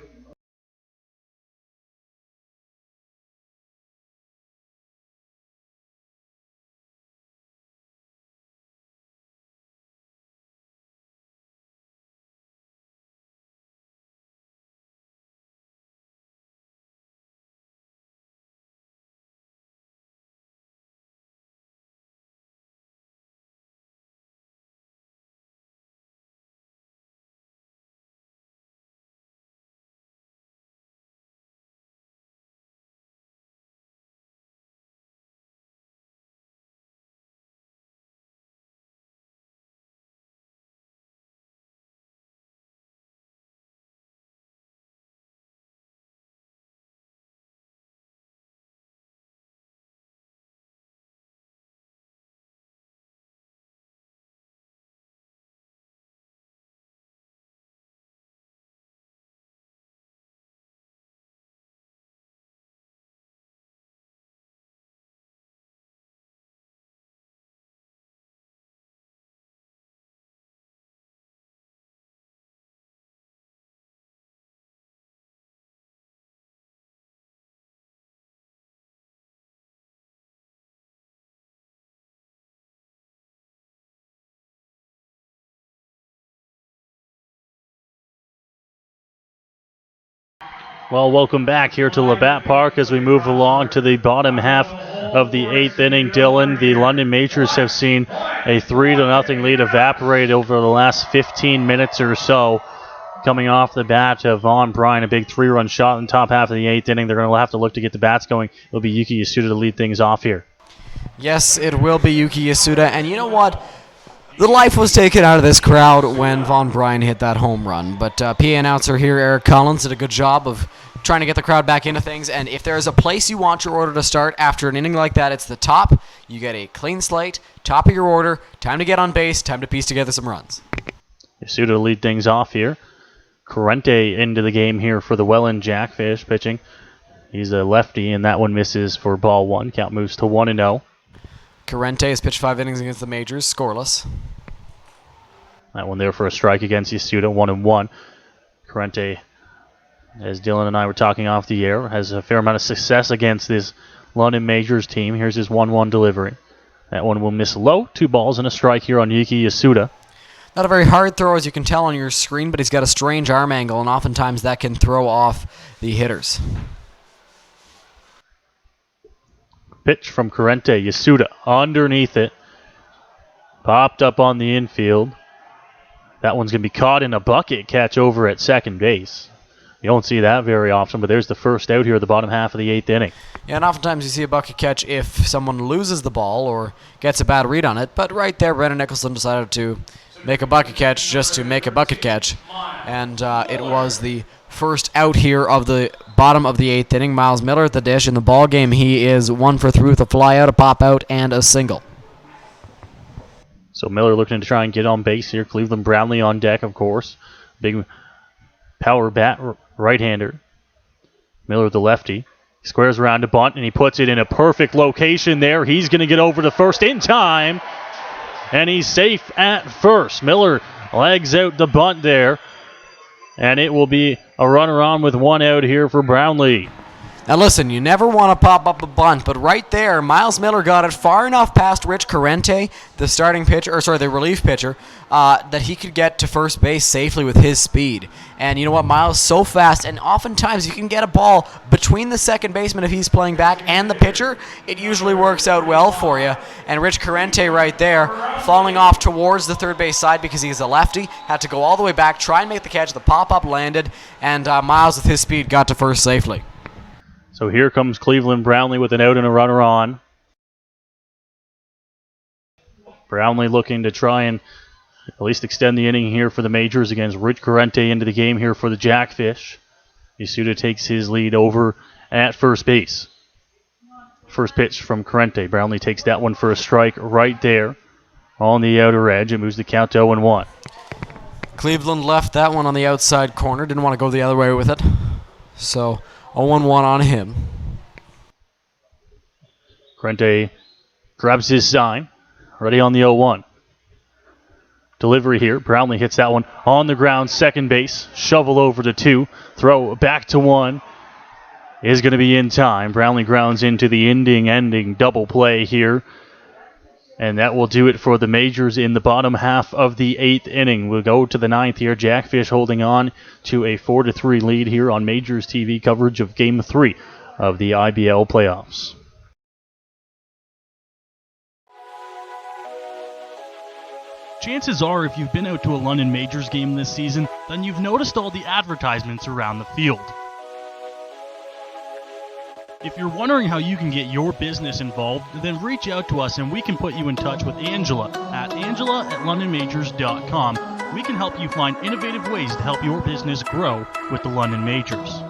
Well, welcome back here to Labatt Park as we move along to the bottom half of the 8th inning. Dylan, the London Majors have seen a 3-0 lead evaporate over the last 15 minutes or so. Coming off the bat of Von Bryant, a big 3-run shot in the top half of the 8th inning. They're going to have to look to get the bats going. It'll be Yuki Yasuda to lead things off here. Yes, it will be Yuki Yasuda. And you know what? The life was taken out of this crowd when Von Bryan hit that home run. But PA announcer here, Eric Collins, did a good job of trying to get the crowd back into things. And if there's a place you want your order to start after an inning like that, it's the top. You get a clean slate, top of your order, time to get on base, time to piece together some runs. Yasuda to lead things off here. Corrente into the game here for the Welland Jackfish pitching. He's a lefty, and that one misses for ball one. Count moves to 1-0. Corrente has pitched 5 innings against the majors, scoreless. That one there for a strike against Yasuda, 1-1. Corrente, as Dylan and I were talking off the air, has a fair amount of success against this London Majors team. Here's his 1-1 delivery. That one will miss low. 2 balls and a strike here on Yuki Yasuda. Not a very hard throw, as you can tell on your screen, but he's got a strange arm angle, and oftentimes that can throw off the hitters. Pitch from Corrente. Yasuda underneath it. Popped up on the infield. That one's going to be caught in a bucket catch over at second base. You don't see that very often, but there's the first out here at the bottom half of the 8th inning. Yeah, and oftentimes you see a bucket catch if someone loses the ball or gets a bad read on it, but right there, Brendan Nicholson decided to make a bucket catch just to make a bucket catch, and it was the first out here of the bottom of the 8th inning. Miles Millar at the dish. In the ball game, he is 1 for 3 with a fly out, a pop out, and a single. So Millar looking to try and get on base here. Cleveland Brownlee on deck, of course. Big power bat, right-hander. Millar the lefty. Squares around to bunt, and he puts it in a perfect location there. He's going to get over to first in time, and he's safe at first. Millar legs out the bunt there, and it will be a runner on with 1 out here for Brownlee. Now listen, you never want to pop up a bunt, but right there, Miles Millar got it far enough past Rich Corrente, the relief pitcher, that he could get to first base safely with his speed. And you know what, Miles so fast, and oftentimes you can get a ball between the second baseman if he's playing back and the pitcher. It usually works out well for you. And Rich Corrente right there, falling off towards the third base side because he's a lefty, had to go all the way back, try and make the catch. The pop-up landed, and Miles with his speed got to first safely. So here comes Cleveland Brownlee with an out and a runner on. Brownlee looking to try and at least extend the inning here for the Majors against Rich Corrente into the game here for the Jackfish. Yasuda takes his lead over at first base. First pitch from Corrente. Brownlee takes that one for a strike right there on the outer edge. It moves the count to 0-1. Cleveland left that one on the outside corner. Didn't want to go the other way with it. So 0-1 on him. Corrente grabs his sign. Ready on the 0-1. Delivery here. Brownlee hits that one on the ground. Second base. Shovel over to 2. Throw back to 1. Is going to be in time. Brownlee grounds into the ending double play here. And that will do it for the Majors in the bottom half of the 8th inning. We'll go to the 9th here. Jackfish holding on to a 4-3 lead here on Majors TV coverage of Game 3 of the IBL playoffs. Chances are, if you've been out to a London Majors game this season, then you've noticed all the advertisements around the field. If you're wondering how you can get your business involved, then reach out to us and we can put you in touch with Angela at angela@londonmajors.com. We can help you find innovative ways to help your business grow with the London Majors.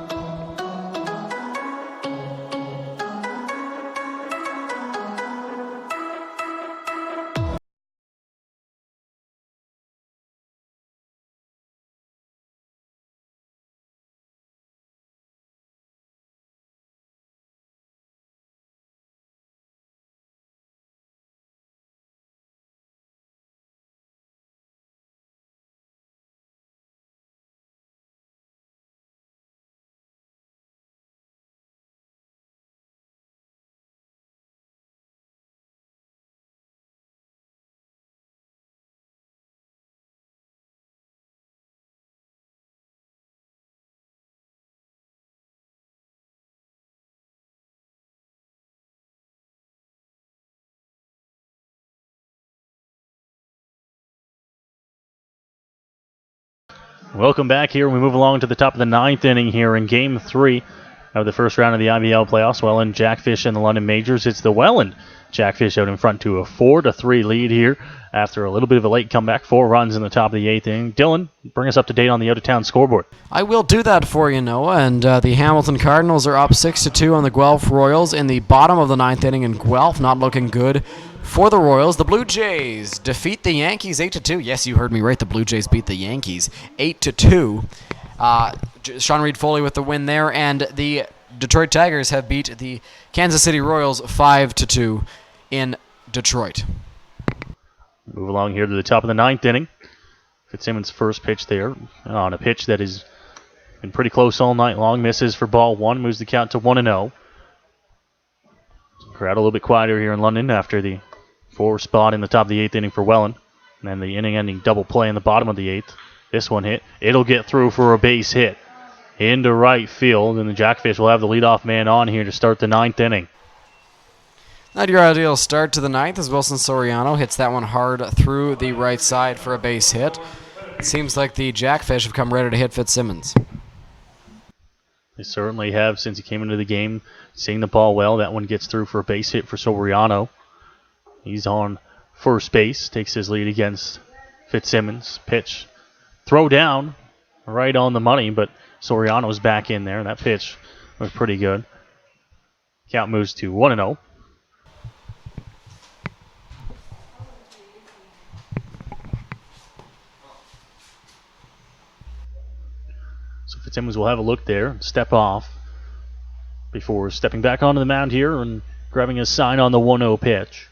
Welcome back here. We move along to the top of the 9th inning here in Game 3. of the first round of the IBL playoffs. Welland Jackfish and the London Majors. It's the Welland Jackfish out in front to a 4-3 lead here after a little bit of a late comeback. 4 runs in the top of the 8th inning. Dylan, bring us up to date on the out-of-town scoreboard. I will do that for you, Noah. And the Hamilton Cardinals are up 6-2 on the Guelph Royals in the bottom of the 9th inning, and Guelph not looking good for the Royals. The Blue Jays defeat the Yankees 8-2. Yes, you heard me right. The Blue Jays beat the Yankees 8-2. Sean Reed Foley with the win there, and the Detroit Tigers have beat the Kansas City Royals 5-2 in Detroit. Move along here to the top of the 9th inning. Fitzsimmons' first pitch there on a pitch that has been pretty close all night long. Misses for ball 1, moves the count to 1-0. Crowd a little bit quieter here in London after the 4 spot in the top of the 8th inning for Welland. And then the inning-ending double play in the bottom of the 8th. This one hit. It'll get through for a base hit into right field, and the Jackfish will have the leadoff man on here to start the 9th inning. Not your ideal start to the 9th as Wilson Soriano hits that one hard through the right side for a base hit. It seems like the Jackfish have come ready to hit Fitzsimmons. They certainly have since he came into the game, seeing the ball well. That one gets through for a base hit for Soriano. He's on first base, takes his lead against Fitzsimmons. Pitch, throw down, right on the money, but Soriano's back in there. That pitch was pretty good. Count moves to 1-0. So Fitzsimmons will have a look there, step off before stepping back onto the mound here and grabbing a sign on the 1-0 pitch.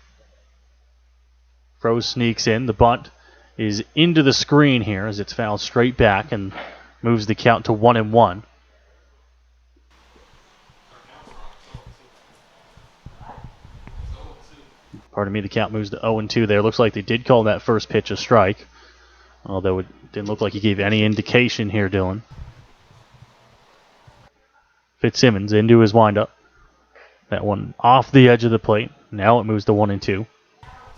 Froze sneaks in. The bunt is into the screen here as it's fouled straight back and moves the count to 1-1. Pardon me, the count moves to 0-2 there. Looks like they did call that first pitch a strike, although it didn't look like he gave any indication here, Dylan. Fitzsimmons into his windup. That one off the edge of the plate. Now it moves to 1-2.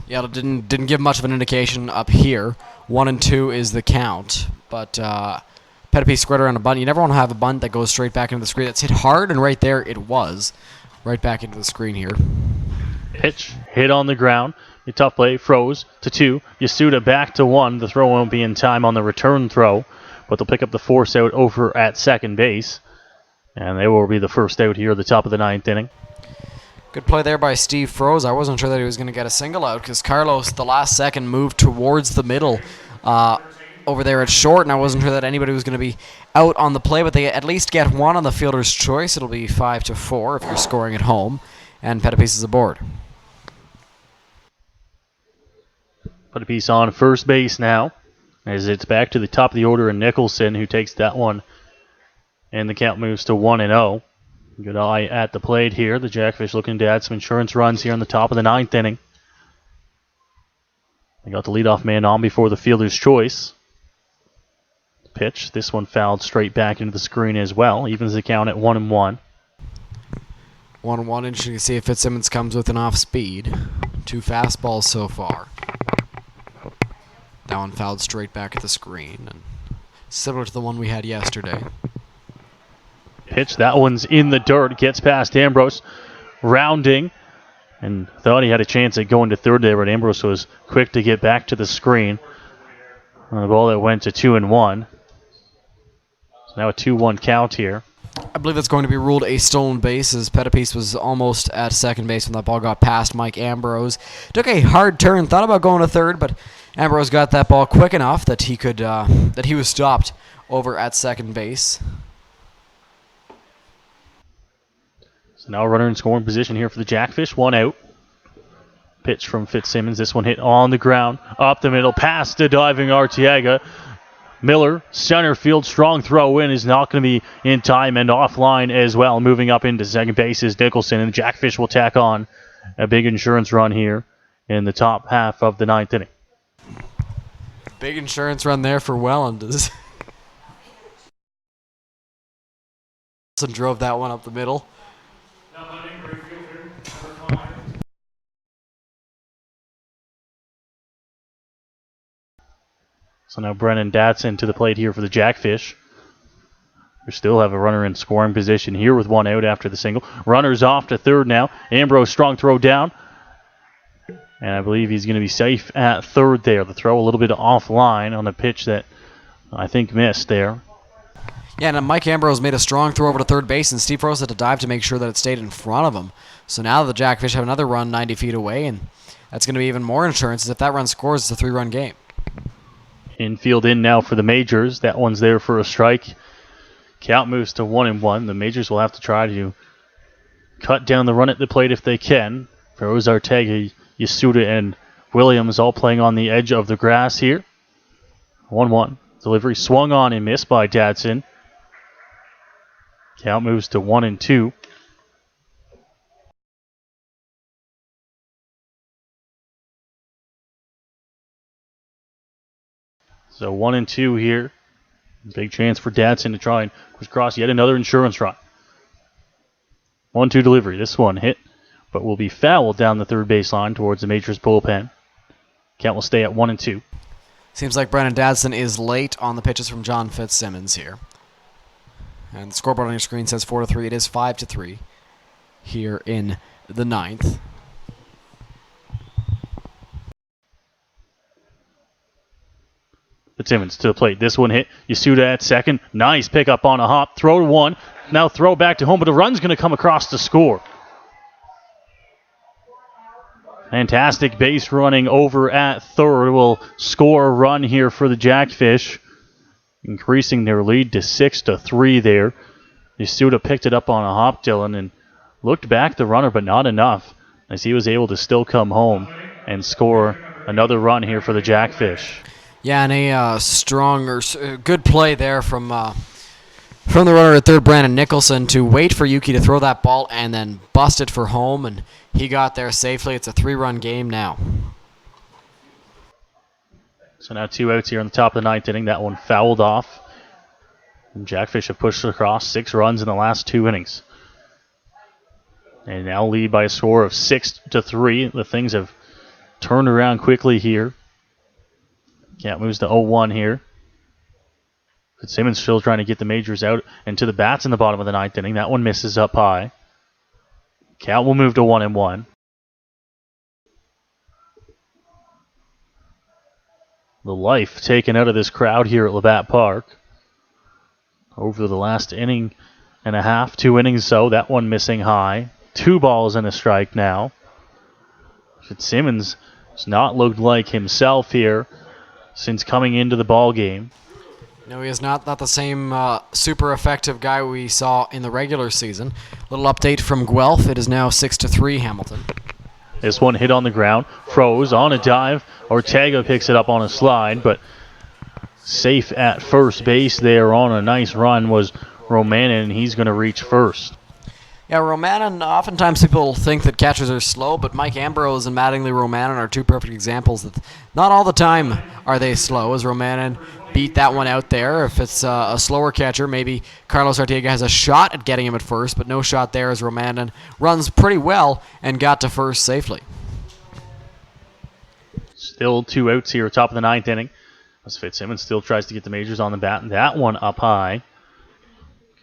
Yeah, it didn't give much of an indication up here. 1-2 is the count, but Pettipe squared around a bunt. You never want to have a bunt that goes straight back into the screen. That's hit hard, and right there it was. Right back into the screen here. Pitch, hit on the ground. A tough play, Froze to 2. Yasuda back to 1. The throw won't be in time on the return throw, but they'll pick up the force out over at second base. And they will be the first out here at the top of the 9th inning. Good play there by Steve Froze. I wasn't sure that he was going to get a single out because Carlos, the last second, moved towards the middle over there at short, and I wasn't sure that anybody was going to be out on the play, but they at least get one on the fielder's choice. It'll be 5-4 if you're scoring at home, and Pettipice is aboard. Pettipice on first base now as it's back to the top of the order, and Nicholson who takes that one. And the count moves to 1-0. Good eye at the plate here. The Jackfish looking to add some insurance runs here in the top of the 9th inning. They got the leadoff man on before the fielder's choice. Pitch. This one fouled straight back into the screen as well. Evens the count at 1-1. 1-1. Interesting to see if Fitzsimmons comes with an off speed. 2 fastballs so far. That one fouled straight back at the screen, and similar to the one we had yesterday. Pitch, that one's in the dirt, gets past Ambrose, rounding, and thought he had a chance at going to third there, but Ambrose was quick to get back to the screen. On the ball that went to 2-1. So now a 2-1 count here. I believe it's going to be ruled a stolen base as Pettipice was almost at second base when that ball got past Mike Ambrose. Took a hard turn, thought about going to third, but Ambrose got that ball quick enough that he could that he was stopped over at second base. So now a runner in scoring position here for the Jackfish. 1 out. Pitch from Fitzsimmons. This one hit on the ground. Up the middle. Past the diving Arteaga. Millar, center field. Strong throw in is not going to be in time and offline as well. Moving up into second base is Nicholson. And the Jackfish will tack on a big insurance run here in the top half of the 9th inning. Big insurance run there for Welland. Drove that one up the middle. So now Brennan Datson to the plate here for the Jackfish. We still have a runner in scoring position here with one out after the single. Runner's off to third now. Ambrose, strong throw down. And I believe he's going to be safe at third there. The throw a little bit offline on a pitch that I think missed there. Yeah, and Mike Ambrose made a strong throw over to third base, and Steve Rose had to dive to make sure that it stayed in front of him. So now the Jackfish have another run 90 feet away, and that's going to be even more insurance. If that run scores, it's a 3-run game. Infield in now for the Majors. That one's there for a strike. Count moves to 1-1. The Majors will have to try to cut down the run at the plate if they can. Rose, Ortega, Yasuda, and Williams all playing on the edge of the grass here. 1-1. Delivery swung on and missed by Dadson. Count moves to 1-2. So 1-2 here. Big chance for Dadson to try and push across yet another insurance run. 1-2 delivery. This one hit, but will be fouled down the third baseline towards the Majors bullpen. Count will stay at 1-2. Seems like Brandon Dadson is late on the pitches from John Fitzsimmons here. And the scoreboard on your screen says 4-3. It is 5-3 here in the ninth. Fitzsimmons to the plate. This one hit. Yasuda at second. Nice pickup on a hop. Throw to one. Now throw back to home, but a run's going to come across to score. Fantastic base running over at third will score a run here for the Jackfish, increasing their lead to 6-3 there. Yasuda picked it up on a hop, Dylan, and looked back the runner, but not enough, as he was able to still come home and score another run here for the Jackfish. Yeah, and a strong or good play there from the runner at third, Brandon Nicholson, to wait for Yuki to throw that ball and then bust it for home, and he got there safely. It's a 3-run game now. So now 2 outs here on the top of the ninth inning. That one fouled off. And Jackfish have pushed across 6 runs in the last 2 innings. And now lead by a score of 6-3. The things have turned around quickly here. Count moves to 0-1 here. Fitzsimmons still trying to get the Majors out and to the bats in the bottom of the ninth inning. That one misses up high. Count will move to 1-1. The life taken out of this crowd here at Labatt Park. Over the last inning and a half, 2 innings so. That one missing high. 2 balls and a strike now. Fitzsimmons has not looked like himself here since coming into the ball game. No, he is not the same super effective guy we saw in the regular season. Little update from Guelph. It is now 6-3 Hamilton. This one hit on the ground, froze on a dive. Ortega picks it up on a slide, but safe at first base there on a nice run was Romanin, and he's going to reach first. Yeah, Romanin, oftentimes people think that catchers are slow, but Mike Ambrose and Mattingly Romanin are 2 perfect examples that not all the time are they slow, as Romanin beat that one out there. If it's a slower catcher, maybe Carlos Ortega has a shot at getting him at first, but no shot there as Romanin runs pretty well and got to first safely. Still 2 outs here, top of the ninth inning. As Fitzsimmons still tries to get the Majors on the bat, and that one up high.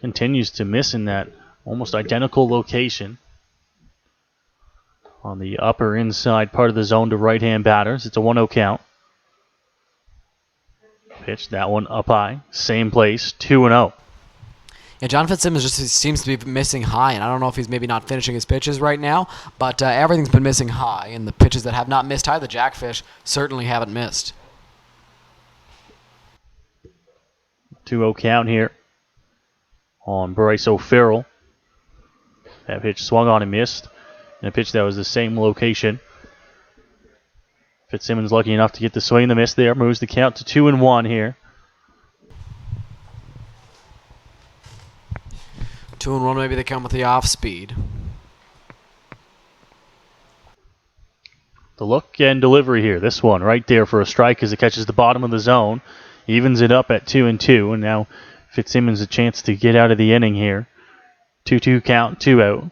Continues to miss in that almost identical location on the upper inside part of the zone to right-hand batters. It's a 1-0 count. Pitch, that one up high. Same place, 2-0. Yeah, John Fitzsimmons just seems to be missing high, and I don't know if he's maybe not finishing his pitches right now, but everything's been missing high, and the pitches that have not missed high, the Jackfish certainly haven't missed. 2-0 count here on Bryce O'Farrell. That pitch swung on and missed. And a pitch that was the same location. Fitzsimmons lucky enough to get the swing and the miss there. Moves the count to 2-1 here. 2-1, maybe they come with the off speed. The look and delivery here. This one right there for a strike as it catches the bottom of the zone. Evens it up at 2-2. And now Fitzsimmons a chance to get out of the inning here. 2-2 count, 2 out.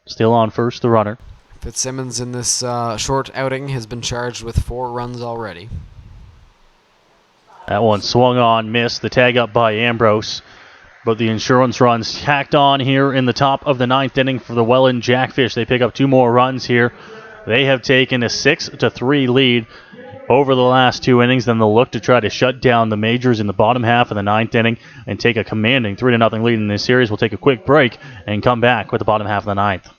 Still on first, the runner. Fitzsimmons in this short outing has been charged with 4 runs already. That one swung on, missed. The tag up by Ambrose. But the insurance runs tacked on here in the top of the 9th inning for the Welland Jackfish. They pick up 2 more runs here. They have taken a 6-3 lead over the last 2 innings. Then they'll look to try to shut down the Majors in the bottom half of the 9th inning and take a commanding 3-0 lead in this series. We'll take a quick break and come back with the bottom half of the 9th.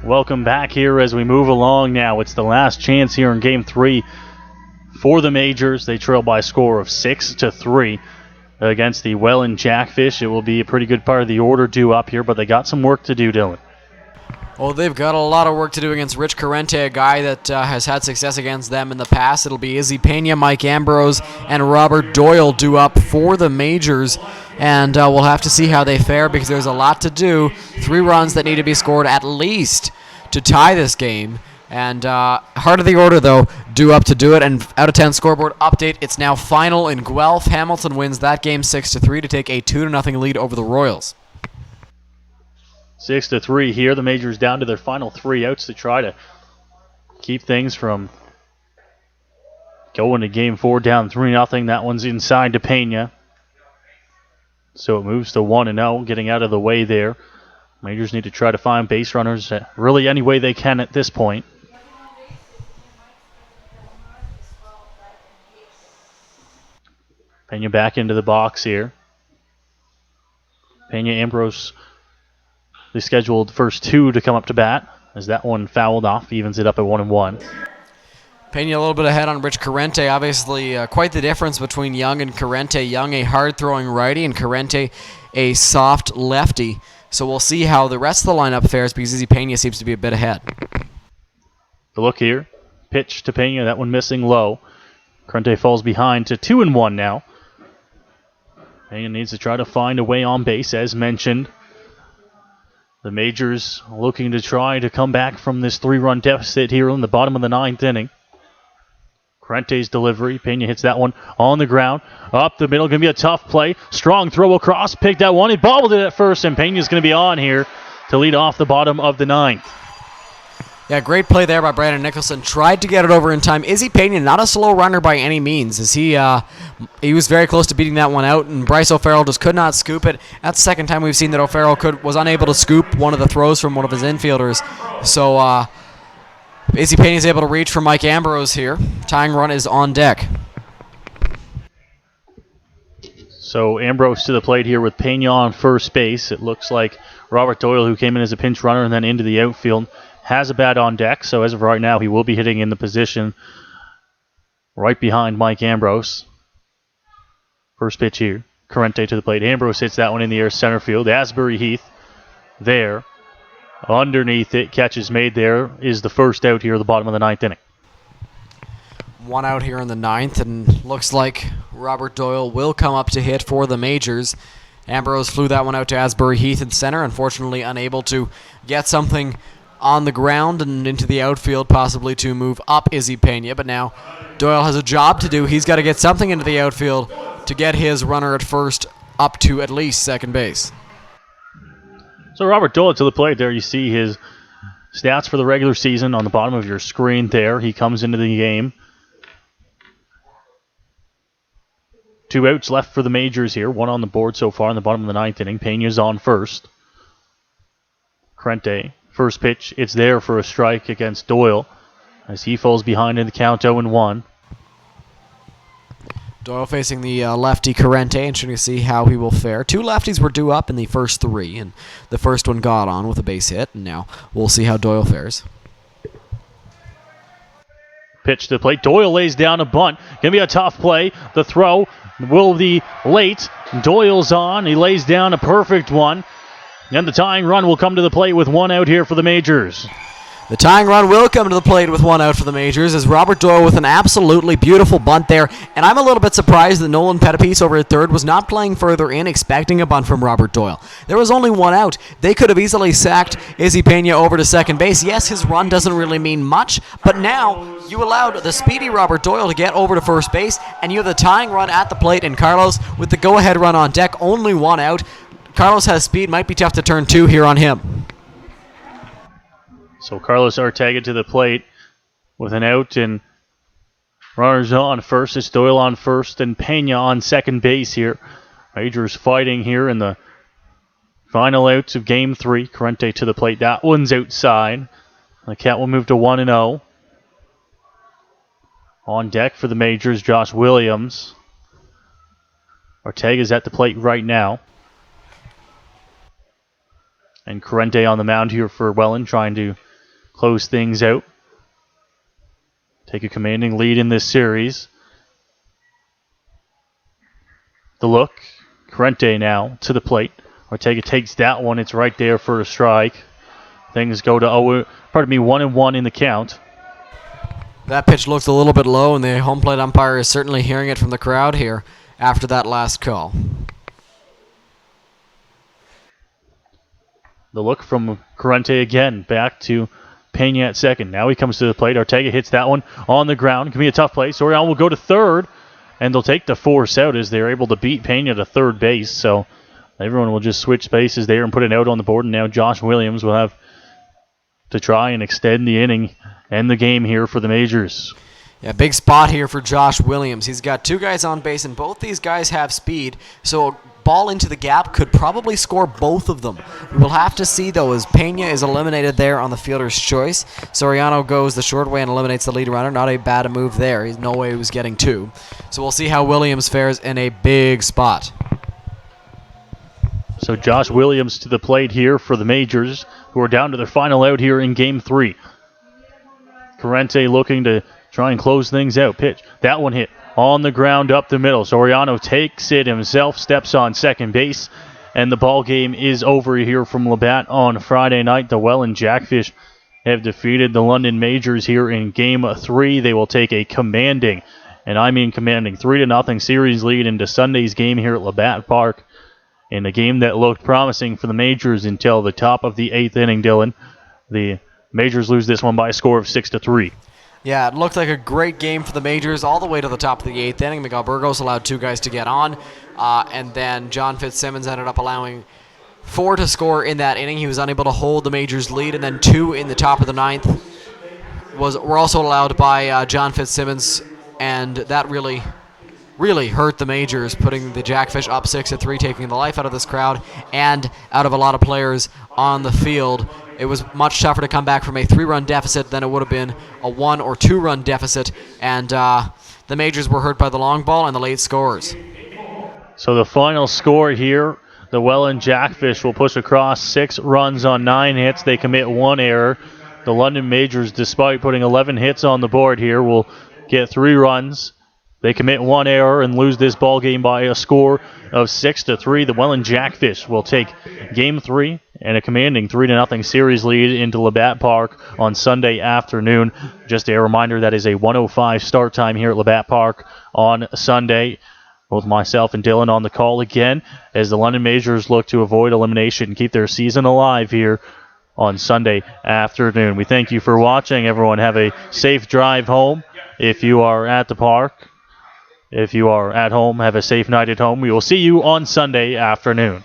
Welcome back here as we move along now. It's the last chance here in Game 3 for the Majors. They trail by a score of 6-3 against the Welland Jackfish. It will be a pretty good part of the order due up here, but they got some work to do, Dylan. Oh, they've got a lot of work to do against Rich Carente, a guy that has had success against them in the past. It'll be Izzy Pena, Mike Ambrose, and Robert Doyle due up for the Majors. And we'll have to see how they fare because there's a lot to do. 3 runs that need to be scored at least to tie this game. And heart of the order, though, due up to do it. And out of 10 scoreboard update, it's now final in Guelph. Hamilton wins that game 6-3 to take a 2-0 lead over the Royals. 6-3 here. The Majors down to their final 3 outs to try to keep things from going to Game 4 down 3-0. That one's inside to Pena. So it moves to 1-0, getting out of the way there. Majors need to try to find base runners really any way they can at this point. Pena back into the box here. Pena, Ambrose, the scheduled first 2 to come up to bat, as that one fouled off, evens it up at 1-1. Pena a little bit ahead on Rich Carente. Obviously, quite the difference between Young and Carente. Young, a hard-throwing righty, and Carente, a soft lefty. So we'll see how the rest of the lineup fares because Izzy Pena seems to be a bit ahead. The look here. Pitch to Pena, that one missing low. Carente falls behind to 2-1 now. Pena needs to try to find a way on base, as mentioned. The Majors looking to try to come back from this 3-run deficit here in the bottom of the 9th inning. Carente's delivery. Pena hits that one on the ground. Up the middle, going to be a tough play. Strong throw across. Picked that one. He bobbled it at first, and Pena's going to be on here to lead off the bottom of the 9th. Yeah, great play there by Brandon Nicholson. Tried to get it over in time. Izzy Pena, not a slow runner by any means, as he was very close to beating that one out, and Bryce O'Farrell just could not scoop it. That's the second time we've seen that O'Farrell was unable to scoop one of the throws from one of his infielders. So Izzy Pena is able to reach for Mike Ambrose here. Tying run is on deck. So Ambrose to the plate here with Pena on first base. It looks like Robert Doyle, who came in as a pinch runner and then into the outfield, has a bat on deck. So as of right now, he will be hitting in the position right behind Mike Ambrose. First pitch here. Carente to the plate. Ambrose hits that one in the air center field. Asbury Heath there. Underneath it, catch is made there, is the first out here at the bottom of the 9th inning. 1 out here in the 9th, and looks like Robert Doyle will come up to hit for the Majors. Ambrose flew that one out to Asbury Heath in center, unfortunately unable to get something on the ground and into the outfield, possibly to move up Izzy Pena, but now Doyle has a job to do. He's got to get something into the outfield to get his runner at first up to at least second base. So Robert Doyle to the plate there. You see his stats for the regular season on the bottom of your screen there. He comes into the game. 2 outs left for the Majors here. 1 on the board so far in the bottom of the 9th inning. Pena's on first. Corrente, first pitch. It's there for a strike against Doyle as he falls behind in the count 0-1. Doyle facing the lefty Corrente and trying to see how he will fare. 2 lefties were due up in the first 3, and the first one got on with a base hit, and now we'll see how Doyle fares. Pitch to the plate. Doyle lays down a bunt. Gonna be a tough play. The throw will be late. Doyle's on. He lays down a perfect one. And the tying run will come to the plate with 1 out here for the Majors. The tying run will come to the plate with 1 out for the Majors as Robert Doyle with an absolutely beautiful bunt there. And I'm a little bit surprised that Nolan Pettipiece over at third was not playing further in, expecting a bunt from Robert Doyle. There was only 1 out. They could have easily sacked Izzy Pena over to second base. Yes, his run doesn't really mean much, but now you allowed the speedy Robert Doyle to get over to first base, and you have the tying run at the plate, and Carlos with the go-ahead run on deck, only 1 out. Carlos has speed, might be tough to turn 2 here on him. So Carlos Ortega to the plate with an out and runners on first. It's Doyle on first and Pena on second base here. Majors fighting here in the final outs of game 3. Corrente to the plate. That one's outside. The count will move to 1-0. On deck for the Majors, Josh Williams. Ortega's at the plate right now. And Corrente on the mound here for Welland, trying to close things out. Take a commanding lead in this series. The look. Corrente now to the plate. Ortega takes that one. It's right there for a strike. Things go to 1-1 in the count. That pitch looks a little bit low, and the home plate umpire is certainly hearing it from the crowd here after that last call. The look from Corrente again, back to Pena at second. Now he comes to the plate. Ortega hits that one on the ground. Can be a tough play. Soriano will go to third, and they'll take the force out as they're able to beat Pena to third base. So everyone will just switch spaces there and put an out on the board, and now Josh Williams will have to try and extend the inning and the game here for the Majors. Yeah, big spot here for Josh Williams. He's got 2 guys on base, and both these guys have speed, so a ball into the gap could probably score both of them. We'll have to see, though, as Pena is eliminated there on the fielder's choice. Soriano goes the short way and eliminates the lead runner. Not a bad move there. He's no way he was getting 2. So we'll see how Williams fares in a big spot. So Josh Williams to the plate here for the Majors, who are down to their final out here in Game 3. Corrente looking to try and close things out. Pitch. That one hit on the ground up the middle. Soriano takes it himself, steps on second base, and the ball game is over here from Labatt on Friday night. The Welland Jackfish have defeated the London Majors here in Game 3. They will take a commanding, and I mean commanding, 3-0 series lead into Sunday's game here at Labatt Park in a game that looked promising for the Majors until the top of the 8th inning, Dylan. The Majors lose this one by a score of 6-3. Yeah, it looked like a great game for the Majors all the way to the top of the 8th inning. Miguel Burgos allowed 2 guys to get on, and then John Fitzsimmons ended up allowing 4 to score in that inning. He was unable to hold the Majors' lead, and then 2 in the top of the 9th were also allowed by John Fitzsimmons, and that really hurt the Majors, putting the Jackfish up 6-3, taking the life out of this crowd and out of a lot of players on the field. It was much tougher to come back from a 3-run deficit than it would have been a 1 or 2-run deficit, and the Majors were hurt by the long ball and the late scores. So the final score here, the Welland Jackfish will push across 6 runs on 9 hits. They commit 1 error. The London Majors, despite putting 11 hits on the board here, will get 3 runs. They commit 1 error and lose this ball game by a score of 6-3. The Welland Jackfish will take Game 3 and a commanding 3-0 series lead into Labatt Park on Sunday afternoon. Just a reminder, that is a 1:05 start time here at Labatt Park on Sunday. Both myself and Dylan on the call again as the London Majors look to avoid elimination and keep their season alive here on Sunday afternoon. We thank you for watching. Everyone have a safe drive home if you are at the park. If you are at home, have a safe night at home. We will see you on Sunday afternoon.